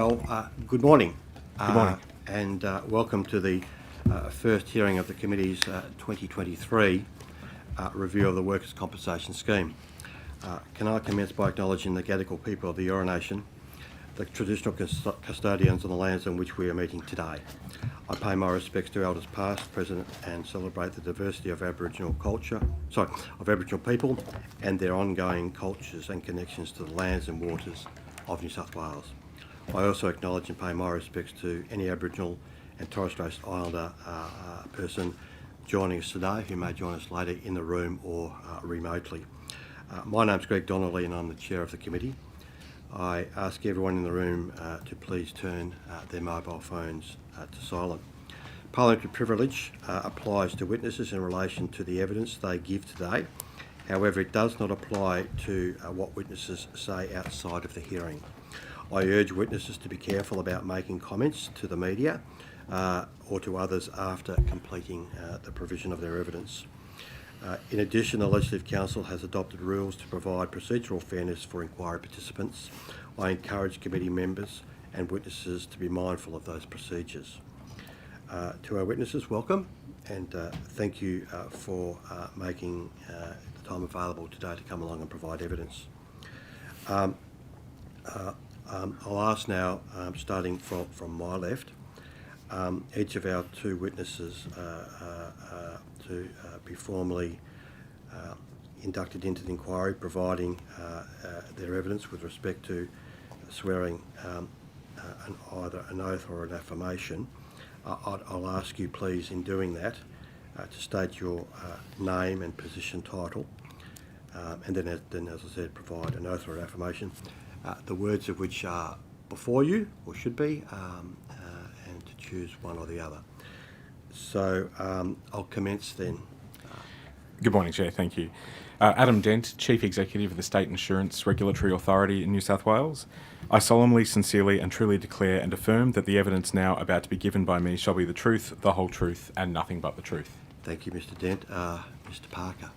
Good morning. Good morning. And welcome to the first hearing of the Committee's 2023 review of the Workers' Compensation Scheme. Can I commence by acknowledging the Gadigal people of the Eora Nation, the traditional custodians of the lands on which we are meeting today. I pay my respects to elders past, present and celebrate the diversity of Aboriginal people and their ongoing cultures and connections to the lands and waters of New South Wales. I also acknowledge and pay my respects to any Aboriginal and Torres Strait Islander person joining us today who may join us later in the room or remotely. My name's Greg Donnelly and I'm the Chair of the Committee. I ask everyone in the room to please turn their mobile phones to silent. Parliamentary privilege applies to witnesses in relation to the evidence they give today. However, it does not apply to what witnesses say outside of the hearing. I urge witnesses to be careful about making comments to the media or to others after completing the provision of their evidence. In addition, the Legislative Council has adopted rules to provide procedural fairness for inquiry participants. I encourage committee members and witnesses to be mindful of those procedures. To our witnesses, welcome, and thank you for making the time available today to come along and provide evidence. I'll ask now, starting from my left, each of our two witnesses to be formally inducted into the inquiry, providing their evidence with respect to swearing either an oath or an affirmation. I'll ask you, please, in doing that, to state your name and position title, and then, as I said, provide an oath or an affirmation. The words of which are before you, or should be, and to choose one or the other. So I'll commence then. Good morning, Chair. Thank you. Adam Dent, Chief Executive of the State Insurance Regulatory Authority in New South Wales. I solemnly, sincerely and truly declare and affirm that the evidence now about to be given by me shall be the truth, the whole truth and nothing but the truth. Thank you, Mr Dent. Mr Parker.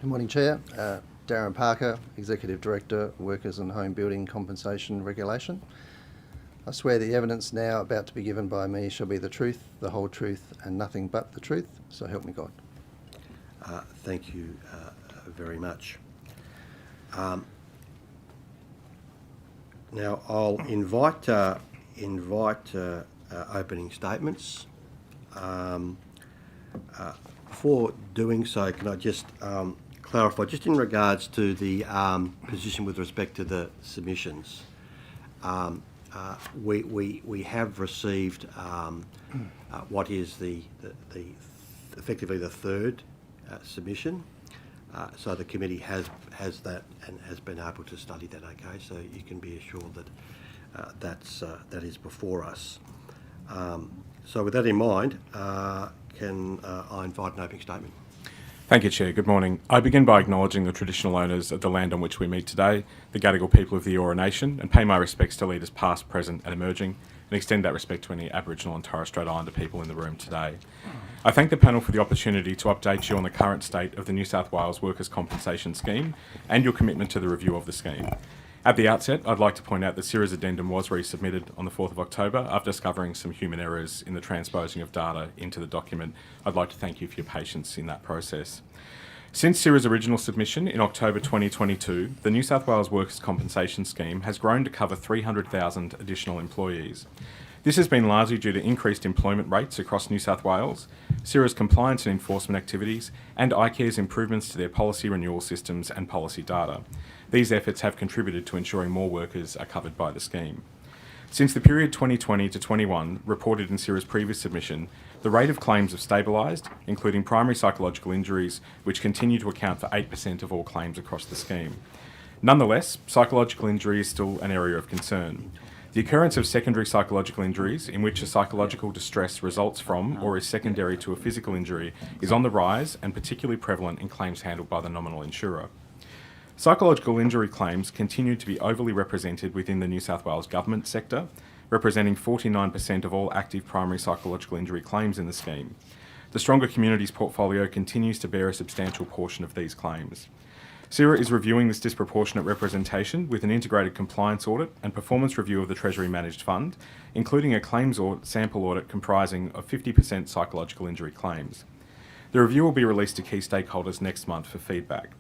Good morning, Chair. Darren Parker, Executive Director, Workers and Home Building Compensation Regulation. I swear the evidence now about to be given by me shall be the truth, the whole truth and nothing but the truth, so help me God. Thank you very much. Now I'll invite opening statements. Before doing so, can I just clarify, just in regards to the position with respect to the submissions. We have received what is the effectively the third submission. So the committee has that and has been able to study that. Okay, so you can be assured that that is before us. So with that in mind, can I invite an opening statement? Thank you, Chair. Good morning. I begin by acknowledging the traditional owners of the land on which we meet today, the Gadigal people of the Eora Nation, and pay my respects to leaders past, present and emerging, and extend that respect to any Aboriginal and Torres Strait Islander people in the room today. I thank the panel for the opportunity to update you on the current state of the New South Wales Workers' Compensation Scheme and your commitment to the review of the scheme. At the outset, I'd like to point out that SIRA's addendum was resubmitted on the 4th of October after discovering some human errors in the transposing of data into the document. I'd like to thank you for your patience in that process. Since SIRA's original submission in October 2022, the New South Wales Workers' Compensation Scheme has grown to cover 300,000 additional employees. This has been largely due to increased employment rates across New South Wales, SIRA's compliance and enforcement activities, and icare's improvements to their policy renewal systems and policy data. These efforts have contributed to ensuring more workers are covered by the scheme. Since the period 2020 to 21 reported in SIRA's previous submission, the rate of claims have stabilised, including primary psychological injuries, which continue to account for 8% of all claims across the scheme. Nonetheless, psychological injury is still an area of concern. The occurrence of secondary psychological injuries, in which a psychological distress results from or is secondary to a physical injury, is on the rise and particularly prevalent in claims handled by the nominal insurer. Psychological injury claims continue to be overly represented within the New South Wales government sector, representing 49% of all active primary psychological injury claims in the scheme. The Stronger Communities portfolio continues to bear a substantial portion of these claims. SIRA is reviewing this disproportionate representation with an integrated compliance audit and performance review of the Treasury Managed Fund, including a claims sample audit comprising of 50% psychological injury claims. The review will be released to key stakeholders next month for feedback.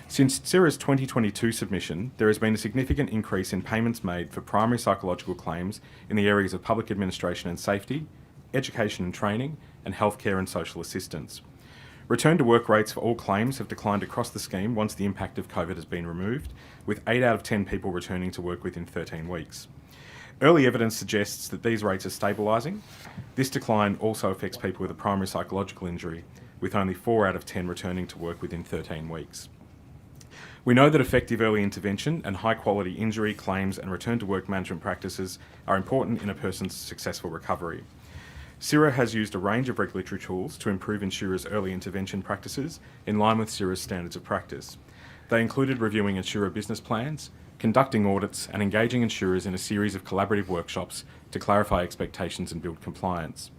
Since SIRA's 2022 submission, there has been a significant increase in payments made for primary psychological claims in the areas of public administration and safety, education and training, and healthcare and social assistance. Return to work rates for all claims have declined across the scheme once the impact of COVID has been removed, with 8 out of 10 people returning to work within 13 weeks. Early evidence suggests that these rates are stabilising. This decline also affects people with a primary psychological injury, with only 4 out of 10 returning to work within 13 weeks. We know that effective early intervention and high-quality injury, claims and return-to-work management practices are important in a person's successful recovery. SIRA has used a range of regulatory tools to improve insurers' early intervention practices in line with SIRA's standards of practice. They included reviewing insurer business plans, conducting audits and engaging insurers in a series of collaborative workshops to clarify expectations and build compliance.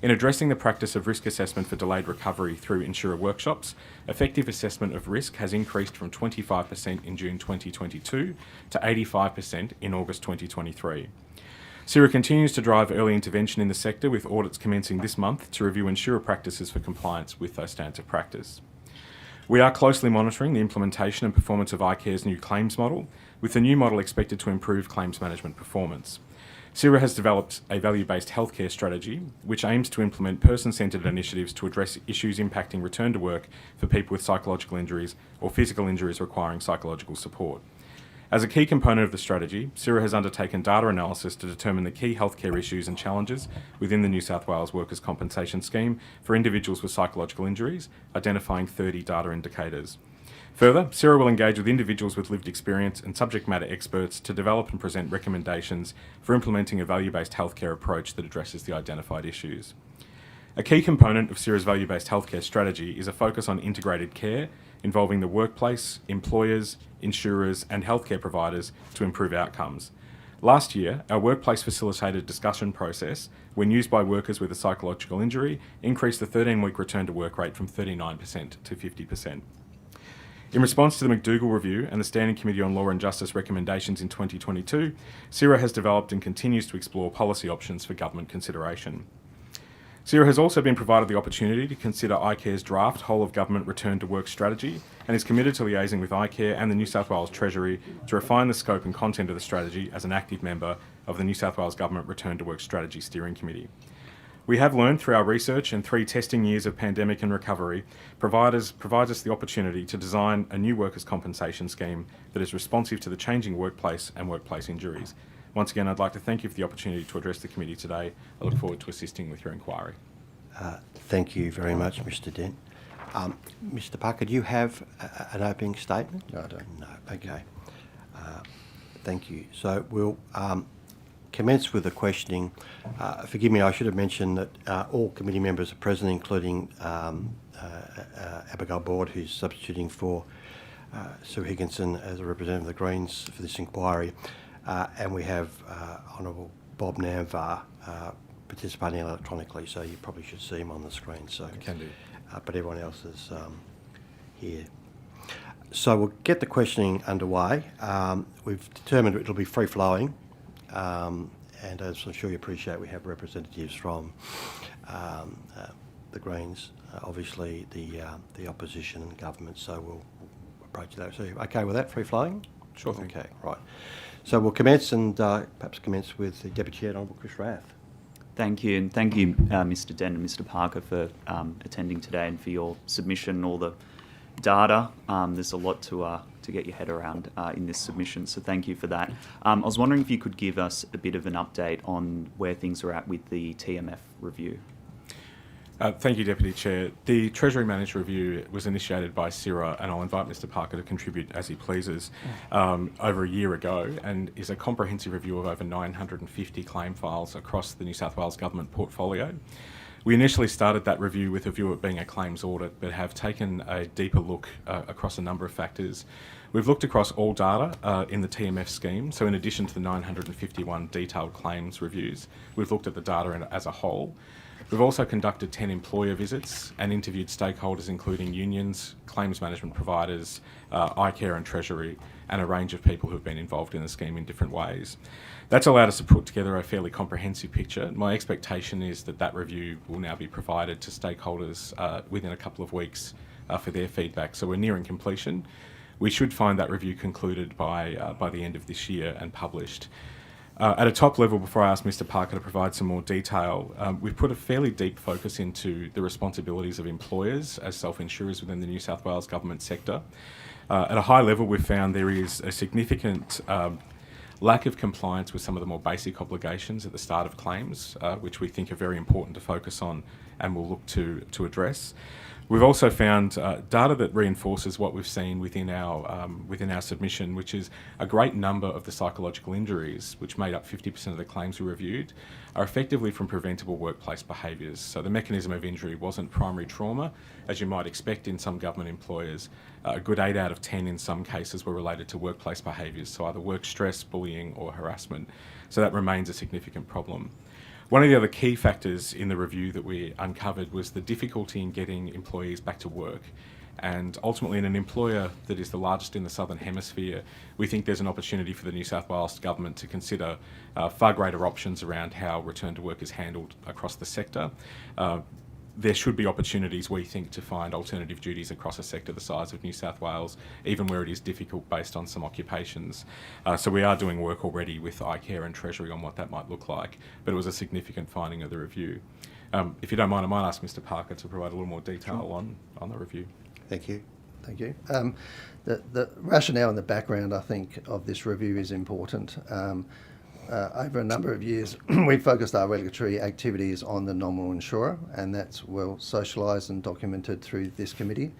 In addressing the practice of risk assessment for delayed recovery through insurer workshops, effective assessment of risk has increased from 25% in June 2022 to 85% in August 2023. SIRA continues to drive early intervention in the sector, with audits commencing this month to review insurer practices for compliance with those standards of practice. We are closely monitoring the implementation and performance of icare's new claims model, with the new model expected to improve claims management performance. SIRA has developed a value-based healthcare strategy, which aims to implement person-centred initiatives to address issues impacting return to work for people with psychological injuries or physical injuries requiring psychological support. As a key component of the strategy, SIRA has undertaken data analysis to determine the key healthcare issues and challenges within the New South Wales Workers' Compensation Scheme for individuals with psychological injuries, identifying 30 data indicators. Further, SIRA will engage with individuals with lived experience and subject matter experts to develop and present recommendations for implementing a value-based healthcare approach that addresses the identified issues. A key component of SIRA's value-based healthcare strategy is a focus on integrated care involving the workplace, employers, insurers and healthcare providers to improve outcomes. Last year, our workplace facilitated discussion process, when used by workers with a psychological injury, increased the 13-week return to work rate from 39% to 50%. In response to the McDougall review and the Standing Committee on Law and Justice recommendations in 2022, SIRA has developed and continues to explore policy options for government consideration. SIRA has also been provided the opportunity to consider icare's draft whole-of-government return-to-work strategy and is committed to liaising with icare and the New South Wales Treasury to refine the scope and content of the strategy as an active member of the New South Wales Government Return-to-Work Strategy Steering Committee. We have learned through our research and 3 testing years of pandemic and recovery provides us the opportunity to design a new workers' compensation scheme that is responsive to the changing workplace and workplace injuries. Once again, I'd like to thank you for the opportunity to address the committee today. I look forward to assisting with your inquiry. Thank you very much, Mr. Dent. Mr. Parker, do you have an opening statement? No, I don't. No, okay. Thank you. So we'll commence with the questioning. Forgive me, I should have mentioned that all committee members are present, including Abigail Board, who's substituting for Sue Higginson as a representative of the Greens for this inquiry. And we have Honourable Bob Namvar participating electronically, so you probably should see him on the screen. So Can do. but everyone else is here. So we'll get the questioning underway. We've determined it'll be free-flowing, and as I'm sure you appreciate, we have representatives from the Greens, obviously the opposition and government, so we'll approach that. So okay with that, free-flowing? Sure thing. Okay, right. So we'll commence and perhaps commence with the Deputy Chair, Honourable Chris Rath. Thank you, and thank you, Mr. Dent and Mr. Parker, for attending today and for your submission, all the data. There's a lot to get your head around in this submission, so thank you for that. I was wondering if you could give us a bit of an update on where things are at with the TMF review. Thank you, Deputy Chair. The Treasury Managed Review was initiated by SIRA, and I'll invite Mr. Parker to contribute as he pleases, over a year ago, and is a comprehensive review of over 950 claim files across the New South Wales Government portfolio. We initially started that review with a view of it being a claims audit, but have taken a deeper look across a number of factors. We've looked across all data in the TMF scheme, so in addition to the 951 detailed claims reviews, we've looked at the data as a whole. We've also conducted 10 employer visits and interviewed stakeholders including unions, claims management providers, icare and Treasury, and a range of people who've been involved in the scheme in different ways. That's allowed us to put together a fairly comprehensive picture. My expectation is that that review will now be provided to stakeholders within a couple of weeks for their feedback. So we're nearing completion. We should find that review concluded by the end of this year and published. At a top level, before I ask Mr Parker to provide some more detail, we've put a fairly deep focus into the responsibilities of employers as self-insurers within the New South Wales government sector. At a high level, we've found there is a significant lack of compliance with some of the more basic obligations at the start of claims, which we think are very important to focus on and we'll look to address. We've also found data that reinforces what we've seen within our submission, which is a great number of the psychological injuries, which made up 50% of the claims we reviewed, are effectively from preventable workplace behaviours. So the mechanism of injury wasn't primary trauma, as you might expect in some government employers. A good 8 out of 10 in some cases were related to workplace behaviours, so either work stress, bullying or harassment. So that remains a significant problem. One of the other key factors in the review that we uncovered was the difficulty in getting employees back to work. And ultimately, in an employer that is the largest in the Southern Hemisphere, we think there's an opportunity for the New South Wales Government to consider far greater options around how return to work is handled across the sector. There should be opportunities, we think, to find alternative duties across a sector the size of New South Wales, even where it is difficult based on some occupations. So we are doing work already with icare and Treasury on what that might look like, but it was a significant finding of the review. If you don't mind, I might ask Mr Parker to provide a little more detail on the review. Thank you. Thank you. The rationale and the background, I think, of this review is important. Over a number of years, we've focused our regulatory activities on the nominal insurer, and that's well socialised and documented through this committee.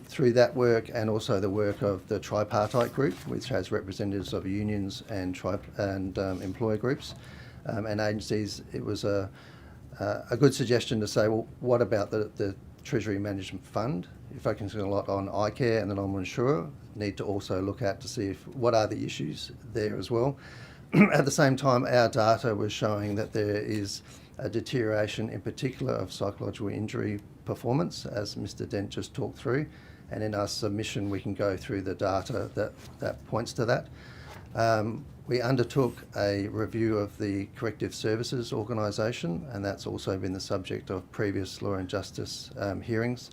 Through that work and also the work of the tripartite group, which has representatives of unions and employer groups and agencies, it was a good suggestion to say, well, what about the Treasury Management Fund? You're focusing a lot on icare and the nominal insurer. Need to also look at to see what are the issues there as well. At the same time, our data was showing that there is a deterioration in particular of psychological injury performance, as Mr Dent just talked through, and in our submission we can go through the data that points to that. We undertook a review of the Corrective Services Organisation, and that's also been the subject of previous Law and Justice hearings.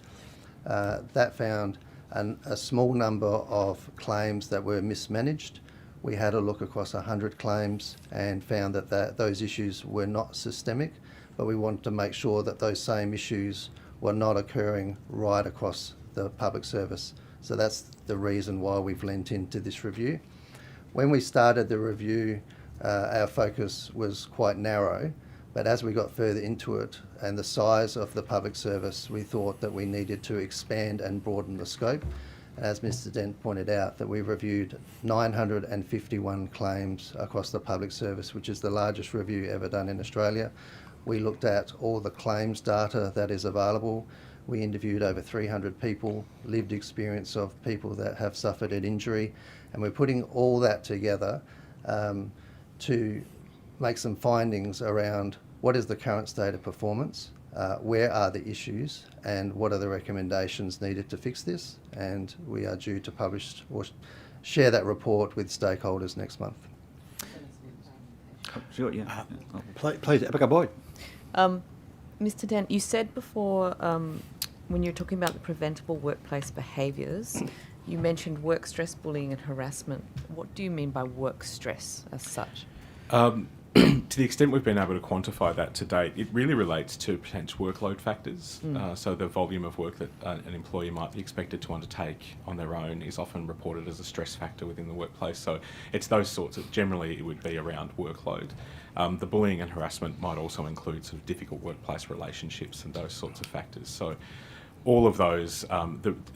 That found a small number of claims that were mismanaged. We had a look across 100 claims and found that those issues were not systemic, but we wanted to make sure that those same issues were not occurring right across the public service. So that's the reason why we've lent into this review. When we started the review, our focus was quite narrow, but as we got further into it and the size of the public service, we thought that we needed to expand and broaden the scope. As Mr Dent pointed out, that we reviewed 951 claims across the public service, which is the largest review ever done in Australia. We looked at all the claims data that is available. We interviewed over 300 people, lived experience of people that have suffered an injury, and we're putting all that together to make some findings around what is the current state of performance, where are the issues, and what are the recommendations needed to fix this. And we are due to publish or share that report with stakeholders next month. Sure, yeah. Please, Abigail Boyd. Mr Dent, you said before when you were talking about the preventable workplace behaviours, you mentioned work stress, bullying and harassment. What do you mean by work stress as such? To the extent we've been able to quantify that to date, it really relates to potential workload factors. So the volume of work that an employee might be expected to undertake on their own is often reported as a stress factor within the workplace. So it's those sorts of, generally it would be around workload. The bullying and harassment might also include sort of difficult workplace relationships and those sorts of factors. So all of those,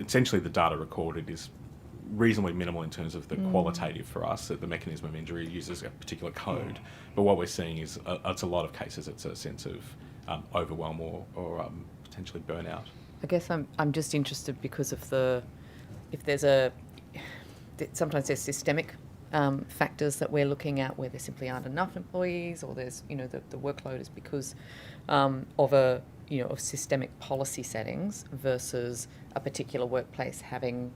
essentially the data recorded is reasonably minimal in terms of the qualitative for us. That the mechanism of injury uses a particular code, but what we're seeing is it's a lot of cases it's a sense of overwhelm or potentially burnout. I guess I'm just interested because of sometimes there's systemic factors that we're looking at where there simply aren't enough employees, or there's, the workload is because of systemic policy settings versus a particular workplace having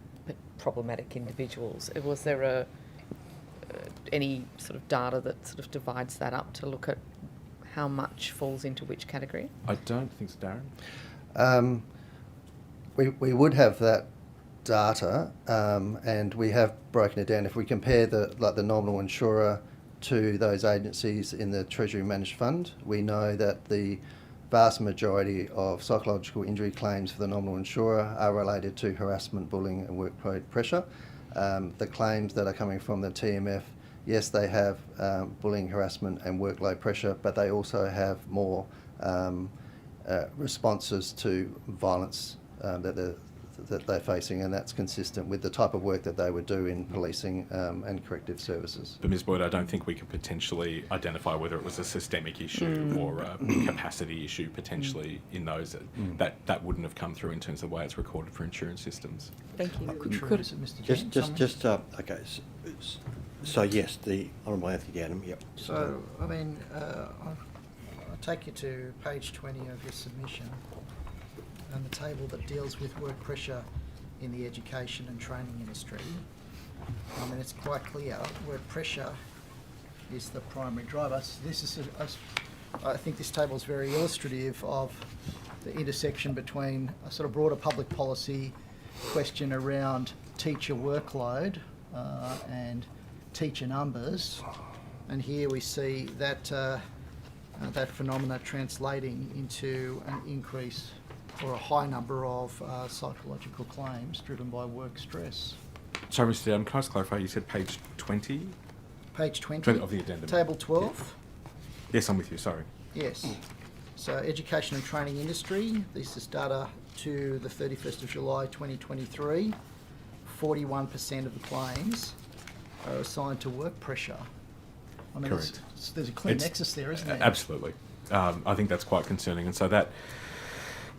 problematic individuals? Was there any sort of data that sort of divides that up to look at how much falls into which category? I don't think so, Darren. We would have that data, and we have broken it down. If we compare the nominal insurer to those agencies in the Treasury Managed Fund, we know that the vast majority of psychological injury claims for the nominal insurer are related to harassment, bullying and workplace pressure. The claims that are coming from the TMF, yes, they have bullying, harassment and workload pressure, but they also have more responses to violence that they're facing, and that's consistent with the type of work that they would do in policing and corrective services. But Ms. Boyd, I don't think we can potentially identify whether it was a systemic issue or a capacity issue potentially in those. That wouldn't have come through in terms of the way it's recorded for insurance systems. Thank you. Mr. James, Okay. So yes, the Honourable Anthony Downham. Yep. So, I'll take you to page 20 of your submission and the table that deals with work pressure in the education and training industry. It's quite clear work pressure is the primary driver. So I think this table is very illustrative of the intersection between a sort of broader public policy question around teacher workload and teacher numbers, and here we see that that phenomena translating into an increase or a high number of psychological claims driven by work stress. Sorry, Mr. Downham, can I just clarify? You said page 20? Page 20 of the addendum. Table 12. Yes, I'm with you, sorry. Yes. So education and training industry, this is data to the 31st of July 2023. 41% of the claims are assigned to work pressure. Correct. There's a clear nexus there, isn't there? Absolutely. I think that's quite concerning, and so that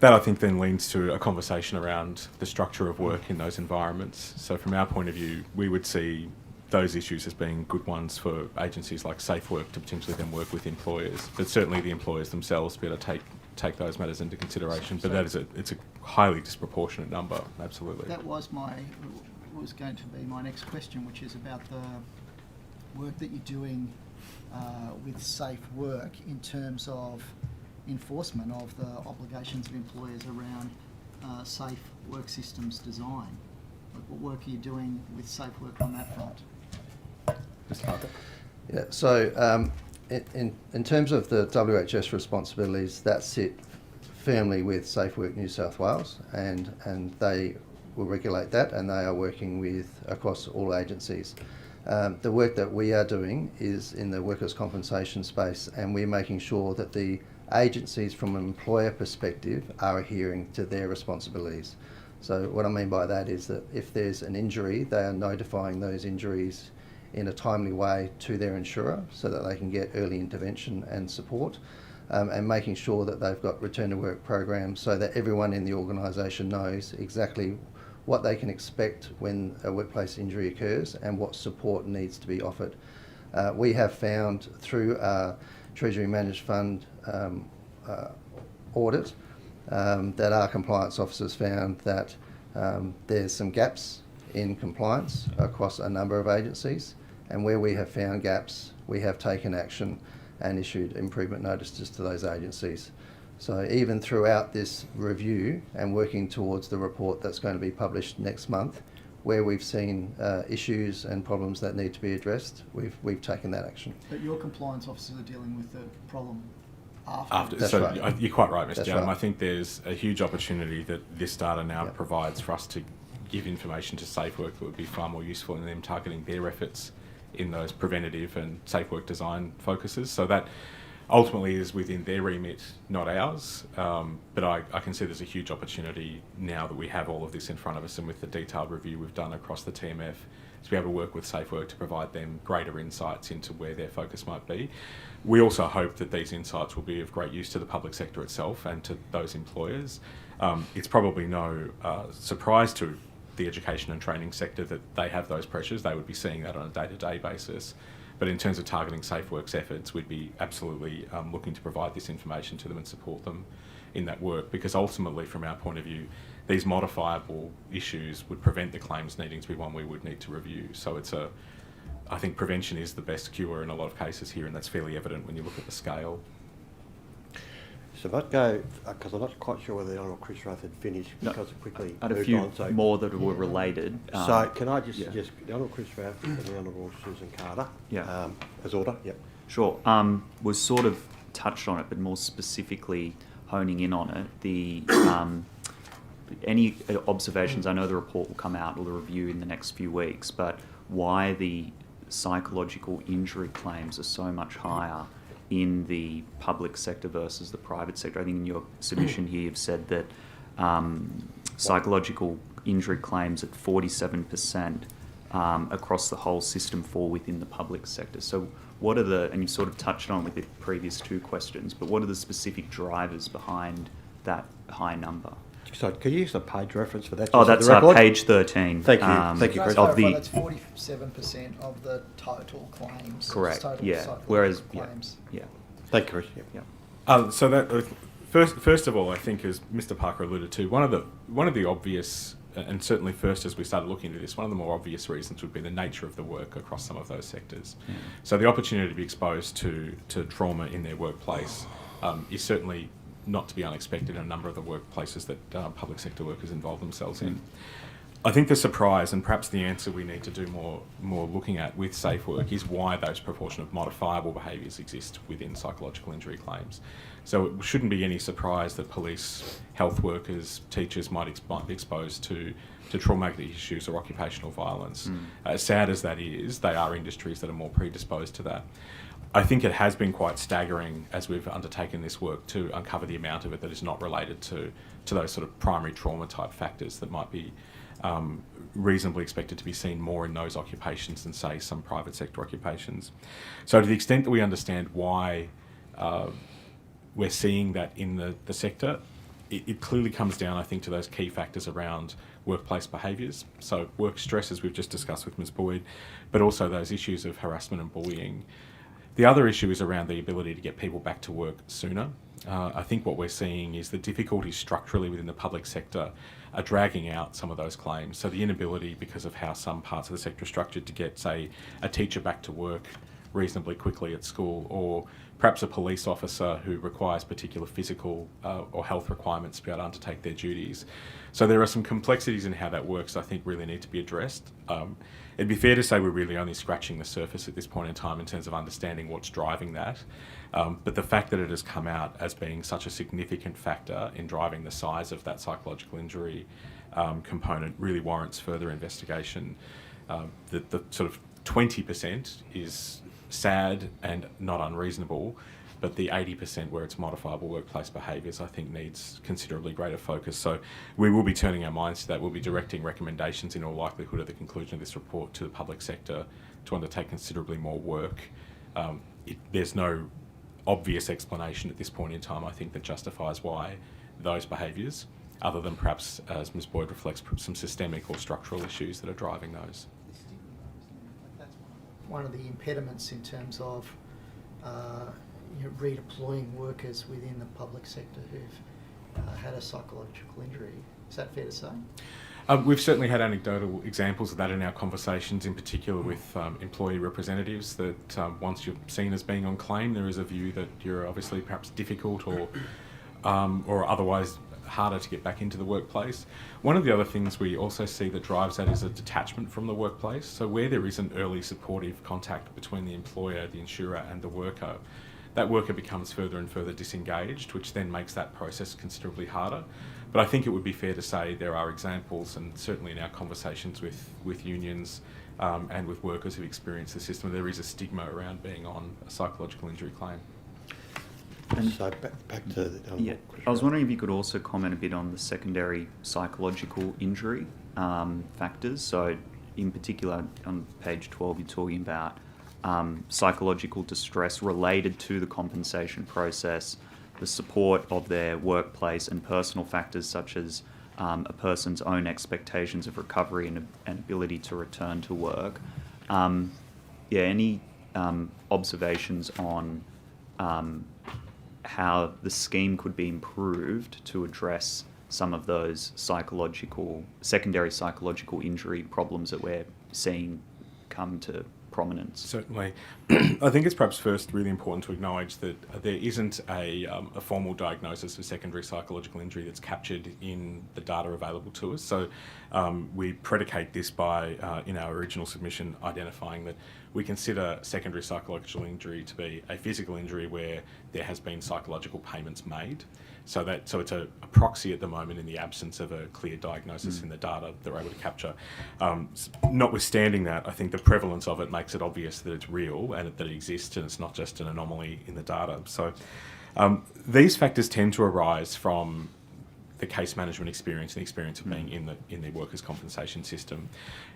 I think then leads to a conversation around the structure of work in those environments. So from our point of view, we would see those issues as being good ones for agencies like Safe Work to potentially then work with employers, but certainly the employers themselves to be able to take those matters into consideration. But it's a highly disproportionate number, absolutely. That was going to be my next question, which is about the work that you're doing with Safe Work in terms of enforcement of the obligations of employers around safe work systems design. What work are you doing with Safe Work on that front? Mr. Parker? Yeah, so in terms of the WHS responsibilities, that sit firmly with Safe Work New South Wales, and they will regulate that, and they are working with across all agencies. The work that we are doing is in the workers' compensation space, and we're making sure that the agencies from an employer perspective are adhering to their responsibilities. So what I mean by that is that if there's an injury, they are notifying those injuries in a timely way to their insurer so that they can get early intervention and support, and making sure that they've got return to work programs so that everyone in the organisation knows exactly what they can expect when a workplace injury occurs and what support needs to be offered. We have found through our Treasury Managed Fund audit that our compliance officers found that there's some gaps in compliance across a number of agencies, and where we have found gaps, we have taken action and issued improvement notices to those agencies. So even throughout this review and working towards the report that's going to be published next month, where we've seen issues and problems that need to be addressed, we've taken that action. But your compliance officers are dealing with the problem After. That's So right. you're quite right, Mr. That's Downham. right. I think there's a huge opportunity that this data now Yep. provides for us to give information to Safe Work that would be far more useful in them targeting their efforts in those preventative and safe work design focuses. So that ultimately is within their remit, not ours. But I can see there's a huge opportunity now that we have all of this in front of us, and with the detailed review we've done across the TMF, to be able to work with Safe Work to provide them greater insights into where their focus might be. We also hope that these insights will be of great use to the public sector itself and to those employers. It's probably no surprise to the education and training sector that they have those pressures. They would be seeing that on a day-to-day basis. But in terms of targeting safe works efforts, we'd be absolutely looking to provide this information to them and support them in that work, because ultimately, from our point of view, these modifiable issues would prevent the claims needing to be one we would need to review. So I think prevention is the best cure in a lot of cases here, and that's fairly evident when you look at the scale. So I might go, because I'm not quite sure whether the Honourable Chris Ruth had finished, because it quickly I had a moved few on. So, more that were related. so can I just yeah. suggest the Honourable Chris Ruth and the Honourable Susan Carter Yeah. as order? Yep. Sure. Was sort of touched on it, but more specifically honing in on it. The any observations? I know the report will come out, or the review in the next few weeks, but why the psychological injury claims are so much higher in the public sector versus the private sector? I think in your submission here you've said that psychological injury claims at 47% across the whole system fall within the public sector. So what are the, and you sort of touched on with the previous two questions, but what are the specific drivers behind that high number? So can you use a page reference for that? Oh, just for that's the record? page 13. Thank you. Thank you, Can I Chris. Of clarify, the, that's 47% of the total claims. correct, Total yeah. psychological Whereas, claims. yeah. Thank you, Chris. Yep. Yeah. So that first of all, I think, as Mr. Parker alluded to, one of the obvious, and certainly first as we started looking into this, one of the more obvious reasons would be the nature of the work across some of those sectors. Yeah. So the opportunity to be exposed to trauma in their workplace is certainly not to be unexpected in a number of the workplaces that public sector workers involve themselves in. I think the surprise, and perhaps the answer we need to do more looking at with safe work, is why those proportion of modifiable behaviours exist within psychological injury claims. So it shouldn't be any surprise that police, health workers, teachers might be exposed to traumatic issues or occupational violence. As sad as that is, they are industries that are more predisposed to that. I think it has been quite staggering as we've undertaken this work to uncover the amount of it that is not related to those sort of primary trauma type factors that might be reasonably expected to be seen more in those occupations than, say, some private sector occupations. So to the extent that we understand why we're seeing that in the sector, it clearly comes down, I think, to those key factors around workplace behaviours. So work stress, as we've just discussed with Ms Boyd, but also those issues of harassment and bullying. The other issue is around the ability to get people back to work sooner. I think what we're seeing is the difficulties structurally within the public sector are dragging out some of those claims. So the inability, because of how some parts of the sector are structured, to get, say, a teacher back to work reasonably quickly at school, or perhaps a police officer who requires particular physical or health requirements to be able to undertake their duties. So there are some complexities in how that works I think really need to be addressed. It'd be fair to say we're really only scratching the surface at this point in time in terms of understanding what's driving that. But the fact that it has come out as being such a significant factor in driving the size of that psychological injury component really warrants further investigation. The sort of 20% is sad and not unreasonable, but the 80% where it's modifiable workplace behaviours I think needs considerably greater focus. So we will be turning our minds to that. We'll be directing recommendations in all likelihood at the conclusion of this report to the public sector to undertake considerably more work. There's no obvious explanation at this point in time, I think, that justifies why those behaviours, other than perhaps, as Ms Boyd reflects, some systemic or structural issues that are driving those. That's one of the impediments in terms of redeploying workers within the public sector who've had a psychological injury. Is that fair to say? We've certainly had anecdotal examples of that in our conversations, in particular with employee representatives, that once you're seen as being on claim, there is a view that you're obviously perhaps difficult or otherwise harder to get back into the workplace. One of the other things we also see that drives that is a detachment from the workplace. So where there is an early supportive contact between the employer, the insurer and the worker, that worker becomes further and further disengaged, which then makes that process considerably harder. But I think it would be fair to say there are examples, and certainly in our conversations with unions and with workers who've experienced the system, there is a stigma around being on a psychological injury claim. And so back to the Yeah, I was wondering if you could also comment a bit on the secondary psychological injury factors. So in particular, on page 12, you're talking about psychological distress related to the compensation process, the support of their workplace and personal factors such as a person's own expectations of recovery and ability to return to work. Any observations on how the scheme could be improved to address some of those secondary psychological injury problems that we're seeing come to prominence? Certainly. I think it's perhaps first really important to acknowledge that there isn't a formal diagnosis of secondary psychological injury that's captured in the data available to us. So we predicate this by, in our original submission, identifying that we consider secondary psychological injury to be a physical injury where there has been psychological payments made. So it's a proxy at the moment in the absence of a clear diagnosis in the data that we're able to capture. Notwithstanding that, I think the prevalence of it makes it obvious that it's real and that it exists, and it's not just an anomaly in the data. So these factors tend to arise from the case management experience and the experience of being in the workers' compensation system.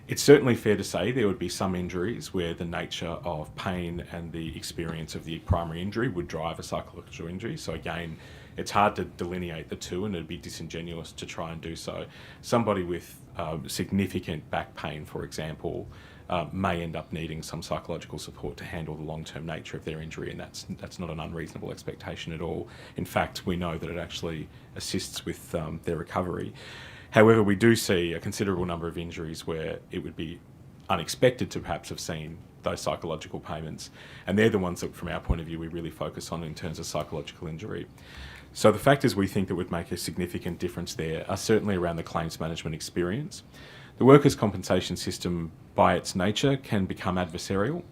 It's certainly fair to say there would be some injuries where the nature of pain and the experience of the primary injury would drive a psychological injury. So again, it's hard to delineate the two, and it'd be disingenuous to try and do so. Somebody with significant back pain, for example, may end up needing some psychological support to handle the long-term nature of their injury, and that's not an unreasonable expectation at all. In fact, we know that it actually assists with their recovery. However, we do see a considerable number of injuries where it would be unexpected to perhaps have seen those psychological payments, and they're the ones that, from our point of view, we really focus on in terms of psychological injury. So the factors we think that would make a significant difference there are certainly around the claims management experience. The workers' compensation system, by its nature, can become adversarial,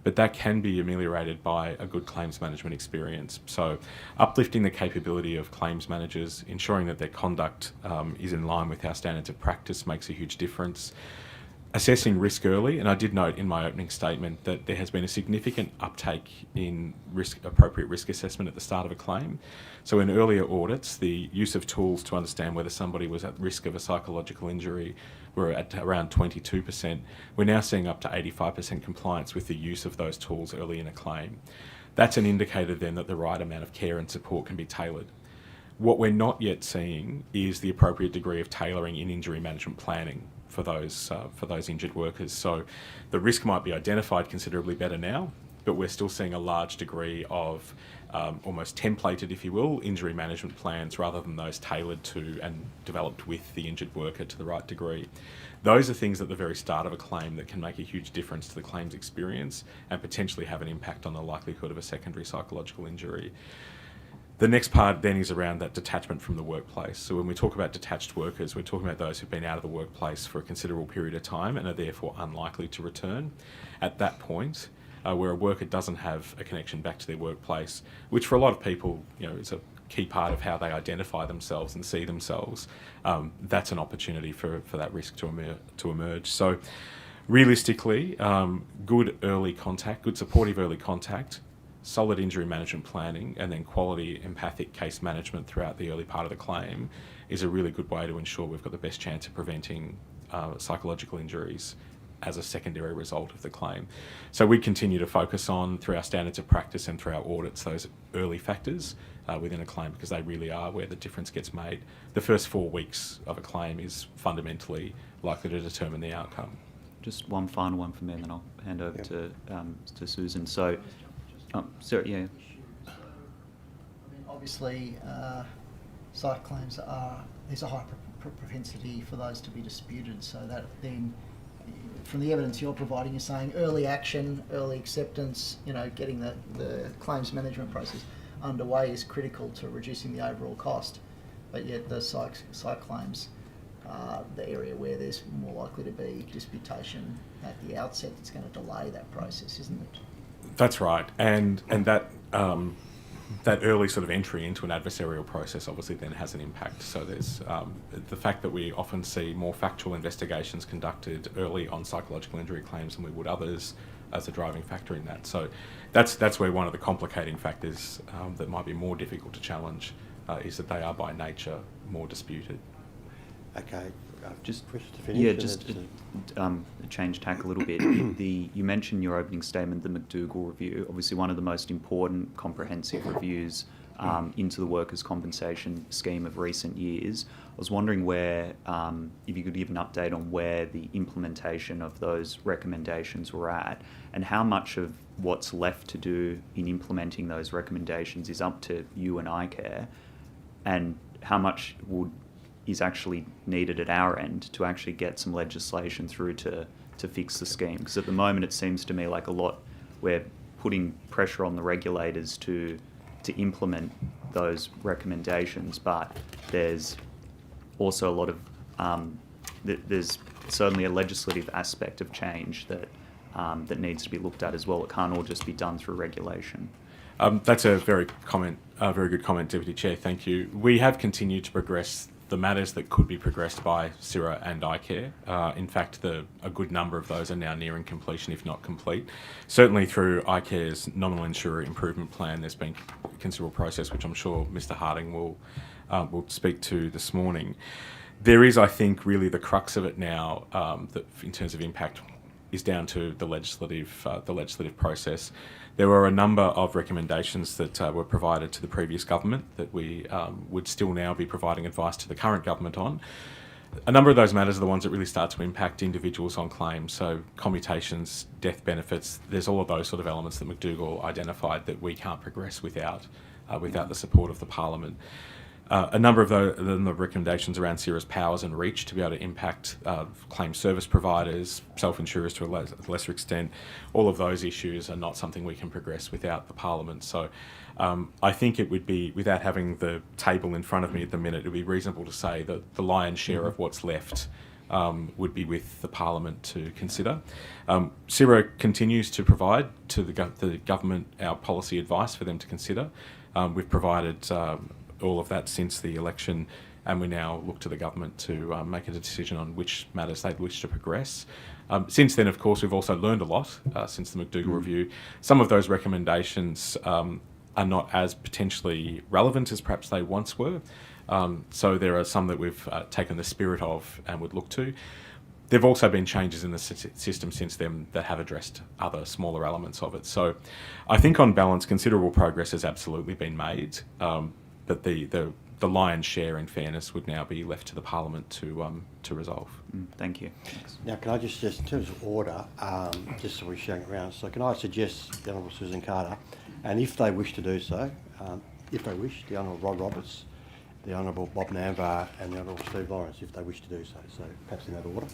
but that can be ameliorated by a good claims management experience. So uplifting the capability of claims managers, ensuring that their conduct is in line with our standards of practice makes a huge difference. Assessing risk early, and I did note in my opening statement that there has been a significant uptake in appropriate risk assessment at the start of a claim. So in earlier audits, the use of tools to understand whether somebody was at risk of a psychological injury were at around 22%. We're now seeing up to 85% compliance with the use of those tools early in a claim. That's an indicator then that the right amount of care and support can be tailored. What we're not yet seeing is the appropriate degree of tailoring in injury management planning for those injured workers. So the risk might be identified considerably better now, but we're still seeing a large degree of almost templated, if you will, injury management plans rather than those tailored to and developed with the injured worker to the right degree. Those are things at the very start of a claim that can make a huge difference to the claims experience and potentially have an impact on the likelihood of a secondary psychological injury. The next part then is around that detachment from the workplace. So when we talk about detached workers, we're talking about those who've been out of the workplace for a considerable period of time and are therefore unlikely to return. At that point, where a worker doesn't have a connection back to their workplace, which for a lot of people, is a key part of how they identify themselves and see themselves, that's an opportunity for that risk to emerge. So realistically, good early contact, good supportive early contact, solid injury management planning, and then quality empathic case management throughout the early part of the claim is a really good way to ensure we've got the best chance of preventing psychological injuries as a secondary result of the claim. So we continue to focus on, through our standards of practice and through our audits, those early factors within a claim, because they really are where the difference gets made. The first 4 weeks of a claim is fundamentally likely to determine the outcome. Just one final one from me, and then I'll hand over to Susan. So, Sarah, yeah. Obviously, psych claims there's a high propensity for those to be disputed, so that then, from the evidence you're providing, you're saying early action, early acceptance, getting the claims management process underway is critical to reducing the overall cost, but yet the psych claims are the area where there's more likely to be disputation at the outset. It's going to delay that process, isn't it? That's right, and that that early sort of entry into an adversarial process obviously then has an impact. So there's the fact that we often see more factual investigations conducted early on psychological injury claims than we would others as a driving factor in that. So that's where one of the complicating factors that might be more difficult to challenge is that they are by nature more disputed. Okay, Just questions to finish? yeah, just change tack a little bit. You mentioned in your opening statement the McDougall review, obviously one of the most important comprehensive reviews into the workers' compensation scheme of recent years. I was wondering where, if you could give an update on where the implementation of those recommendations were at, and how much of what's left to do in implementing those recommendations is up to you and icare, and how much is actually needed at our end to actually get some legislation through to fix the scheme. Because at the moment it seems to me like we're putting pressure on the regulators to implement those recommendations, but there's also a lot of there's certainly a legislative aspect of change that needs to be looked at as well. It can't all just be done through regulation. That's a very good comment, Deputy Chair. Thank you. We have continued to progress the matters that could be progressed by SIRA and icare. In fact, a good number of those are now nearing completion, if not complete. Certainly through icare's nominal insurer improvement plan, there's been considerable process, which I'm sure Mr. Harding will speak to this morning. There is, I think, really the crux of it now, that in terms of impact, is down to the legislative process. There were a number of recommendations that were provided to the previous government that we would still now be providing advice to the current government on. A number of those matters are the ones that really start to impact individuals on claims, so commutations, death benefits. There's all of those sort of elements that McDougall identified that we can't progress without the support of the Parliament. A number of the recommendations around SIRA's powers and reach to be able to impact claim service providers, self-insurers to a lesser extent, all of those issues are not something we can progress without the Parliament. So I think it would be, without having the table in front of me at the minute, it would be reasonable to say that the lion's share of what's left would be with the Parliament to consider. SIRA continues to provide to the government our policy advice for them to consider. We've provided all of that since the election, and we now look to the government to make a decision on which matters they'd wish to progress. Since then, of course, we've also learned a lot since the McDougall review. Some of those recommendations are not as potentially relevant as perhaps they once were. So there are some that we've taken the spirit of and would look to. There have also been changes in the system since then that have addressed other smaller elements of it. So I think on balance, considerable progress has absolutely been made. But the lion's share, in fairness, would now be left to the Parliament to resolve. Thank you. Thanks. Now, can I just in terms of order, just so we're sharing it around, so can I suggest the Honourable Susan Carter, and if they wish to do so, the Honourable Rod Roberts, the Honourable Bob Namvar, and the Honourable Steve Lawrence, if they wish to do so. So perhaps in that order.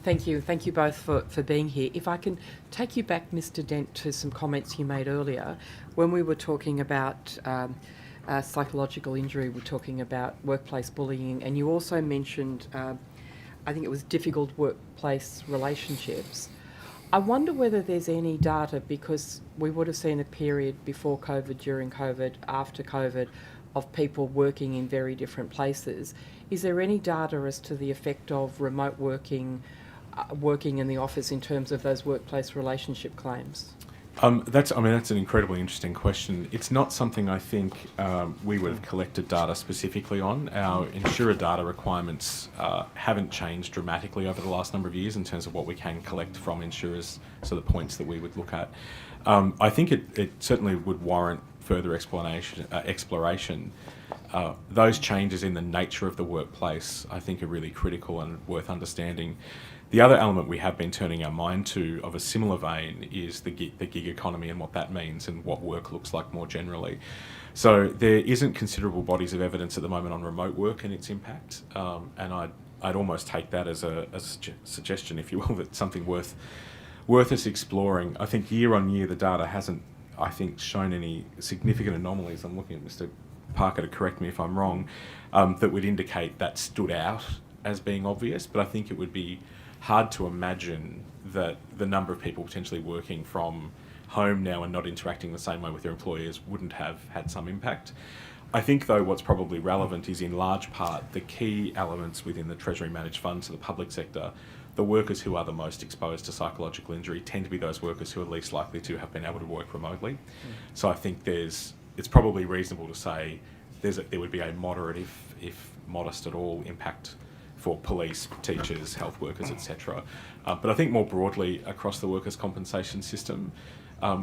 Thank you. Thank you both for being here. If I can take you back, Mr. Dent, to some comments you made earlier. When we were talking about psychological injury, we were talking about workplace bullying, and you also mentioned, I think it was difficult workplace relationships. I wonder whether there's any data, because we would have seen a period before COVID, during COVID, after COVID, of people working in very different places. Is there any data as to the effect of remote working in the office in terms of those workplace relationship claims? That's an incredibly interesting question. It's not something I think we would have collected data specifically on. Our insurer data requirements haven't changed dramatically over the last number of years in terms of what we can collect from insurers, so the points that we would look at. I think it certainly would warrant further exploration. Those changes in the nature of the workplace, I think, are really critical and worth understanding. The other element we have been turning our mind to of a similar vein is the gig economy and what that means and what work looks like more generally. So there isn't considerable bodies of evidence at the moment on remote work and its impact, and I'd almost take that as a suggestion, if you will, that something worth us exploring. I think year on year the data hasn't, I think, shown any significant anomalies. I'm looking at Mr. Parker to correct me if I'm wrong, that would indicate that stood out as being obvious, but I think it would be hard to imagine that the number of people potentially working from home now and not interacting the same way with their employers wouldn't have had some impact. I think, though, what's probably relevant is in large part the key elements within the Treasury managed funds to the public sector. The workers who are the most exposed to psychological injury tend to be those workers who are least likely to have been able to work remotely. So I think it's probably reasonable to say there would be a moderate, if modest at all, impact for police, teachers, health workers, etc. But I think more broadly across the workers' compensation system,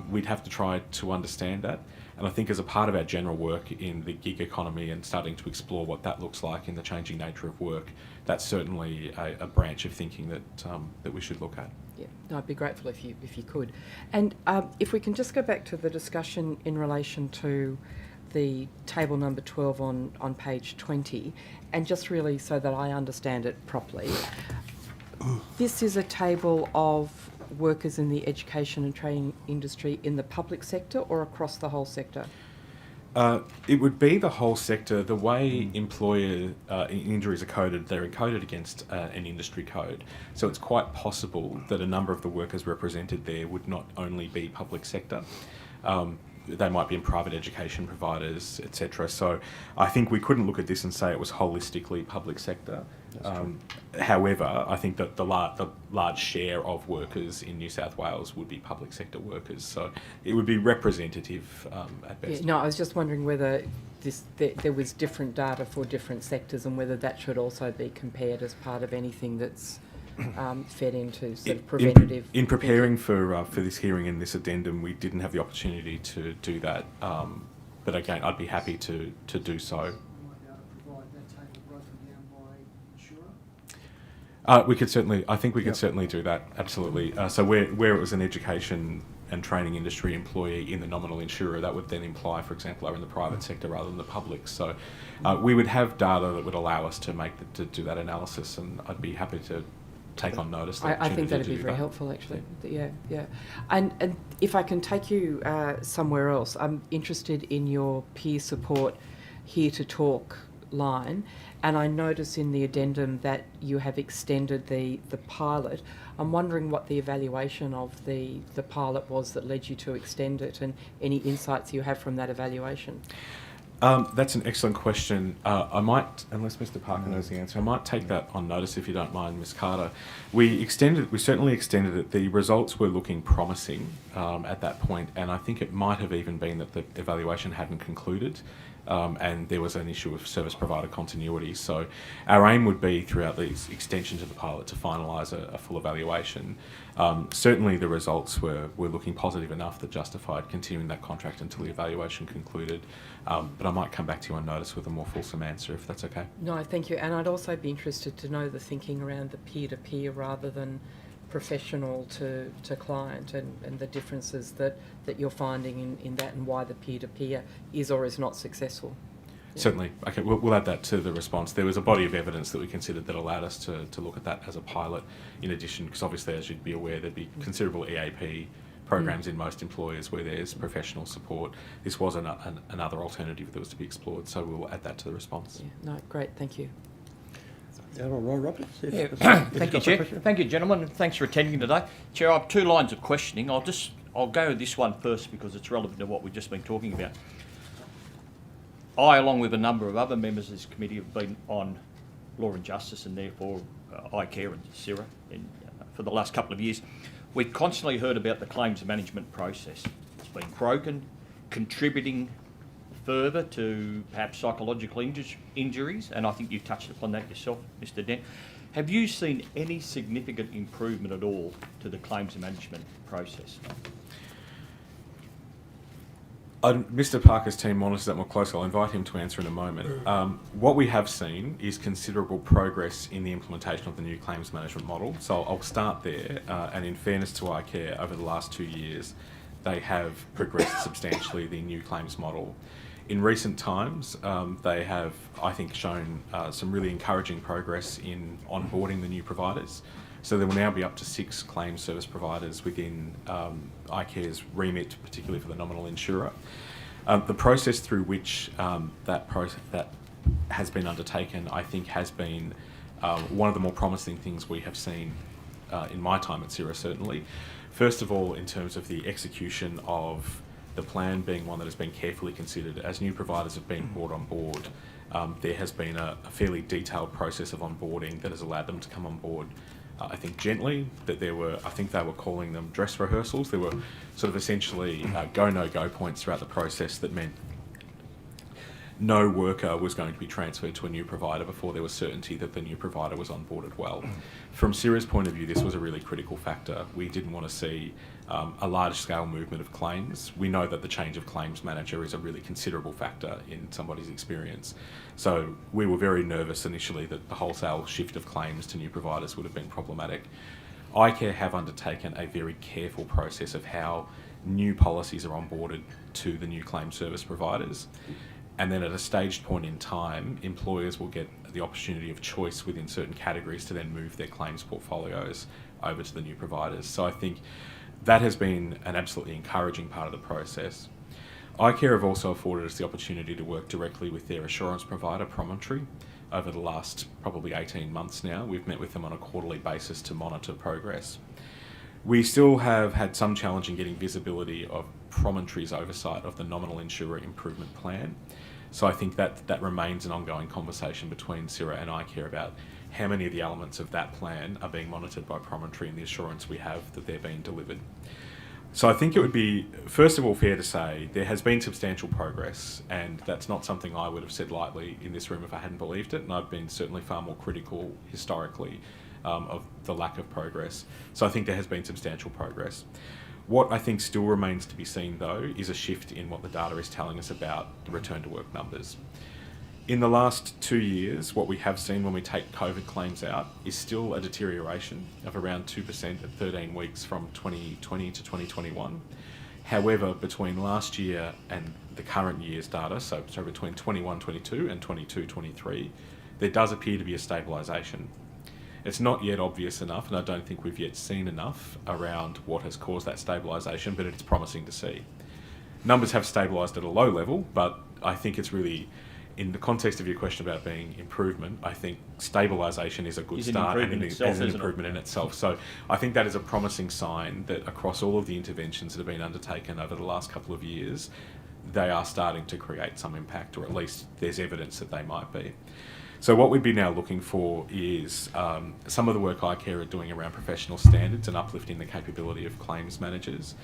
we'd have to try to understand that. And I think as a part of our general work in the gig economy and starting to explore what that looks like in the changing nature of work, that's certainly a branch of thinking that we should look at. Yeah, no, I'd be grateful if you could. And if we can just go back to the discussion in relation to the table number 12 on page 20, and just really so that I understand it properly. This is a table of workers in the education and training industry in the public sector or across the whole sector? It would be the whole sector. The way employer injuries are coded, they're encoded against an industry code. So it's quite possible that a number of the workers represented there would not only be public sector. They might be in private education providers, etc. So I think we couldn't look at this and say it was holistically public sector. However, I think that the large share of workers in New South Wales would be public sector workers. So it would be representative at best. Yeah, no, I was just wondering whether there was different data for different sectors and whether that should also be compared as part of anything that's fed into sort of preventative. In preparing for this hearing and this addendum, we didn't have the opportunity to do that. But again, I'd be happy to do so. We could certainly. I think we could certainly do that. Absolutely. So where it was an education and training industry employee in the nominal insurer, that would then imply, for example, are in the private sector rather than the public. So we would have data that would allow us to do that analysis, and I'd be happy to take on notice. I think that'd be very helpful, actually. Yeah. And if I can take you somewhere else, I'm interested in your peer support here to talk line, and I notice in the addendum that you have extended the pilot. I'm wondering what the evaluation of the pilot was that led you to extend it, and any insights you have from that evaluation. That's an excellent question. I might, unless Mr. Parker knows the answer, I might take that on notice if you don't mind, Ms. Carter. We certainly extended it. The results were looking promising at that point, and I think it might have even been that the evaluation hadn't concluded. And there was an issue of service provider continuity. So our aim would be throughout these extensions of the pilot to finalise a full evaluation. Certainly the results were looking positive enough that justified continuing that contract until the evaluation concluded. But I might come back to you on notice with a more fulsome answer if that's okay. No, thank you. And I'd also be interested to know the thinking around the peer-to-peer rather than professional to client, and the differences that you're finding in that, and why the peer-to-peer is or is not successful. Yeah. Certainly. Okay, we'll add that to the response. There was a body of evidence that we considered that allowed us to look at that as a pilot in addition, because obviously, as you'd be aware, there'd be considerable EAP programs in most employers where there's professional support. This was another alternative that was to be explored, so we'll add that to the response. Yeah, no, great, thank you. Roy Roberts. Thank you, Chair. Thank you, gentlemen, and thanks for attending today. Chair, I have two lines of questioning. I'll go with this one first because it's relevant to what we've just been talking about. I, along with a number of other members of this committee, have been on Law and Justice and therefore icare and SIRA for the last couple of years. We've constantly heard about the claims management process. It's been broken, contributing further to perhaps psychological injuries, and I think you touched upon that yourself, Mr. Dent. Have you seen any significant improvement at all to the claims management process? Mr. Parker's team monitors that more closely. I'll invite him to answer in a moment. What we have seen is considerable progress in the implementation of the new claims management model. So I'll start there, and in fairness to icare, over the last 2 years, they have progressed substantially the new claims model. In recent times, they have, I think, shown some really encouraging progress in onboarding the new providers. So there will now be up to 6 claims service providers within icare's remit, particularly for the nominal insurer. The process through which that has been undertaken, I think, has been one of the more promising things we have seen in my time at SIRA, certainly. First of all, in terms of the execution of the plan being one that has been carefully considered. As new providers have been brought on board, there has been a fairly detailed process of onboarding that has allowed them to come on board, I think, gently. That there were, I think they were calling them dress rehearsals. There were sort of essentially go, no-go points throughout the process that meant no worker was going to be transferred to a new provider before there was certainty that the new provider was onboarded well. From SIRA's point of view, this was a really critical factor. We didn't want to see a large-scale movement of claims. We know that the change of claims manager is a really considerable factor in somebody's experience. So we were very nervous initially that the wholesale shift of claims to new providers would have been problematic. icare have undertaken a very careful process of how new policies are onboarded to the new claim service providers. And then at a staged point in time, employers will get the opportunity of choice within certain categories to then move their claims portfolios over to the new providers. So I think that has been an absolutely encouraging part of the process. icare have also afforded us the opportunity to work directly with their assurance provider, Promontory, over the last probably 18 months now. We've met with them on a quarterly basis to monitor progress. We still have had some challenge in getting visibility of Promontory's oversight of the nominal insurer improvement plan. So I think that remains an ongoing conversation between SIRA and icare about how many of the elements of that plan are being monitored by Promontory and the assurance we have that they're being delivered. So I think it would be, first of all, fair to say there has been substantial progress, and that's not something I would have said lightly in this room if I hadn't believed it, and I've been certainly far more critical historically of the lack of progress. So I think there has been substantial progress. What I think still remains to be seen, though, is a shift in what the data is telling us about the return to work numbers. In the last 2 years, what we have seen when we take COVID claims out is still a deterioration of around 2% at 13 weeks from 2020 to 2021. However, between last year and the current year's data, so between 21-22 and 22-23, there does appear to be a stabilisation. It's not yet obvious enough, and I don't think we've yet seen enough around what has caused that stabilisation, but it's promising to see. Numbers have stabilised at a low level, but I think it's really, in the context of your question about being improvement, I think stabilisation is a good start and is an improvement in itself. So I think that is a promising sign that across all of the interventions that have been undertaken over the last couple of years, they are starting to create some impact, or at least there's evidence that they might be. So what we'd be now looking for is some of the work icare are doing around professional standards and uplifting the capability of claims managers.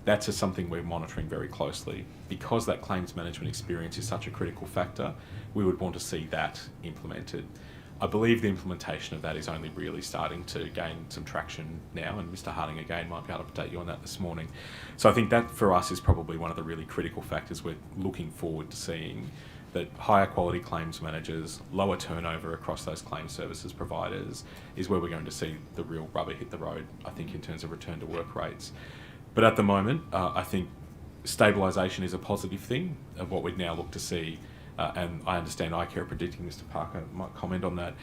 That's just something we're monitoring very closely. Because that claims management experience is such a critical factor, we would want to see that implemented. I believe the implementation of that is only really starting to gain some traction now, and Mr. Harding again might be able to update you on that this morning. So I think that for us is probably one of the really critical factors we're looking forward to seeing, that higher quality claims managers, lower turnover across those claims services providers is where we're going to see the real rubber hit the road, I think, in terms of return to work rates. But at the moment, I think stabilisation is a positive thing of what we'd now look to see, and I understand icare are predicting, Mr. Parker might comment on that,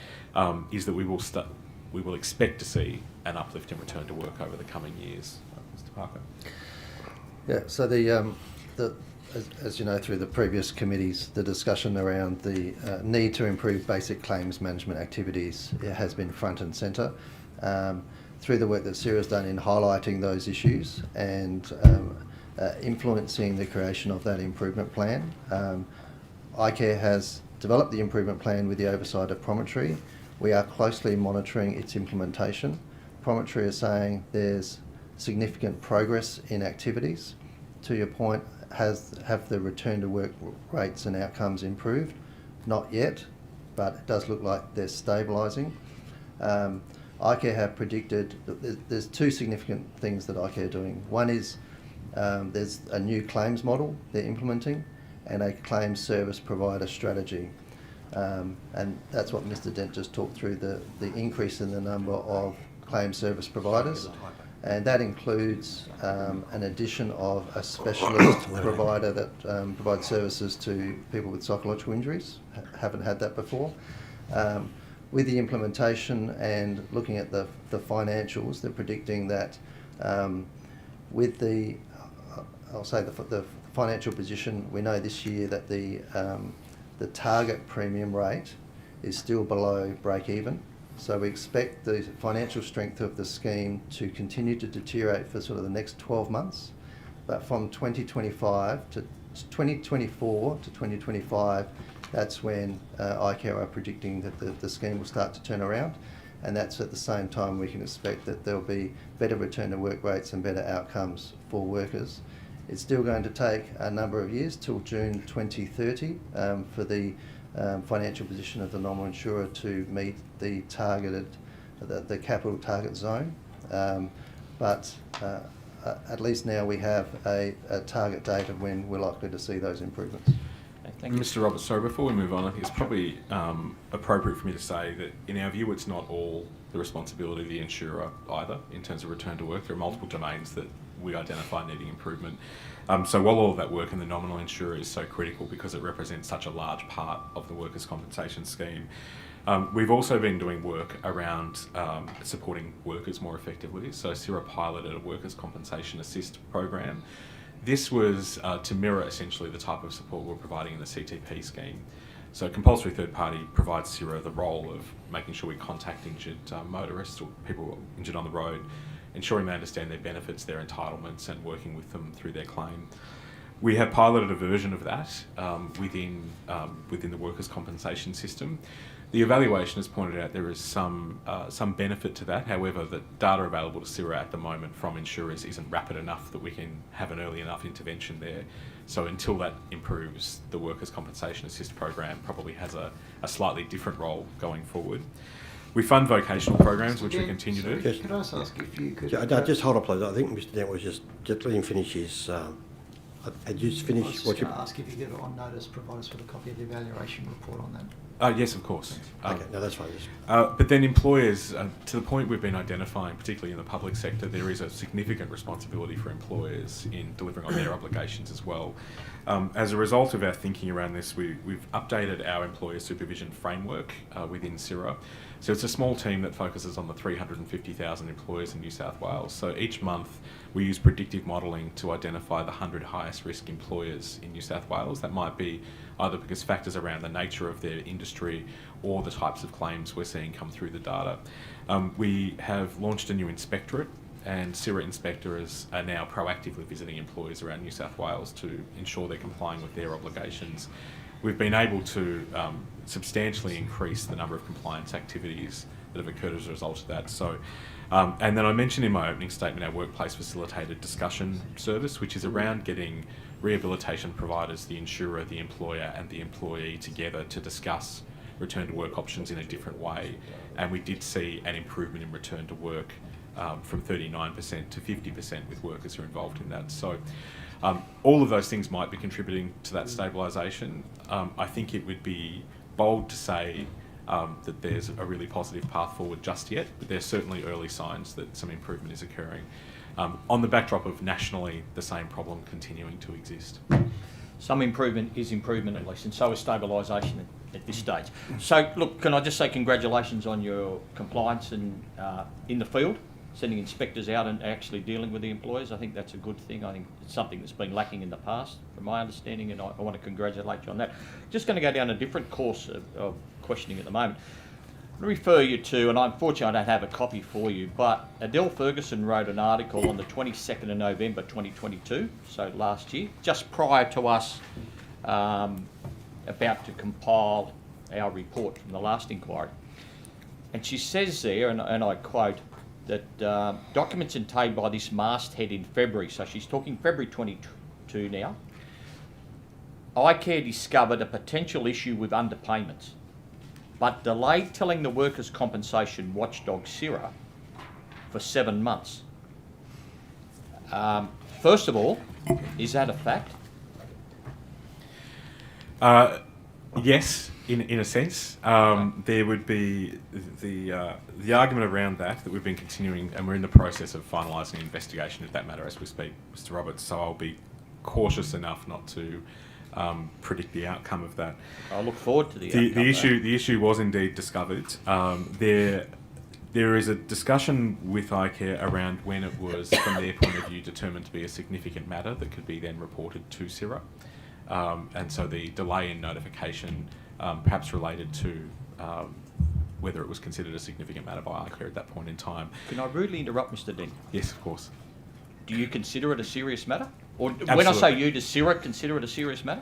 is that we will expect to see an uplift in return to work over the coming years. Mr. Parker. Yeah, so as you know, through the previous committees, the discussion around the need to improve basic claims management activities has been front and centre. Through the work that SIRA has done in highlighting those issues and influencing the creation of that improvement plan, icare has developed the improvement plan with the oversight of Promontory. We are closely monitoring its implementation. Promontory is saying there's significant progress in activities. To your point, have the return to work rates and outcomes improved? Not yet, but it does look like they're stabilising. icare have predicted that there's two significant things that icare are doing. One is there's a new claims model they're implementing and a claims service provider strategy. And that's what Mr. Dent just talked through, the increase in the number of claims service providers. And that includes an addition of a specialist provider that provides services to people with psychological injuries. Haven't had that before. With the implementation and looking at the financials, they're predicting that with the financial position, we know this year that the target premium rate is still below break even. So we expect the financial strength of the scheme to continue to deteriorate for sort of the next 12 months. But from 2024 to 2025, that's when icare are predicting that the scheme will start to turn around. And that's at the same time we can expect that there'll be better return to work rates and better outcomes for workers It's still going to take a number of years till June 2030 for the financial position of the normal insurer to meet the targeted, the capital target zone. But at least now we have a target date of when we're likely to see those improvements. Thank you. Mr. Roberts, sorry, before we move on, I think it's probably appropriate for me to say that in our view, it's not all the responsibility of the insurer either in terms of return to work. There are multiple domains that we identify needing improvement. So while all of that work in the nominal insurer is so critical because it represents such a large part of the workers' compensation scheme, we've also been doing work around supporting workers more effectively. So SIRA piloted a workers' compensation assist program. This was to mirror essentially the type of support we're providing in the CTP scheme. So compulsory third party provides SIRA the role of making sure we contact injured motorists or people injured on the road, ensuring they understand their benefits, their entitlements, and working with them through their claim. We have piloted a version of that within the workers' compensation system. The evaluation has pointed out there is some benefit to that. However, the data available to SIRA at the moment from insurers isn't rapid enough that we can have an early enough intervention there. So until that improves, the workers' compensation assist program probably has a slightly different role going forward. We fund vocational programs, which we continue to do. Sorry, could I just ask if you could... Just hold on, please. I think Mr. Dent was just let him finish his... had you I finished was just what you... going to ask if you could, on notice, provide us with a copy of the evaluation report on that. Yes, of course. Okay, no, that's fine. But then employers, to the point we've been identifying, particularly in the public sector, there is a significant responsibility for employers in delivering on their obligations as well. As a result of our thinking around this, we've updated our employer supervision framework within SIRA. So it's a small team that focuses on the 350,000 employers in New South Wales. So each month we use predictive modelling to identify the 100 highest risk employers in New South Wales. That might be either because factors around the nature of their industry or the types of claims we're seeing come through the data. We have launched a new inspectorate, and SIRA inspectors are now proactively visiting employers around New South Wales to ensure they're complying with their obligations. We've been able to substantially increase the number of compliance activities that have occurred as a result of that. So, and then I mentioned in my opening statement our workplace facilitated discussion service, which is around getting rehabilitation providers, the insurer, the employer and the employee together to discuss return to work options in a different way. And we did see an improvement in return to work from 39% to 50% with workers who are involved in that. So all of those things might be contributing to that stabilisation. I think it would be bold to say that there's a really positive path forward just yet, but there's certainly early signs that some improvement is occurring on the backdrop of nationally the same problem continuing to exist. Some improvement is improvement at least, and so is stabilisation at this stage. So, look, can I just say congratulations on your compliance and in the field, sending inspectors out and actually dealing with the employers. I think that's a good thing. I think it's something that's been lacking in the past, from my understanding, and I want to congratulate you on that. Just going to go down a different course of questioning at the moment. I refer you to, and unfortunately I don't have a copy for you, but Adele Ferguson wrote an article on the 22nd of November 2022, so last year, just prior to us about to compile our report from the last inquiry. And she says there, and I quote, that documents obtained by this masthead in February, so she's talking February 22 now, icare discovered a potential issue with underpayments, but delayed telling the workers' compensation watchdog SIRA for 7 months. First of all, is that a fact? Yes, in a sense. There would be the argument around that we've been continuing, and we're in the process of finalising an investigation of that matter as we speak, Mr. Roberts, so I'll be cautious enough not to predict the outcome of that. I look forward to the outcome. The issue was indeed discovered. There is a discussion with icare around when it was, from their point of view, determined to be a significant matter that could be then reported to SIRA. And so the delay in notification perhaps related to whether it was considered a significant matter by icare at that point in time. Can I rudely interrupt, Mr. Dent? Yes, of course. Do you consider it a serious matter? Or Absolutely. when I say you, does SIRA consider it a serious matter?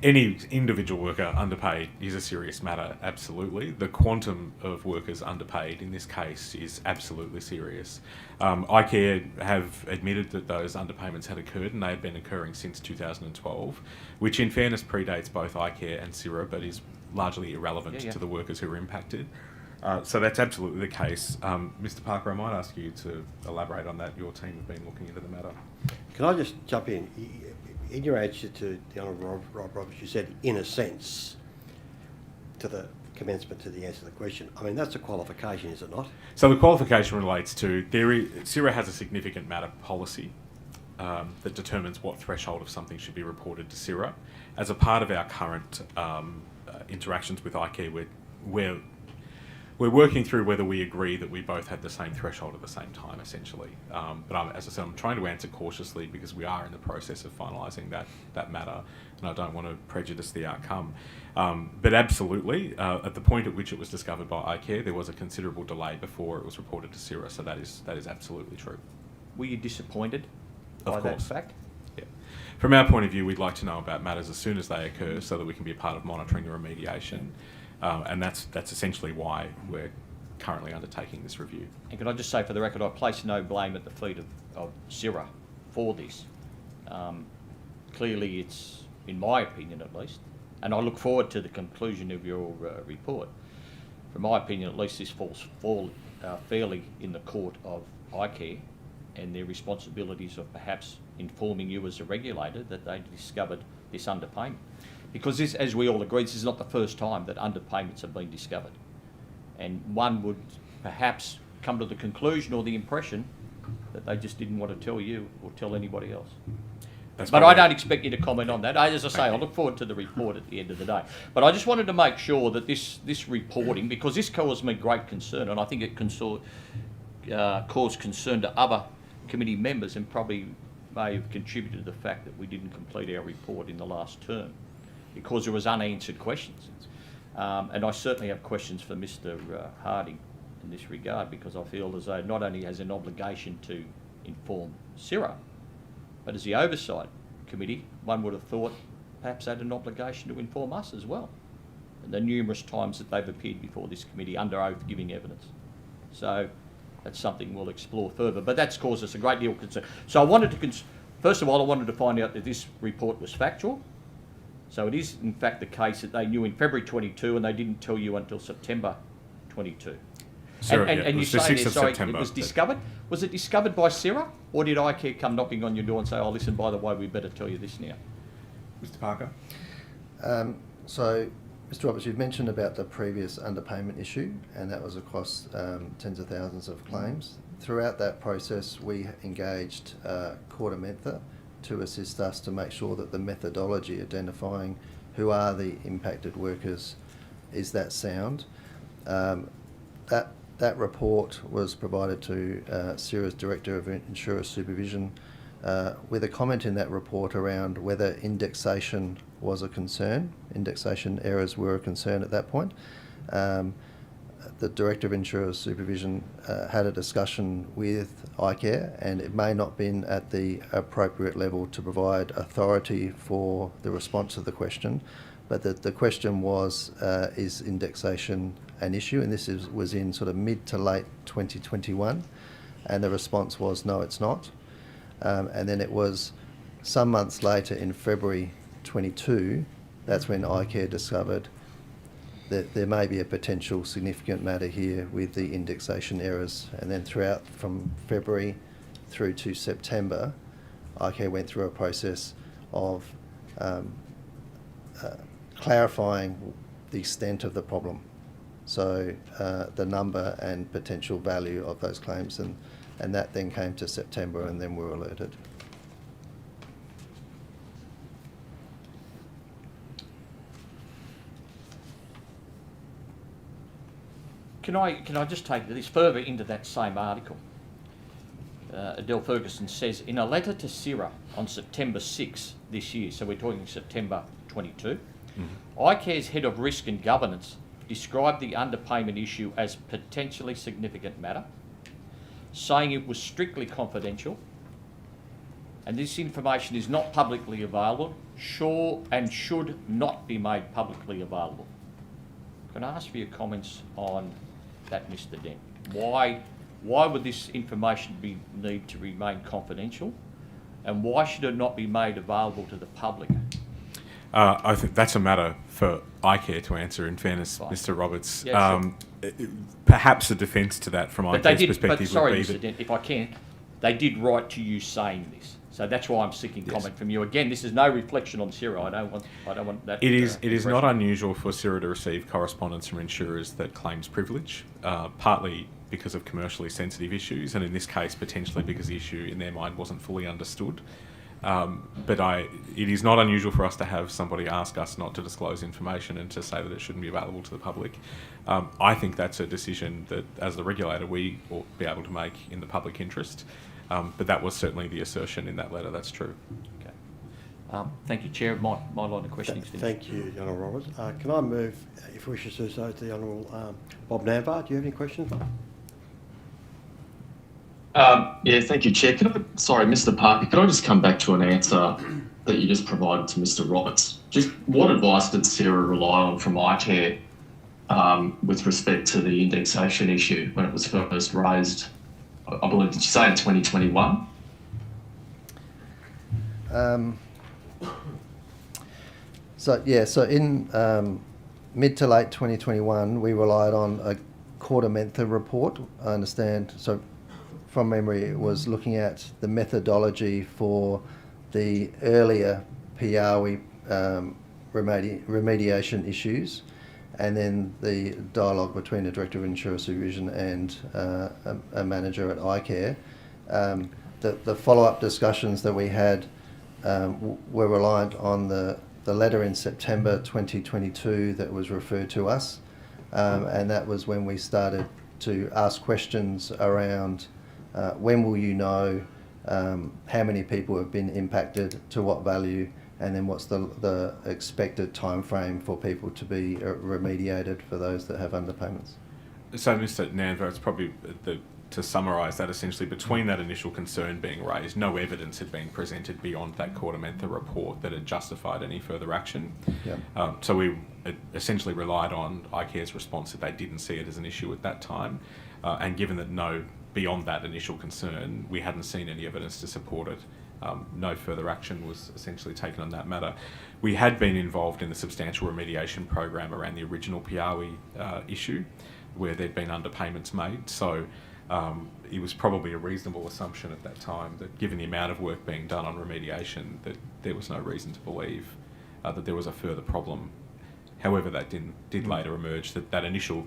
any individual worker underpaid is a serious matter, absolutely. The quantum of workers underpaid in this case is absolutely serious. icare have admitted that those underpayments had occurred, and they had been occurring since 2012, which in fairness predates both icare and SIRA, but is largely irrelevant to the workers who were impacted. So that's absolutely the case. Mr. Parker, I might ask you to elaborate on that. Your team have been looking into the matter. Can I just jump in? In your answer to the Honourable Rob Roberts, you said, in a sense, to the commencement to the answer to the question. I mean, that's a qualification, is it not? So the qualification relates to, SIRA has a significant matter policy that determines what threshold of something should be reported to SIRA. As a part of our current interactions with icare, we're working through whether we agree that we both had the same threshold at the same time, essentially. But as I said, I'm trying to answer cautiously because we are in the process of finalising that matter, and I don't want to prejudice the outcome. But absolutely, at the point at which it was discovered by icare, there was a considerable delay before it was reported to SIRA, so that is absolutely true. Were you disappointed by Of that course. fact? Yeah. From our point of view, we'd like to know about matters as soon as they occur so that we can be a part of monitoring the remediation. And that's essentially why we're currently undertaking this review. And can I just say for the record, I place no blame at the feet of SIRA for this. Clearly it's, in my opinion at least, and I look forward to the conclusion of your report. From my opinion at least, this falls fairly in the court of icare and their responsibilities of perhaps informing you as a regulator that they discovered this underpayment. Because this, as we all agree, this is not the first time that underpayments have been discovered. And one would perhaps come to the conclusion or the impression that they just didn't want to tell you or tell anybody else. But I don't expect you to comment on that. As I say, I look forward to the report at the end of the day. But I just wanted to make sure that this reporting, because this caused me great concern, and I think it caused concern to other committee members and probably may have contributed to the fact that we didn't complete our report in the last term, because there was unanswered questions. And I certainly have questions for Mr. Harding in this regard, because I feel as though not only has an obligation to inform SIRA, but as the oversight committee, one would have thought perhaps had an obligation to inform us as well, and the numerous times that they've appeared before this committee under oath giving evidence. So that's something we'll explore further, but that's caused us a great deal of concern. So I wanted to, first of all, I wanted to find out that this report was factual. So it is in fact the case that they knew in February 22 and they didn't tell you until September 22. And you say there, sorry, it was discovered. Was it discovered by SIRA, or did icare come knocking on your door and say, oh, listen, by the way, we better tell you this now? Mr. Parker? So, Mr. Roberts, you've mentioned about the previous underpayment issue, and that was across tens of thousands of claims. Throughout that process, we engaged Mentha to assist us to make sure that the methodology identifying who are the impacted workers is that sound. That report was provided to SIRA's Director of Insurer Supervision with a comment in that report around whether indexation was a concern. Indexation errors were a concern at that point. The Director of Insurer Supervision had a discussion with icare, and it may not have been at the appropriate level to provide authority for the response to the question, but the question was, is indexation an issue? And this was in sort of mid to late 2021, and the response was, no, it's not. And then it was some months later in February 22, that's when icare discovered that there may be a potential significant matter here with the indexation errors. And then throughout from February through to September, icare went through a process of clarifying the extent of the problem. So the number and potential value of those claims, and that then came to September, and then we were alerted. Can I just take this further into that same article? Adele Ferguson says, in a letter to SIRA on September 6 this year, so we're talking September 22, icare's head of risk and governance described the underpayment issue as potentially significant matter, saying it was strictly confidential, and this information is not publicly available, should not be made publicly available. Can I ask for your comments on that, Mr. Dent? Why would this information need to remain confidential, and why should it not be made available to the public? I think that's a matter for icare to answer, in fairness, Fine. Mr. Roberts. Yeah, sure. Perhaps a defence to that from But they icare's did. perspective But sorry, would be Mr. that... Dent, if I can, they did write to you saying this. So that's why I'm seeking Yes. comment from you. Again, this is no reflection on SIRA. I don't want that. It is not impression. unusual for SIRA to receive correspondence from insurers that claims privilege, partly because of commercially sensitive issues, and in this case potentially because the issue in their mind wasn't fully understood. It is not unusual for us to have somebody ask us not to disclose information and to say that it shouldn't be available to the public. I think that's a decision that, as the regulator, we ought to be able to make in the public interest. But that was certainly the assertion in that letter. That's true. Okay. Thank you, Chair. My line of questioning is finished. Thank you, the Honourable Roberts. Can I move, if we wishes to do so, to the Honourable Bob Namvar? Do you have any questions, Bob? Yeah, thank you, Chair. Sorry, Mr. Parker, could I just come back to an answer that you just provided to Mr. Roberts? Just what advice did SIRA rely on from icare with respect to the indexation issue when it was first raised? I believe, did you say in 2021? So in mid to late 2021, we relied on a Quarter-Mentha report, I understand. So from memory, it was looking at the methodology for the earlier PRW remediation issues, and then the dialogue between the Director of Insurer Supervision and a manager at icare. The follow-up discussions that we had were reliant on the letter in September 2022 that was referred to us, and that was when we started to ask questions around when will you know, how many people have been impacted, to what value, and then what's the expected time frame for people to be remediated for those that have underpayments. So, Mr. Namvar, it's probably to summarise that, essentially between that initial concern being raised, no evidence had been presented beyond that Quarter-Mentha report that had justified any further action. Yeah. So we essentially relied on icare's response that they didn't see it as an issue at that time, and given that beyond that initial concern, we hadn't seen any evidence to support it. No further action was essentially taken on that matter. We had been involved in the substantial remediation program around the original PRW issue, where there'd been underpayments made. So it was probably a reasonable assumption at that time that, given the amount of work being done on remediation, that there was no reason to believe that there was a further problem. However, that did later emerge that initial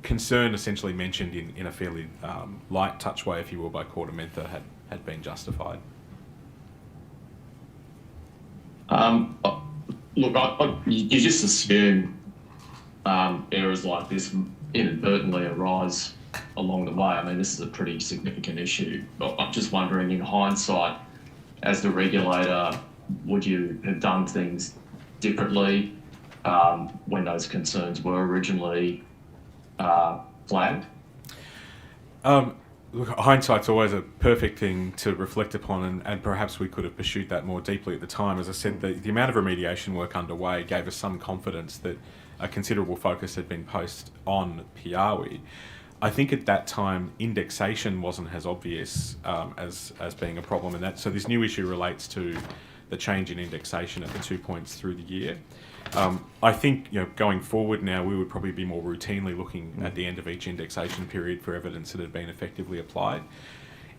concern, essentially mentioned in a fairly light touch way, if you will, by Quarter-Mentha, had been justified. Look, you just assume errors like this inadvertently arise along the way. I mean, this is a pretty significant issue. But I'm just wondering, in hindsight, as the regulator, would you have done things differently when those concerns were originally flagged? Look, hindsight's always a perfect thing to reflect upon, and perhaps we could have pursued that more deeply at the time. As I said, the amount of remediation work underway gave us some confidence that a considerable focus had been placed on PRW. I think at that time, indexation wasn't as obvious as being a problem, so this new issue relates to the change in indexation at the 2 points through the year. I think, going forward now, we would probably be more routinely looking at the end of each indexation period for evidence that had been effectively applied.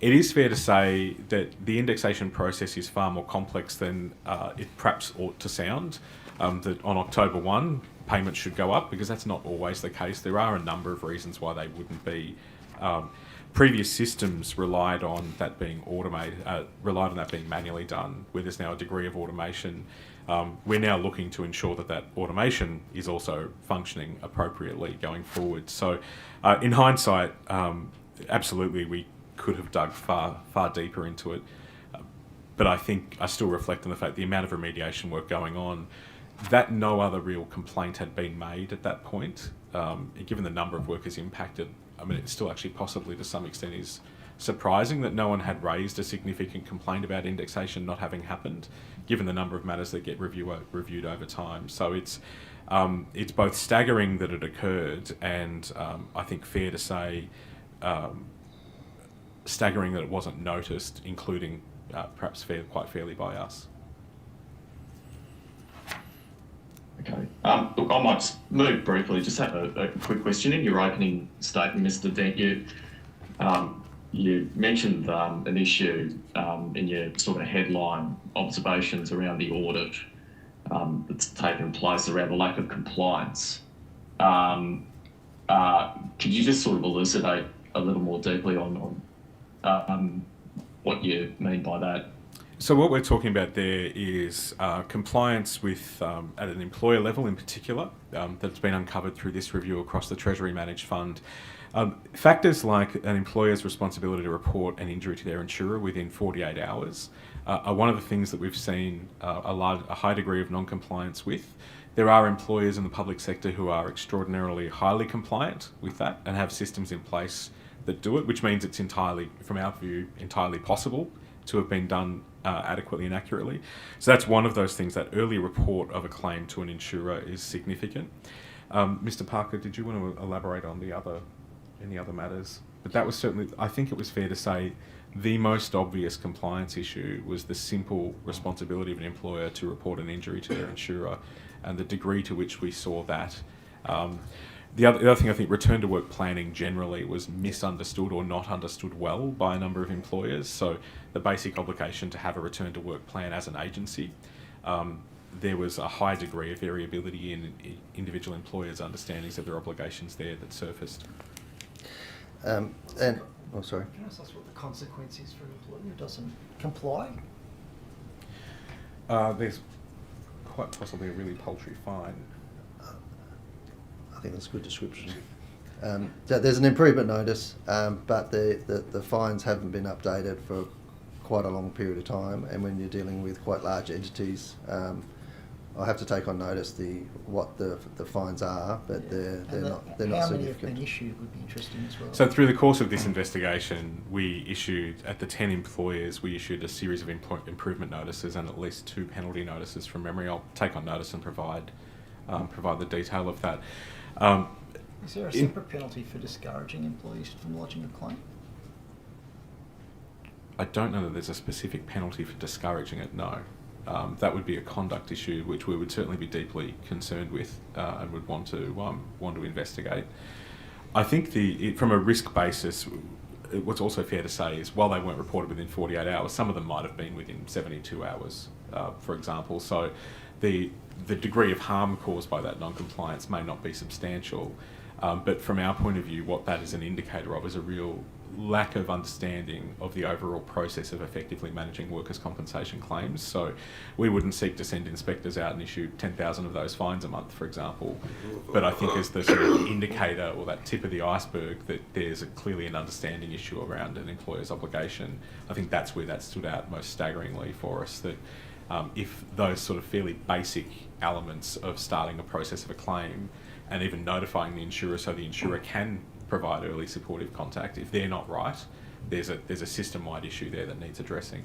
It is fair to say that the indexation process is far more complex than it perhaps ought to sound. That on October 1, payments should go up, because that's not always the case. There are a number of reasons why they wouldn't be. Previous systems relied on that being manually done, where there's now a degree of automation. We're now looking to ensure that automation is also functioning appropriately going forward. So in hindsight, absolutely we could have dug far deeper into it. But I think I still reflect on the fact the amount of remediation work going on, that no other real complaint had been made at that point. Given the number of workers impacted, I mean, it still actually possibly to some extent is surprising that no one had raised a significant complaint about indexation not having happened, given the number of matters that get reviewed over time. So it's both staggering that it occurred and I think fair to say staggering that it wasn't noticed, including perhaps quite fairly by us. Okay. Look, I might just move briefly. Just have a quick question. In your opening statement, Mr. Dent, you mentioned an issue in your sort of headline observations around the audit that's taken place around the lack of compliance. Could you just sort of elucidate a little more deeply on what you mean by that? So what we're talking about there is compliance with, at an employer level in particular, that's been uncovered through this review across the Treasury Managed Fund. Factors like an employer's responsibility to report an injury to their insurer within 48 hours are one of the things that we've seen a high degree of non-compliance with. There are employers in the public sector who are extraordinarily highly compliant with that and have systems in place that do it, which means it's entirely, from our view, entirely possible to have been done adequately and accurately. So that's one of those things. That early report of a claim to an insurer is significant. Mr. Parker, did you want to elaborate on any other matters? But that was certainly, I think it was fair to say, the most obvious compliance issue was the simple responsibility of an employer to report an injury to their insurer, and the degree to which we saw that. The other thing, I think return to work planning generally was misunderstood or not understood well by a number of employers. So the basic obligation to have a return to work plan as an agency, there was a high degree of variability in individual employers' understandings of their obligations there that surfaced. Sorry. Can I ask what the consequence is for an employee who doesn't comply? There's quite possibly a really paltry fine. I think that's a good description. There's an improvement notice, but the fines haven't been updated for quite a long period of time, and when you're dealing with quite large entities, I have to take on notice what the fines are, but they're not significant. How many have been issued would be interesting as well. So through the course of this investigation, we issued, at the 10 employers, we issued a series of improvement notices and at least 2 penalty notices from memory. I'll take on notice and provide the detail of that. Is there a separate penalty for discouraging employees from lodging a claim? I don't know that there's a specific penalty for discouraging it, no. That would be a conduct issue which we would certainly be deeply concerned with and would want to investigate. I think from a risk basis, what's also fair to say is while they weren't reported within 48 hours, some of them might have been within 72 hours, for example. So the degree of harm caused by that non-compliance may not be substantial, but from our point of view, what that is an indicator of is a real lack of understanding of the overall process of effectively managing workers' compensation claims. So we wouldn't seek to send inspectors out and issue 10,000 of those fines a month, for example. But I think as the sort of indicator or that tip of the iceberg that there's clearly an understanding issue around an employer's obligation, I think that's where that stood out most staggeringly for us, that if those sort of fairly basic elements of starting a process of a claim and even notifying the insurer so the insurer can provide early supportive contact, if they're not right, there's a system-wide issue there that needs addressing.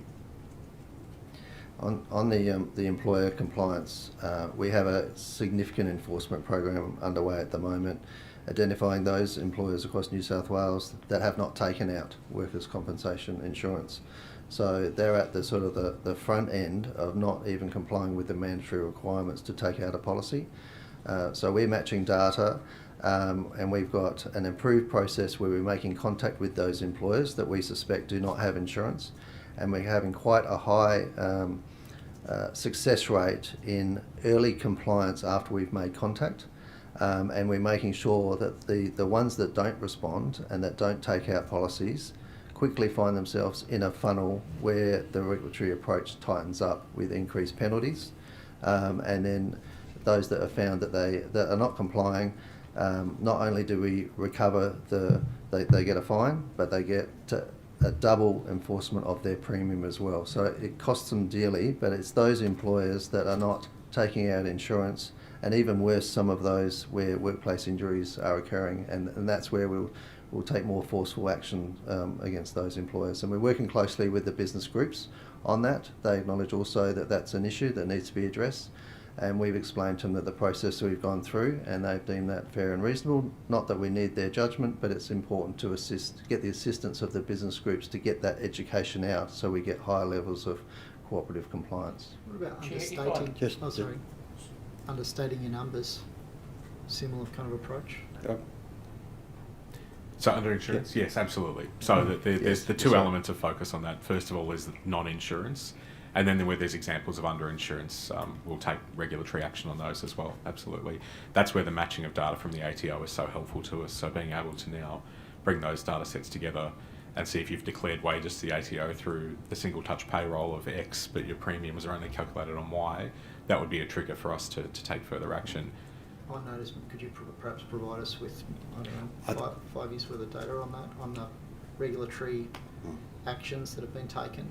On the employer compliance, we have a significant enforcement program underway at the moment, identifying those employers across New South Wales that have not taken out workers' compensation insurance. So they're at the sort of the front end of not even complying with the mandatory requirements to take out a policy. So we're matching data, and we've got an improved process where we're making contact with those employers that we suspect do not have insurance, and we're having quite a high success rate in early compliance after we've made contact, and we're making sure that the ones that don't respond and that don't take out policies quickly find themselves in a funnel where the regulatory approach tightens up with increased penalties, and then those that are found that are not complying, not only do we recover they get a fine, but they get a double enforcement of their premium as well. So it costs them dearly, but it's those employers that are not taking out insurance, and even worse, some of those where workplace injuries are occurring, and that's where we're we'll take more forceful action against those employers. And we're working closely with the business groups on that. They acknowledge also that that's an issue that needs to be addressed. And we've explained to them that the process we've gone through, and they've deemed that fair and reasonable. Not that we need their judgment, but it's important to get the assistance of the business groups to get that education out, so we get higher levels of cooperative compliance. What about Chair, if understating? Just- Oh, sorry. Understating your numbers. Similar kind of approach. So under insurance, yes, absolutely. So there's Yes, the two sorry. elements of focus on that. First of all is the non-insurance, and then where there's examples of under-insurance, we'll take regulatory action on those as well, absolutely. That's where the matching of data from the ATO is so helpful to us, so being able to now bring those data sets together and see if you've declared wages to the ATO through the single touch payroll of X, but your premiums are only calculated on Y, that would be a trigger for us to take further action. On notice, could you perhaps provide us with, I don't know, 5 years worth of data on that, on the regulatory actions that have been taken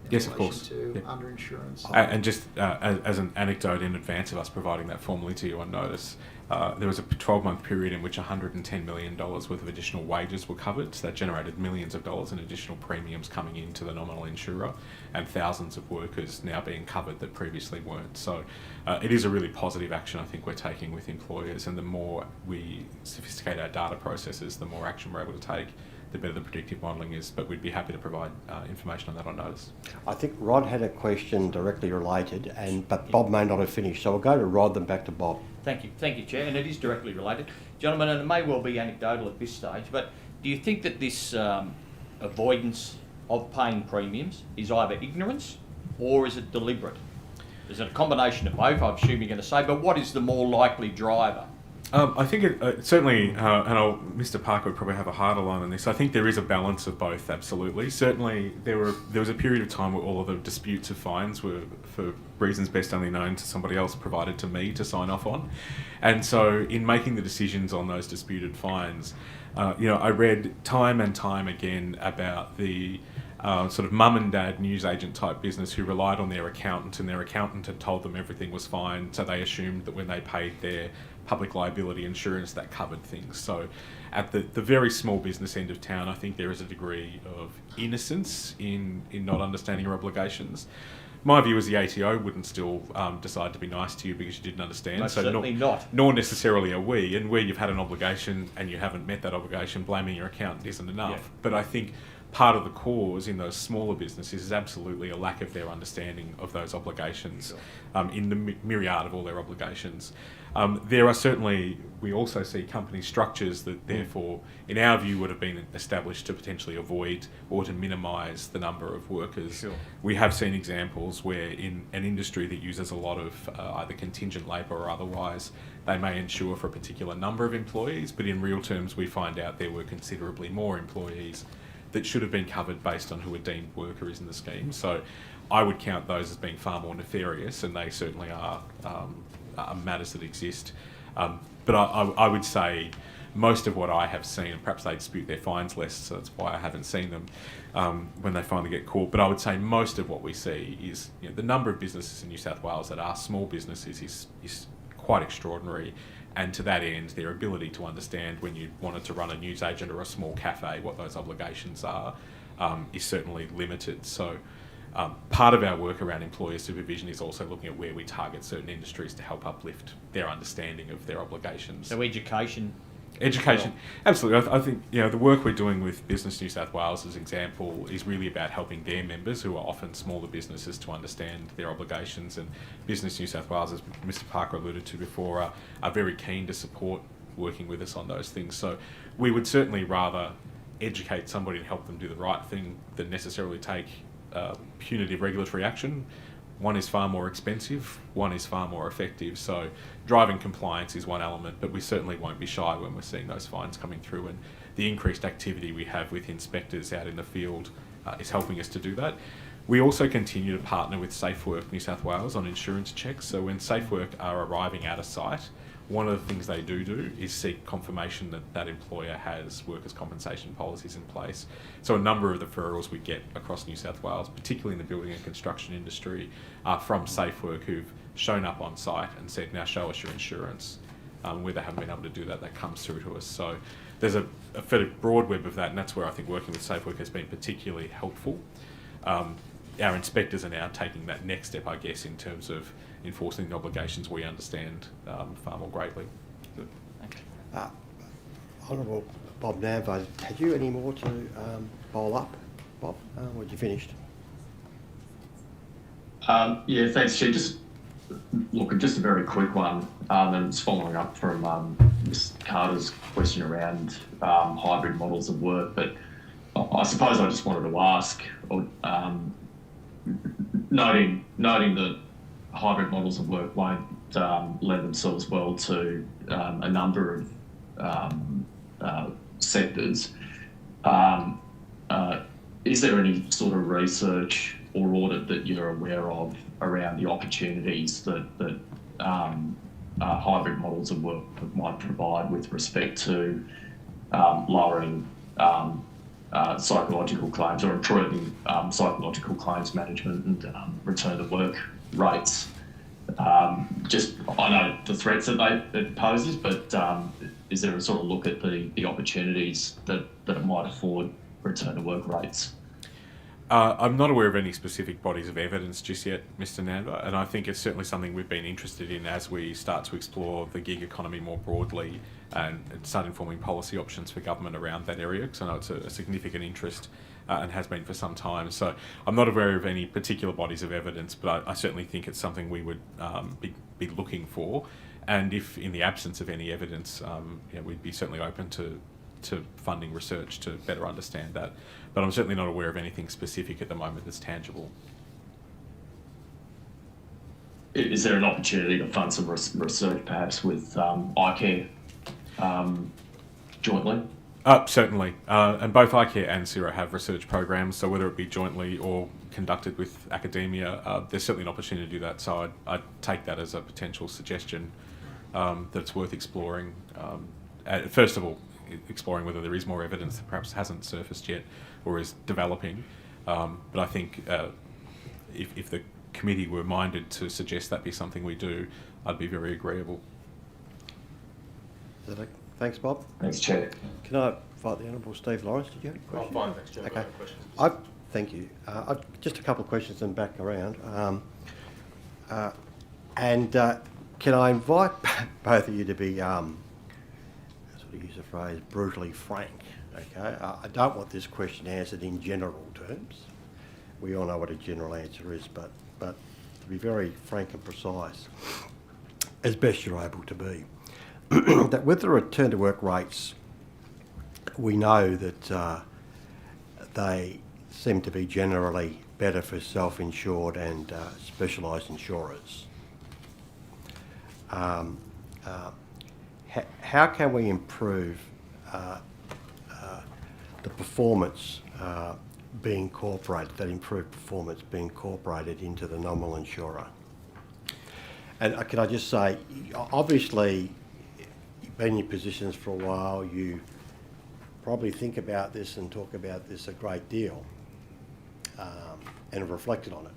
in Yes, of relation course. to Yeah. underinsurance? And just as an anecdote in advance of us providing that formally to you on notice, there was a 12-month period in which $110 million worth of additional wages were covered. So that generated millions of dollars in additional premiums coming into the nominal insurer, and thousands of workers now being covered that previously weren't. So it is a really positive action I think we're taking with employers, and the more we sophisticate our data processes, the more action we're able to take, the better the predictive modelling is. But we'd be happy to provide information on that on notice. I think Rod had a question directly related, but Bob may not have finished, so we'll go to Rod, then back to Bob. Thank you, Chair, and it is directly related. Gentlemen, and it may well be anecdotal at this stage, but do you think that this avoidance of paying premiums is either ignorance or is it deliberate? Is it a combination of both, I assume you're going to say, but what is the more likely driver? I think it certainly, and Mr. Parker would probably have a harder line on this. I think there is a balance of both, absolutely. Certainly, there was a period of time where all of the disputes of fines were, for reasons best only known to somebody else, provided to me to sign off on. And so, in making the decisions on those disputed fines, I read time and time again about the sort of mum and dad newsagent type business who relied on their accountant, and their accountant had told them everything was fine, so they assumed that when they paid their public liability insurance that covered things. So at the very small business end of town, I think there is a degree of innocence in not understanding your obligations. My view is the ATO wouldn't still decide to be nice to you because you didn't understand. Most certainly not. Nor necessarily are we. And where you've had an obligation and you haven't met that obligation, blaming your accountant isn't enough. Yeah. But I think part of the cause in those smaller businesses is absolutely a lack of their understanding of those obligations, in the myriad of all their obligations. There are certainly, we also see company structures that therefore, in our view, would have been established to potentially avoid or to minimise the number of workers. Sure. We have seen examples where in an industry that uses a lot of either contingent labour or otherwise, they may insure for a particular number of employees, but in real terms we find out there were considerably more employees that should have been covered based on who a deemed worker is in the scheme. So I would count those as being far more nefarious, and they certainly are matters that exist. But I would say most of what I have seen, and perhaps they dispute their fines less, so that's why I haven't seen them when they finally get caught, but I would say most of what we see is, the number of businesses in New South Wales that are small businesses is quite extraordinary. And to that end, their ability to understand when you wanted to run a newsagent or a small cafe, what those obligations are, is certainly limited. So part of our work around employer supervision is also looking at where we target certain industries to help uplift their understanding of their obligations. So education. Education, absolutely. I think the work we're doing with Business New South Wales, as an example, is really about helping their members, who are often smaller businesses, to understand their obligations. And Business New South Wales, as Mr. Parker alluded to before, are very keen to support working with us on those things. So we would certainly rather educate somebody and help them do the right thing than necessarily take punitive regulatory action. One is far more expensive, one is far more effective. So driving compliance is one element, but we certainly won't be shy when we're seeing those fines coming through, and the increased activity we have with inspectors out in the field is helping us to do that. We also continue to partner with SafeWork New South Wales on insurance checks. So when SafeWork are arriving at a site, one of the things they do is seek confirmation that that employer has workers' compensation policies in place. So a number of the referrals we get across New South Wales, particularly in the building and construction industry, are from SafeWork who've shown up on site and said, now show us your insurance. where they haven't been able to do that, that comes through to us. So there's a fairly broad web of that, and that's where I think working with Safe Work has been particularly helpful. Our inspectors are now taking that next step, I guess, in terms of enforcing the obligations we understand far more greatly. Honourable Bob Nambo, had you any more to bowl up, Bob? Or had you finished? Yeah, thanks, Chair. Just a very quick one, and it's following up from Ms. Carter's question around hybrid models of work. But I suppose I just wanted to ask, noting that hybrid models of work won't lend themselves well to a number of sectors. Is there any sort of research or audit that you're aware of around the opportunities that hybrid models of work might provide with respect to lowering psychological claims or improving psychological claims management and return to work rates? I know the threats that it poses, but is there a sort of look at the opportunities that it might afford return to work rates? I'm not aware of any specific bodies of evidence just yet, Mr. Nanda, and I think it's certainly something we've been interested in as we start to explore the gig economy more broadly and start informing policy options for government around that area, because I know it's a significant interest and has been for some time. So I'm not aware of any particular bodies of evidence, but I certainly think it's something we would be looking for. And if in the absence of any evidence, we'd be certainly open to funding research to better understand that. But I'm certainly not aware of anything specific at the moment that's tangible. Is there an opportunity to fund some research perhaps with icare jointly? Certainly. And both icare and SIRA have research programs, so whether it be jointly or conducted with academia, there's certainly an opportunity to do that. So I'd take that as a potential suggestion that it's worth exploring. First of all, exploring whether there is more evidence that perhaps hasn't surfaced yet or is developing. But I think if the committee were minded to suggest that be something we do, I'd be very agreeable. Thanks, Bob. Thanks, Chair. Can I invite the Honourable Steve Lawrence? Did you have a question? Fine, thanks, Chair. Okay. Thank you. I've just a couple of questions and back around. Can I invite both of you to be, use the phrase, brutally frank, okay? I don't want this question answered in general terms. We all know what a general answer is, but to be very frank and precise, as best you're able to be. That with the return to work rates, we know that they seem to be generally better for self-insured and specialised insurers. How can we improve the performance being incorporated, that improved performance being incorporated into the nominal insurer? And can I just say, obviously, you've been in your positions for a while, you probably think about this and talk about this a great deal and have reflected on it.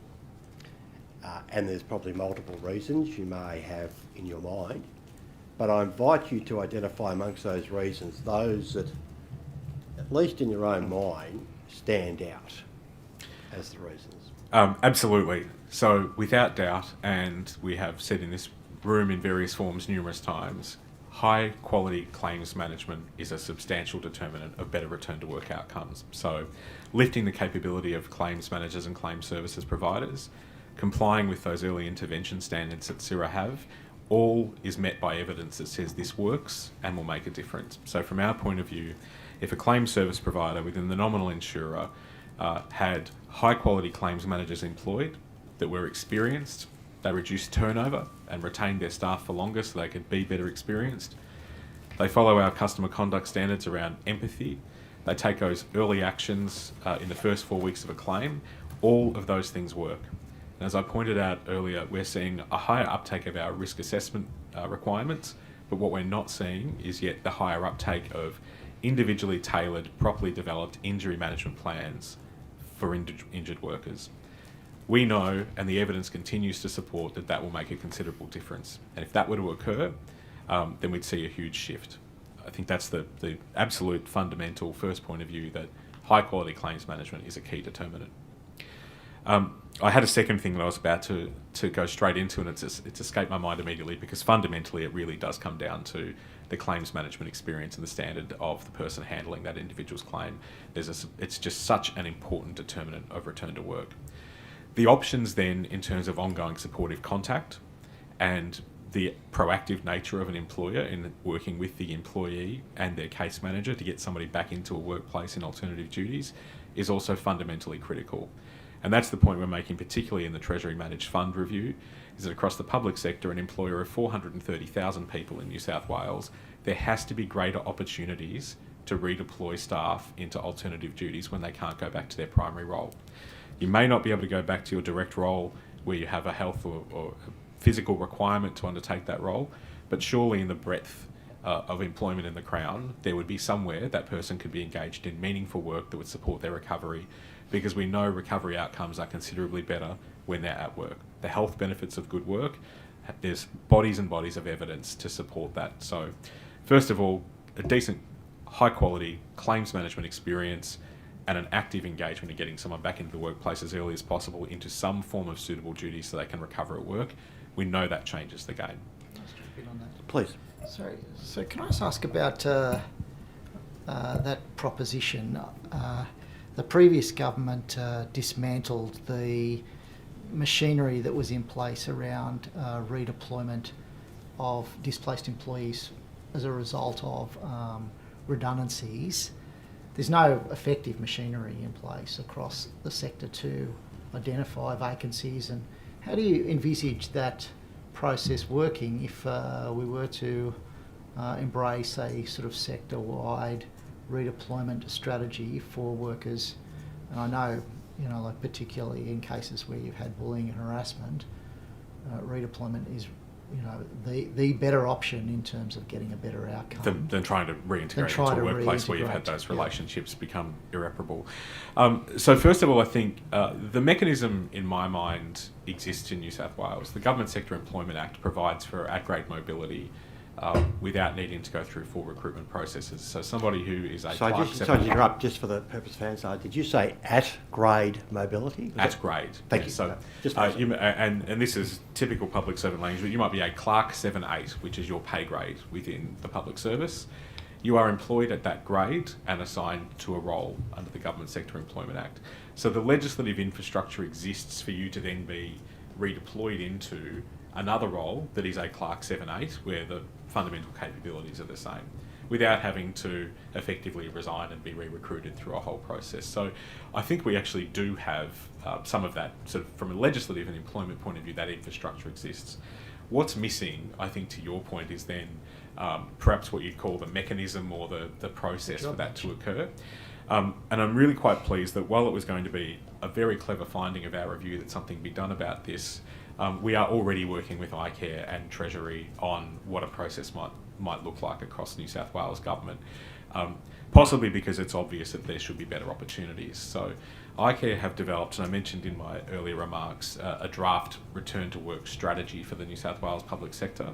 And there's probably multiple reasons you may have in your mind, but I invite you to identify amongst those reasons those that, at least in your own mind, stand out as the reasons. Absolutely. So without doubt, and we have said in this room in various forms numerous times, high quality claims management is a substantial determinant of better return to work outcomes. So lifting the capability of claims managers and claims services providers, complying with those early intervention standards that SIRA have, all is met by evidence that says this works and will make a difference. So from our point of view, if a claims service provider within the nominal insurer had high quality claims managers employed that were experienced, they reduced turnover and retained their staff for longer so they could be better experienced. They follow our customer conduct standards around empathy. They take those early actions in the first 4 weeks of a claim. All of those things work. And as I pointed out earlier, we're seeing a higher uptake of our risk assessment requirements, but what we're not seeing is yet the higher uptake of individually tailored, properly developed injury management plans for injured workers. We know, and the evidence continues to support, that that will make a considerable difference. And if that were to occur, then we'd see a huge shift. I think that's the absolute fundamental first point of view, that high quality claims management is a key determinant. I had a second thing that I was about to go straight into, and it's escaped my mind immediately, because fundamentally it really does come down to the claims management experience and the standard of the person handling that individual's claim. It's just such an important determinant of return to work. The options then, in terms of ongoing supportive contact and the proactive nature of an employer in working with the employee and their case manager to get somebody back into a workplace in alternative duties, is also fundamentally critical. And that's the point we're making, particularly in the Treasury Managed Fund Review, is that across the public sector, an employer of 430,000 people in New South Wales, there has to be greater opportunities to redeploy staff into alternative duties when they can't go back to their primary role. You may not be able to go back to your direct role where you have a health or physical requirement to undertake that role, but surely in the breadth of employment in the Crown, there would be somewhere that person could be engaged in meaningful work that would support their recovery, because we know recovery outcomes are considerably better when they're at work. The health benefits of good work, there's bodies and bodies of evidence to support that. So first of all, a decent, high quality claims management experience and an active engagement in getting someone back into the workplace as early as possible into some form of suitable duty so they can recover at work. We know that changes the game. Please. Sorry, so can I just ask about that proposition? The previous government dismantled the machinery that was in place around redeployment of displaced employees as a result of redundancies. There's no effective machinery in place across the sector to identify vacancies, and how do you envisage that process working if we were to embrace a sort of sector-wide redeployment strategy for workers? And I know, like particularly in cases where you've had bullying and harassment, redeployment is, the better option in terms of getting a better outcome. Than trying to reintegrate into a workplace where you've had those relationships become irreparable. So first of all, I think the mechanism in my mind exists in New South Wales. The Government Sector Employment Act provides for at-grade mobility without needing to go through full recruitment processes. So somebody who is a Sorry, clerk... sorry to interrupt, just for the purpose of Hansard, did you say at-grade mobility? At grade. Thank you. So, Just and this is typical public servant language, but you might be a clerk 7-8, which is your pay grade within the public service. You are employed at that grade and assigned to a role under the Government Sector Employment Act. So the legislative infrastructure exists for you to then be redeployed into another role that is a clerk 7-8, where the fundamental capabilities are the same, without having to effectively resign and be re-recruited through a whole process. So I think we actually do have some of that, sort of from a legislative and employment point of view, that infrastructure exists. What's missing, I think, to your point, is then perhaps what you'd call the mechanism or the process for that to occur. And I'm really quite pleased that while it was going to be a very clever finding of our review that something be done about this, we are already working with icare and Treasury on what a process might look like across New South Wales Government, possibly because it's obvious that there should be better opportunities. So icare have developed, and I mentioned in my earlier remarks, a draft return to work strategy for the New South Wales public sector.